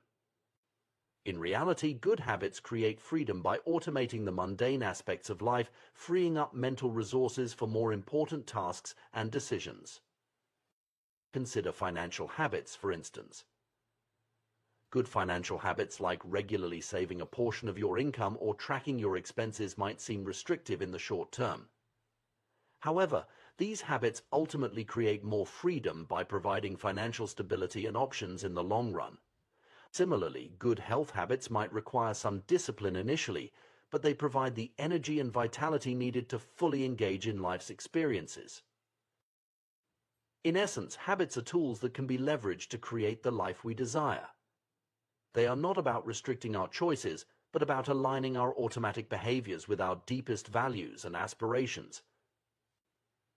In reality, good habits create freedom by automating the mundane aspects of life, freeing up mental resources for more important tasks and decisions. Consider financial habits, for instance. Good financial habits like regularly saving a portion of your income or tracking your expenses might seem restrictive in the short term. However, these habits ultimately create more freedom by providing financial stability and options in the long run. Similarly, good health habits might require some discipline initially, but they provide the energy and vitality needed to fully engage in life's experiences. In essence, habits are tools that can be leveraged to create the life we desire. They are not about restricting our choices, but about aligning our automatic behaviors with our deepest values and aspirations.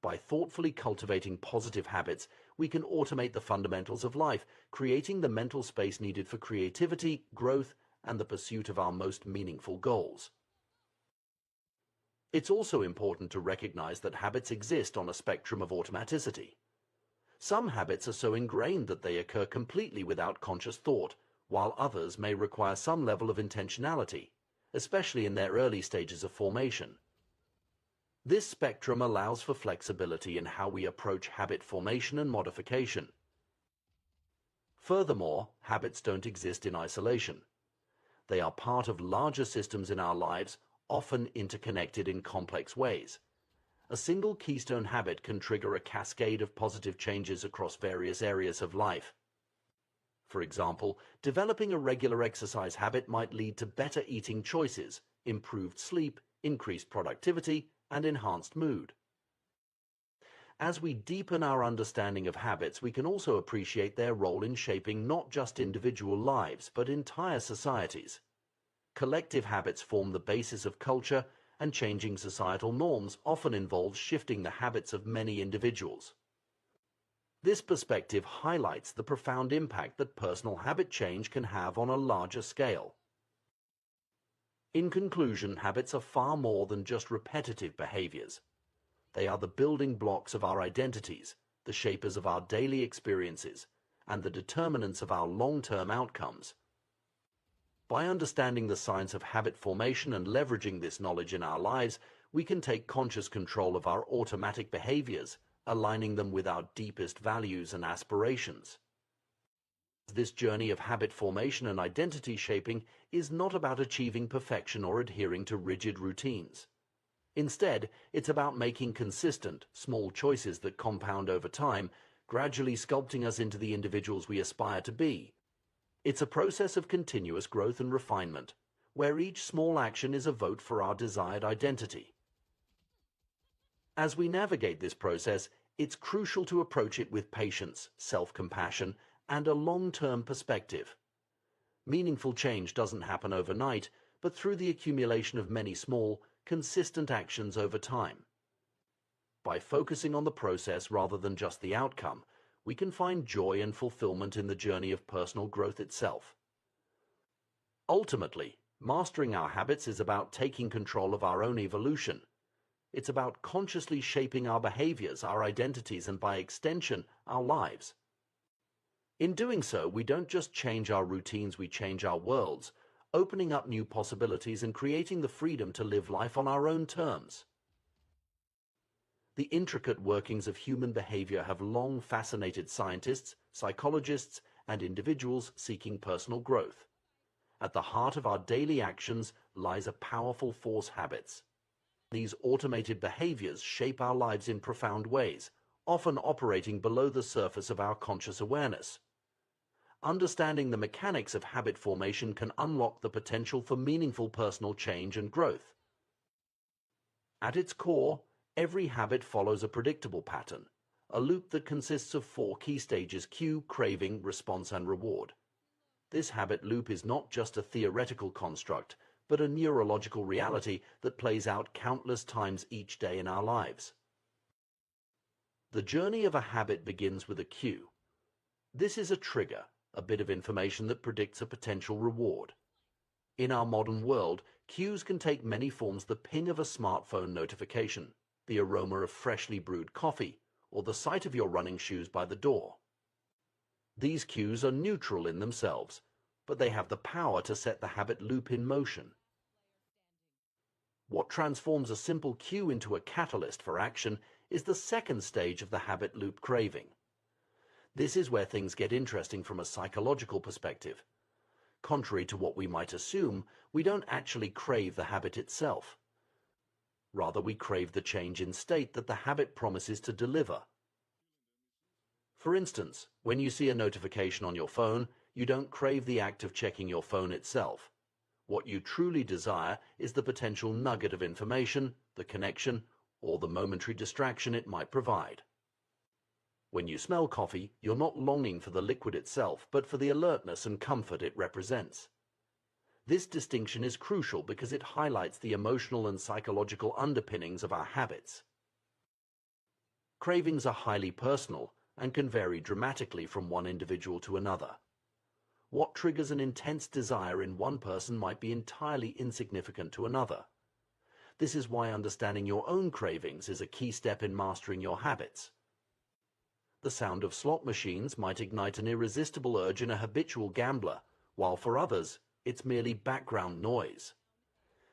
By thoughtfully cultivating positive habits, we can automate the fundamentals of life, creating the mental space needed for creativity, growth, and the pursuit of our most meaningful goals. It's also important to recognize that habits exist on a spectrum of automaticity. Some habits are so ingrained that they occur completely without conscious thought, while others may require some level of intentionality, especially in their early stages of formation. This spectrum allows for flexibility in how we approach habit formation and modification. Furthermore, habits don't exist in isolation. They are part of larger systems in our lives, often interconnected in complex ways. A single keystone habit can trigger a cascade of positive changes across various areas of life. For example, developing a regular exercise habit might lead to better eating choices, improved sleep, increased productivity, and enhanced mood. As we deepen our understanding of habits, we can also appreciate their role in shaping not just individual lives, but entire societies. Collective habits form the basis of culture, and changing societal norms often involves shifting the habits of many individuals. This perspective highlights the profound impact that personal habit change can have on a larger scale. In conclusion, habits are far more than just repetitive behaviors. They are the building blocks of our identities, the shapers of our daily experiences, and the determinants of our long-term outcomes. By understanding the science of habit formation and leveraging this knowledge in our lives, we can take conscious control of our automatic behaviors, aligning them with our deepest values and aspirations. This journey of habit formation and identity shaping is not about achieving perfection or adhering to rigid routines. Instead, it's about making consistent, small choices that compound over time, gradually sculpting us into the individuals we aspire to be. It's a process of continuous growth and refinement, where each small action is a vote for our desired identity. As we navigate this process, it's crucial to approach it with patience, self-compassion, and a long-term perspective. Meaningful change doesn't happen overnight, but through the accumulation of many small, consistent actions over time. By focusing on the process rather than just the outcome, we can find joy and fulfillment in the journey of personal growth itself. Ultimately, mastering our habits is about taking control of our own evolution. It's about consciously shaping our behaviors, our identities, and by extension, our lives. In doing so, we don't just change our routines, we change our worlds, opening up new possibilities and creating the freedom to live life on our own terms. The intricate workings of human behavior have long fascinated scientists, psychologists, and individuals seeking personal growth. At the heart of our daily actions lies a powerful force: habits. These automated behaviors shape our lives in profound ways, often operating below the surface of our conscious awareness. Understanding the mechanics of habit formation can unlock the potential for meaningful personal change and growth. At its core, every habit follows a predictable pattern, a loop that consists of 4 key stages: cue, craving, response, and reward. This habit loop is not just a theoretical construct, but a neurological reality that plays out countless times each day in our lives. The journey of a habit begins with a cue. This is a trigger, a bit of information that predicts a potential reward. In our modern world, cues can take many forms: the ping of a smartphone notification, the aroma of freshly brewed coffee, or the sight of your running shoes by the door. These cues are neutral in themselves, but they have the power to set the habit loop in motion. What transforms a simple cue into a catalyst for action is the second stage of the habit loop: craving. This is where things get interesting from a psychological perspective. Contrary to what we might assume, we don't actually crave the habit itself. Rather, we crave the change in state that the habit promises to deliver. For instance, when you see a notification on your phone, you don't crave the act of checking your phone itself. What you truly desire is the potential nugget of information, the connection, or the momentary distraction it might provide. When you smell coffee, you're not longing for the liquid itself, but for the alertness and comfort it represents. This distinction is crucial because it highlights the emotional and psychological underpinnings of our habits. Cravings are highly personal and can vary dramatically from one individual to another. What triggers an intense desire in one person might be entirely insignificant to another. This is why understanding your own cravings is a key step in mastering your habits. The sound of slot machines might ignite an irresistible urge in a habitual gambler, while for others, it's merely background noise.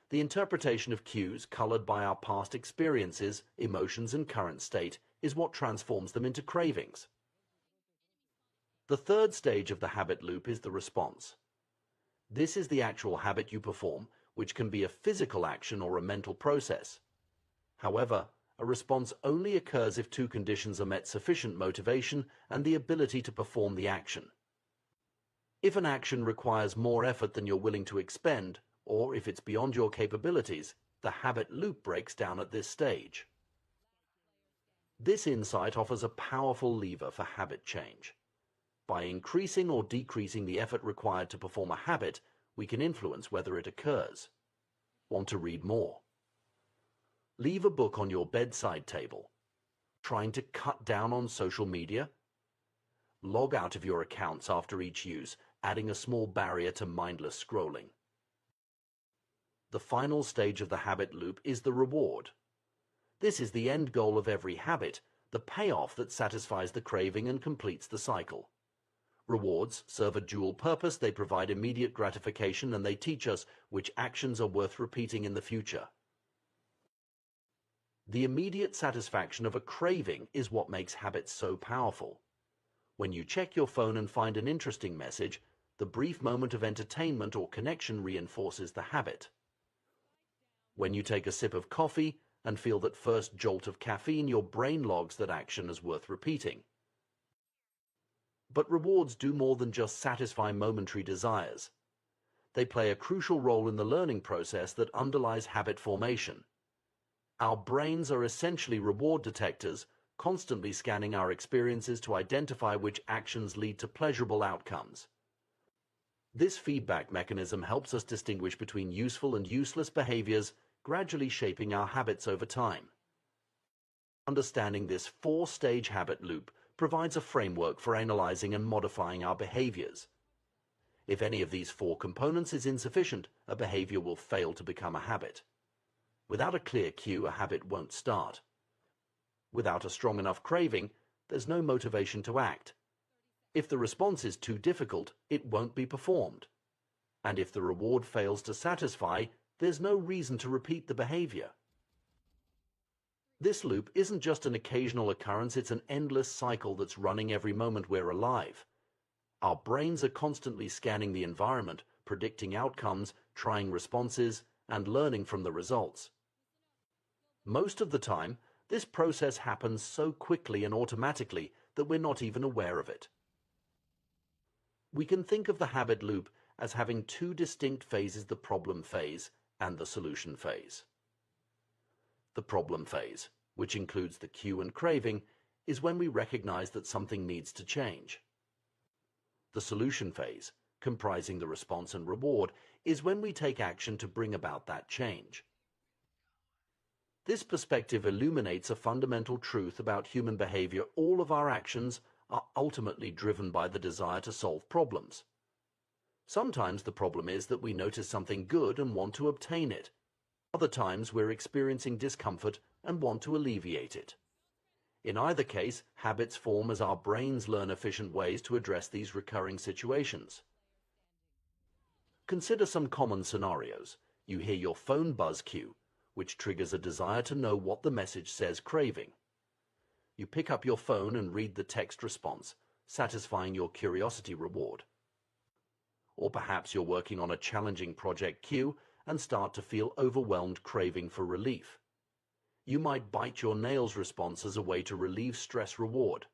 The interpretation of cues, colored by our past experiences, emotions, and current state, is what transforms them into cravings. The third stage of the habit loop is the response. This is the actual habit you perform, which can be a physical action or a mental process. However, a response only occurs if 2 conditions are met: sufficient motivation and the ability to perform the action. If an action requires more effort than you're willing to expend, or if it's beyond your capabilities, the habit loop breaks down at this stage. This insight offers a powerful lever for habit change. By increasing or decreasing the effort required to perform a habit, we can influence whether it occurs. Want to read more? Leave a book on your bedside table. Trying to cut down on social media? Log out of your accounts after each use, adding a small barrier to mindless scrolling. The final stage of the habit loop is the reward. This is the end goal of every habit, the payoff that satisfies the craving and completes the cycle. Rewards serve a dual purpose: they provide immediate gratification and they teach us which actions are worth repeating in the future. The immediate satisfaction of a craving is what makes habits so powerful. When you check your phone and find an interesting message, the brief moment of entertainment or connection reinforces the habit. When you take a sip of coffee and feel that first jolt of caffeine, your brain logs that action as worth repeating. But rewards do more than just satisfy momentary desires. They play a crucial role in the learning process that underlies habit formation. Our brains are essentially reward detectors, constantly scanning our experiences to identify which actions lead to pleasurable outcomes. This feedback mechanism helps us distinguish between useful and useless behaviors, gradually shaping our habits over time. Understanding this 4-stage habit loop provides a framework for analyzing and modifying our behaviors. If any of these 4 components is insufficient, a behavior will fail to become a habit. Without a clear cue, a habit won't start. Without a strong enough craving, there's no motivation to act. If the response is too difficult, it won't be performed. And if the reward fails to satisfy, there's no reason to repeat the behavior. This loop isn't just an occasional occurrence, it's an endless cycle that's running every moment we're alive. Our brains are constantly scanning the environment, predicting outcomes, trying responses, and learning from the results. Most of the time, this process happens so quickly and automatically that we're not even aware of it. We can think of the habit loop as having two distinct phases: the problem phase and the solution phase. The problem phase, which includes the cue and craving, is when we recognize that something needs to change. The solution phase, comprising the response and reward, is when we take action to bring about that change. This perspective illuminates a fundamental truth about human behavior: all of our actions are ultimately driven by the desire to solve problems. Sometimes the problem is that we notice something good and want to obtain it. Other times we're experiencing discomfort and want to alleviate it. In either case, habits form as our brains learn efficient ways to address these recurring situations. Consider some common scenarios. You hear your phone buzz cue, which triggers a desire to know what the message says: craving. You pick up your phone and read the text response, satisfying your curiosity reward. Or perhaps you're working on a challenging project cue and start to feel overwhelmed, craving for relief. You might bite your nails response as a way to relieve stress reward.